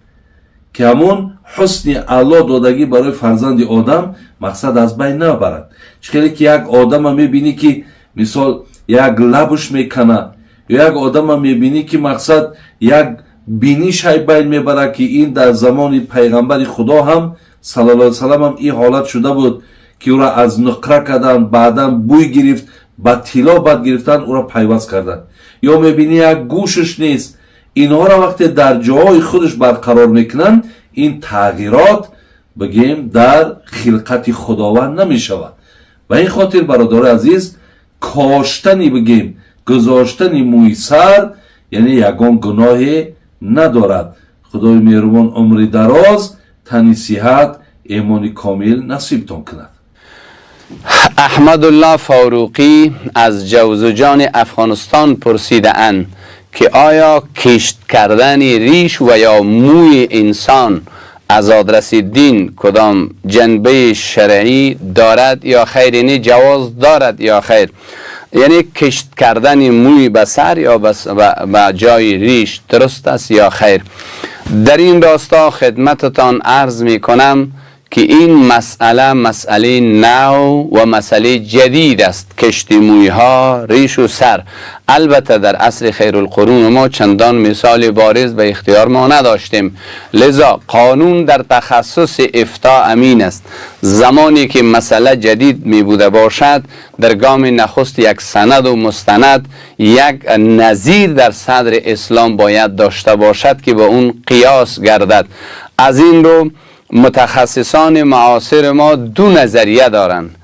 که همون حسن الله دادگی برای فرزند آدم مقصد از بین نبرد. چخیلی که یک آدم میبینی که مثال یک لبش میکنه، یا یک آدم میبینی که مقصد یک بینیش های بین میبره، که این در زمان پیغمبر خدا هم صلی الله علیه وسلم هم این حالت شده بود که او را از نقره کردن، بعدا بوی گرفت، با طلا بد گرفتن او را پیوست کردن. یا میبینی یک گوشش نیست، اینها را وقتی در جای خودش برقرار میکنن، این تغییرات بگیم در خلقت خداوند نمیشود. و این خاطر برادر عزیز، کاشتنی بگیم گذاشتنی موی سر یعنی یگان گناهی ندارد. خدای مهربان عمر دراز، تن صحت، ایمان کامل نصیبتان کند. احمد الله فاروقی از جوزجان افغانستان پرسیده اند که آیا کشت کردن ریش و یا موی انسان از آدرس دین کدام جنبه شرعی دارد یا خیر؟ یعنی جواز دارد یا خیر؟ یعنی کشت کردن موی به سر یا به جای ریش درست است یا خیر؟ در این راستا خدمتتان عرض می کنم که این مسئله نو و مسئله جدید است. کشت موی ها، ریش و سر. البته در عصر خیر القرون ما چندان مثال بارز به اختیار ما نداشتیم، لذا قانون در تخصص افتاء امین است. زمانی که مسئله جدید می بوده باشد، در گام نخست یک سند و مستند، یک نظیر در صدر اسلام باید داشته باشد که به اون قیاس گردد. از این رو متخصصان معاصر ما دو نظریه دارند.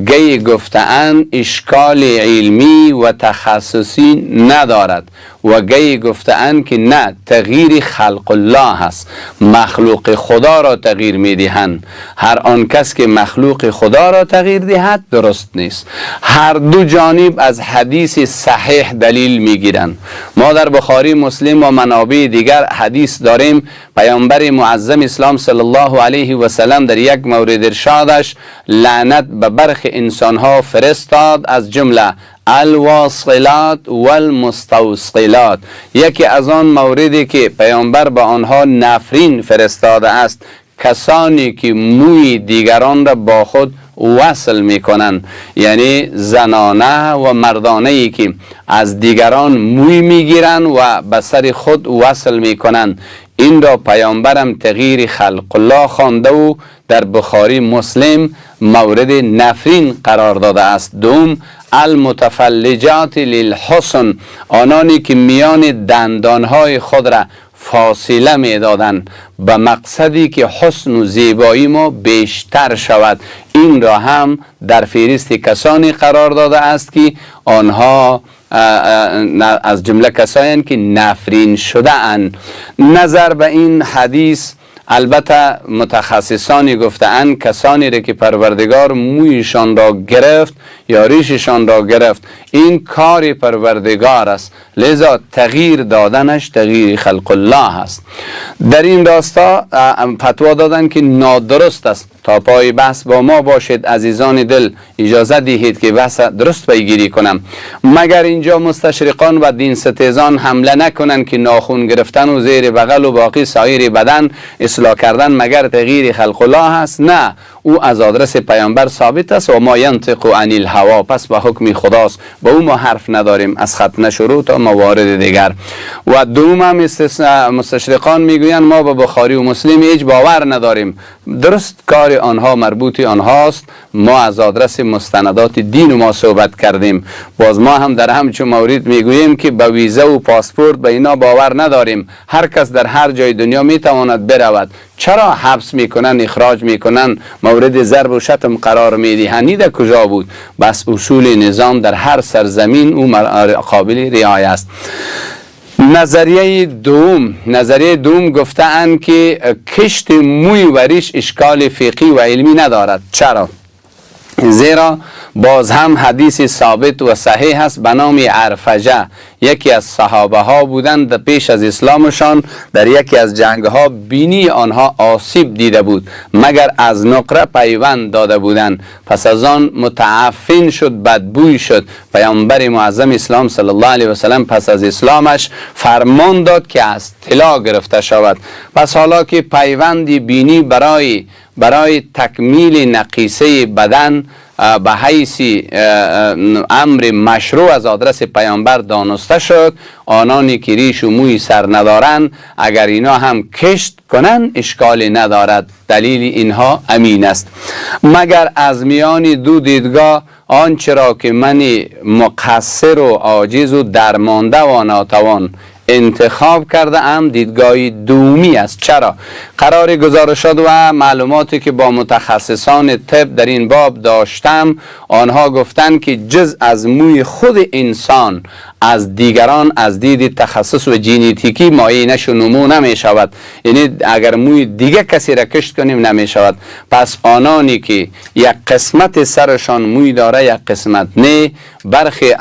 گی گفتند اشکال علمی و تخصصی ندارد و گهی گفتند که نه، تغییر خلق الله هست، مخلوق خدا را تغییر میدهند. هر آن کس که مخلوق خدا را تغییر دهد درست نیست. هر دو جانب از حدیث صحیح دلیل میگیرند. ما در بخاری، مسلم و منابع دیگر حدیث داریم. پیامبر معظم اسلام صلی الله علیه و سلم در یک مورد ارشادش لعنت به برخی انسانها فرستاد، از جمله الواصلات والمستوصلات. یکی از آن موردی که پیامبر به آنها نفرین فرستاده است کسانی که موی دیگران را با خود وصل میکنند، یعنی زنانه و مردانه ای که از دیگران موی میگیرند و به سر خود وصل میکنند. این را پیامبرم تغییر خلق الله خوانده و در بخاری، مسلم مورد نفرین قرار داده است. دوم، المتفلجات للحسن، آنانی که میان دندانهای خود را فاصله می دادن به مقصدی که حسن و زیبایی ما بیشتر شود. این را هم در فهرست کسانی قرار داده است که آنها از جمله کسانی که نفرین شده اند. نظر به این حدیث، البته متخصصانی گفتند کسانی را که پروردگار مویشان را گرفت یا ریششان را گرفت، این کار پروردگار است، لذا تغییر دادنش تغییر خلق الله است. در این راستا فتوا دادن که نادرست است. تا پای بحث با ما باشید عزیزان دل، اجازه دهید که بحث درست پیگیری کنم. مگر اینجا مستشرقان و دین ستیزان حمله نکنند که ناخون گرفتن و زیر بغل و باقی سایر بدن اصلاح کردن مگر تغییر خلق الله است؟ نه، او از آدرس پیامبر ثابت است و ما ینطق عن الهوا، پس به حکم خداست، با او ما حرف نداریم از ختنه شروع تا موارد دیگر. و دوم هم مستشرقان میگویند ما به بخاری و مسلم هیچ باور نداریم. درست، کار آنها مربوط آنهاست، ما از آدرس مستندات دین ما صحبت کردیم. باز ما هم در همچون مورد میگوییم که به ویزا و پاسپورت به اینا باور نداریم. هر کس در هر جای دنیا میتواند برود. چرا حبس میکنن، اخراج میکنن، مورد ضرب و شتم قرار میدهند؟ در کجا بود؟ بس اصول نظام در هر سرزمین او قابل رعایت است. نظریه دوم گفتند که کشت موی و ریش اشکال فقهی و علمی ندارد. چرا؟ زیرا باز هم حدیث ثابت و صحیح است به نام عرفجه، یکی از صحابه ها بودند، پیش از اسلامشان در یکی از جنگ ها بینی آنها آسیب دیده بود، مگر از نقره پیوند داده بودند. پس از آن متعفن شد، بدبوی شد. پیامبر معظم اسلام صلی الله علیه و سلم پس از اسلامش فرمان داد که از طلا گرفته شود. پس حالا که پیوند بینی برای تکمیل نقیصه بدن به حیث امر مشروع از آدرس پیامبر دانسته شد، آنانی که ریش و موی سر ندارند اگر اینا هم کشت کنند اشکال ندارد. دلیل اینها امین است. مگر از میان دو دیدگاه آنچه را که من مقصر و عاجز و درمانده و ناتوان انتخاب کرده ام دیدگاه دومی است. چرا؟ قرار گزارشات و معلوماتی که با متخصصان طب در این باب داشتم، آنها گفتند که جز از موی خود انسان از دیگران از دید تخصص و ژنتیکی معاینش و نمو نمی شود. یعنی اگر موی دیگه کسی را کشت کنیم نمی شود. پس آنانی که یک قسمت سرشان موی داره یک قسمت نه، برخی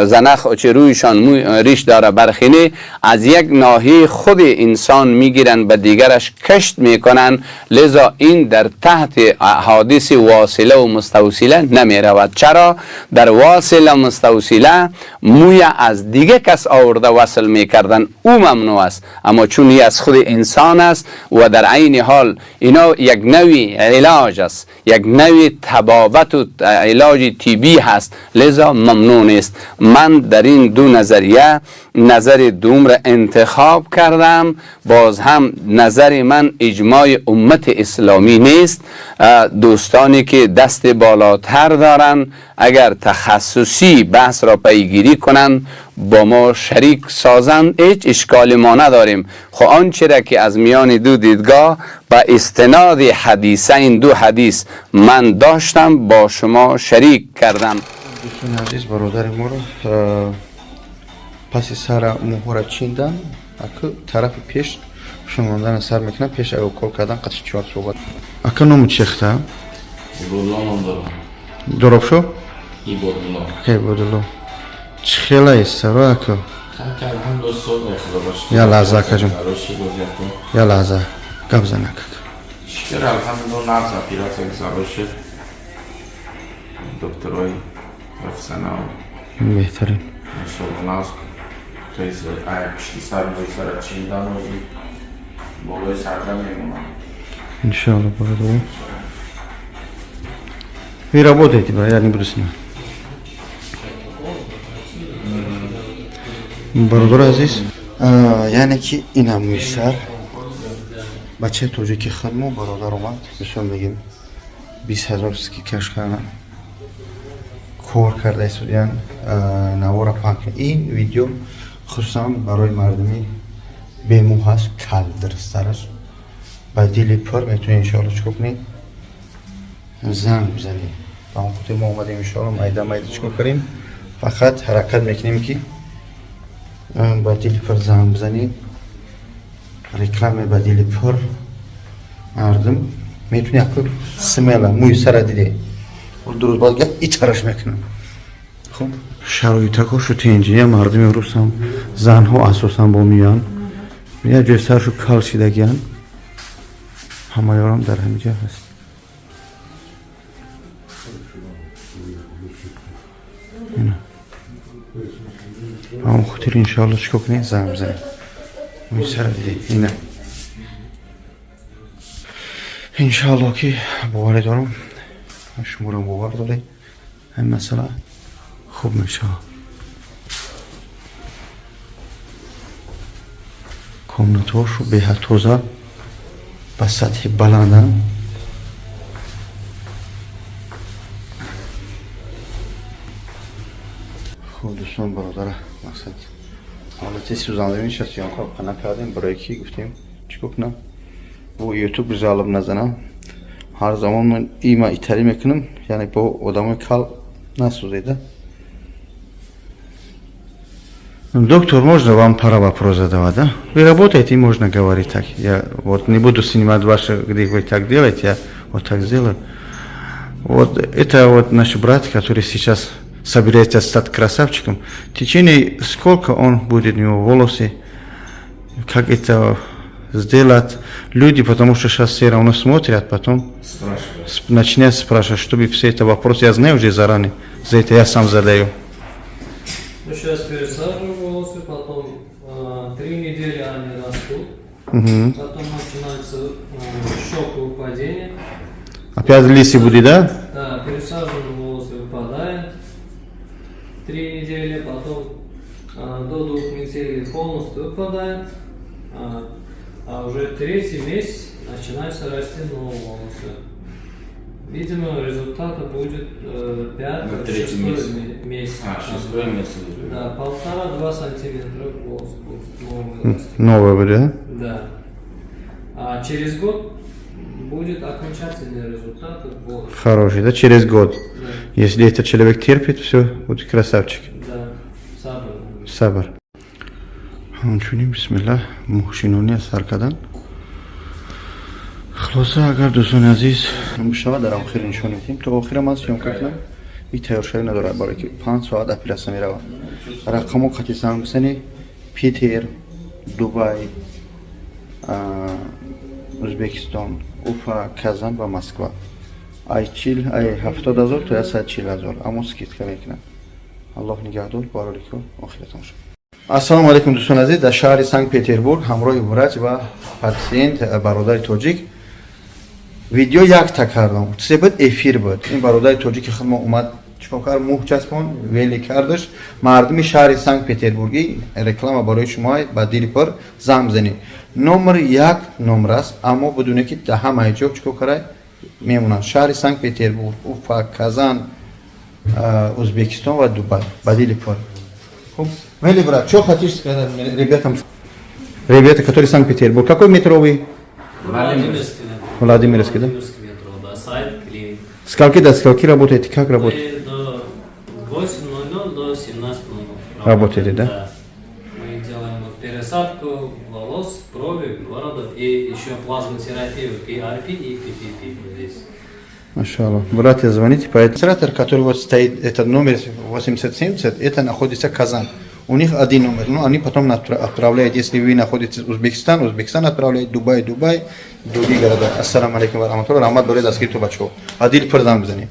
زنخ چه رویشان ریش داره برخی نه، از یک ناحیه خود انسان میگیرن به دیگرش کشت میکنن. لذا این در تحت حادث واصله و مستوصله نمی رود. چرا؟ در واصله مستوصله موی از دیگه کس آورده وصل میکردن او ممنوع است، اما چون این از خود انسان است و در عین حال اینا یک نوی علاج است، یک نوی طبابت و علاج طبی هست، لذا ممنوع نیست. من در این دو نظریه نظر دوم را انتخاب کردم. باز هم نظر من اجماع امت اسلامی نیست. دوستانی که دست بالاتر دارن اگر تخصصی بحث را پیگیری کنند با ما شریک سازند، هیچ اشکال ما نداریم. خب آنچه را که از میان دو دیدگاه با استناد حدیثه این دو حدیث من داشتم با شما شریک کردم. دوستان عزیز، برادر ما را پس سر موهورا چیندن اکو طرف پیش شماندن سر میکنن پیش او کل کردن قطع چهار صحبت اکو نمو چخته Рулоном дором. دروب شو؟ И бодуло. خیلی بودلو چخیله ایست رو اکو Так, هم دو صبح خدا باشه. یا لحظه کجم Хороший год. یا لحظه قبضه نکک Шкер алхамдулилlah нас операция хорошая. Докторой профессионал. بهترین Нашел нас. То есть, почти сами вы чиндан и более сардам ему. انشاءالله برادر вы работаете брат я не буду снимать برادر عزیز یعنی که اینم میسر بچه توجیکی خدمو برادر اومد بسیار بگیم 20,000 سکی کش کردن کار کرده ایستودیان نوارا پاک این ویدیو خصوصا برای مردمی بیمو هست کل درست سرش با دیلی پر میتونی انشاءالله چکو کنی زنگ بزنی با اون خطور ما اومدیم انشاءالله مایده چکو کنیم فقط حرکت میکنیم که با دیلی پر زنگ بزنی رکلام با دیلی پر مردم میتونی اکو سمیلا موی سر دیده و درست باید گفت ای طرش میکنم خب شرایط ها شو تینجیه مردم امروز هم زن ها اساسا با میان یه جای سرشو کال شیدگیان همه یارم در همینجا هست اینه همون خطیر انشاءالله چکو کنی زن بزنی موی سر دیده اینه انشاءالله که باوری دارم شمارم باور داره این مسئله خوب میشه کامنتاشو به توزه به سطح بلندن خب دوستان برادر مقصد حالتی سوزنده میشه سیان خواب خانه کردیم برای کی گفتیم چیکو کنم و یوتیوب ظالب نزنم هر زمان من ایما ایتری میکنم یعنی با آدم کل نسوزیده доктор, можно вам пара вопросов задавать, да? Вы работаете, можно говорить так. Я вот не буду снимать ваши, где вы так делаете, я вот так сделаю. Вот это вот наш брат, который сейчас собирается стать красавчиком. В течение сколько он будет у него волосы, как это сделать. Люди, потому что сейчас все равно смотрят, потом начнут спрашивать, чтобы все это вопросы я знаю уже заранее. За это я сам задаю. Ну, сейчас пересаживаю волосы, потом 3 недели они растут, потом начинается шоковое падение. Опять лисы будет, да? Да, пересаживаю волосы выпадает 3 недели, потом до 2 недель полностью выпадает, а уже 3-й месяц начинается расти новые волосы. Видимо, результата будет 5-6 месяц. 6 месяц. Да, 1,5-2 сантиметра волос будет. Новое будет, да? Да. А через год будет окончательный результат волос. Хороший, да? Через год. Да. Если этот человек терпит, все, будет красавчик. Да, сабр. Sabr. همچنین بسم الله محشینونی از سر کردن خلاصه اگر دوستان عزیز مشاهده دارم خیلی نشون میدیم تو آخرم از شما کنم این تیارشایی نداره برای که 5 ساعت اپیراسیون میره رقمو قطعی سنگ بسنی پیتر دبی ازبکستان اوفا کازان و مسکو ای 70,000 تا 140,000 اما سکیت کنم الله نگهدار بارالیکو آخرتان شد السلام علیکم دوستان عزیز در شهر سنت پترزبورگ همراه ورج و پاцієنت برادر توجیک ویدیو یک تا کردم سه بود افیر بود این برادر توجیک خدمت اومد چیکار کرد موه چسبون ویلی کردش مردم شهر سنت پترزبورگی رکلام برای شما با دیلی پر زنگ بزنید نمره 1 نمره است اما بدون که ده همه جا چیکار کرد میمونن شهر سنت پترزبورگ اوفا کازان ازبکستان و دبی با دیلی پر Вели, брат, что хотишь сказать ребятам? Ребята, которые в Санкт-Петербург. Какой метро вы? Владимирский, да? метро, да, сайт, клиник. Скольки до скольки работаете? Как работаете? До 8:00 до 17:00. Работаете, да? присадку волос, брови, бородок и еще плазмотерапию и АРП, и ППП здесь. Машаллах. Братья, звоните по оператор, который вот стоит, этот номер 8070, это находится Казан. У них один номер, но они потом отправляют, если вы находитесь в Узбекистан, Узбекистан отправляет, Дубай, другие города. Ассаламу алейкум ва рахматуллахи. Рахмат более доски тубачко. Адил пердан бзани.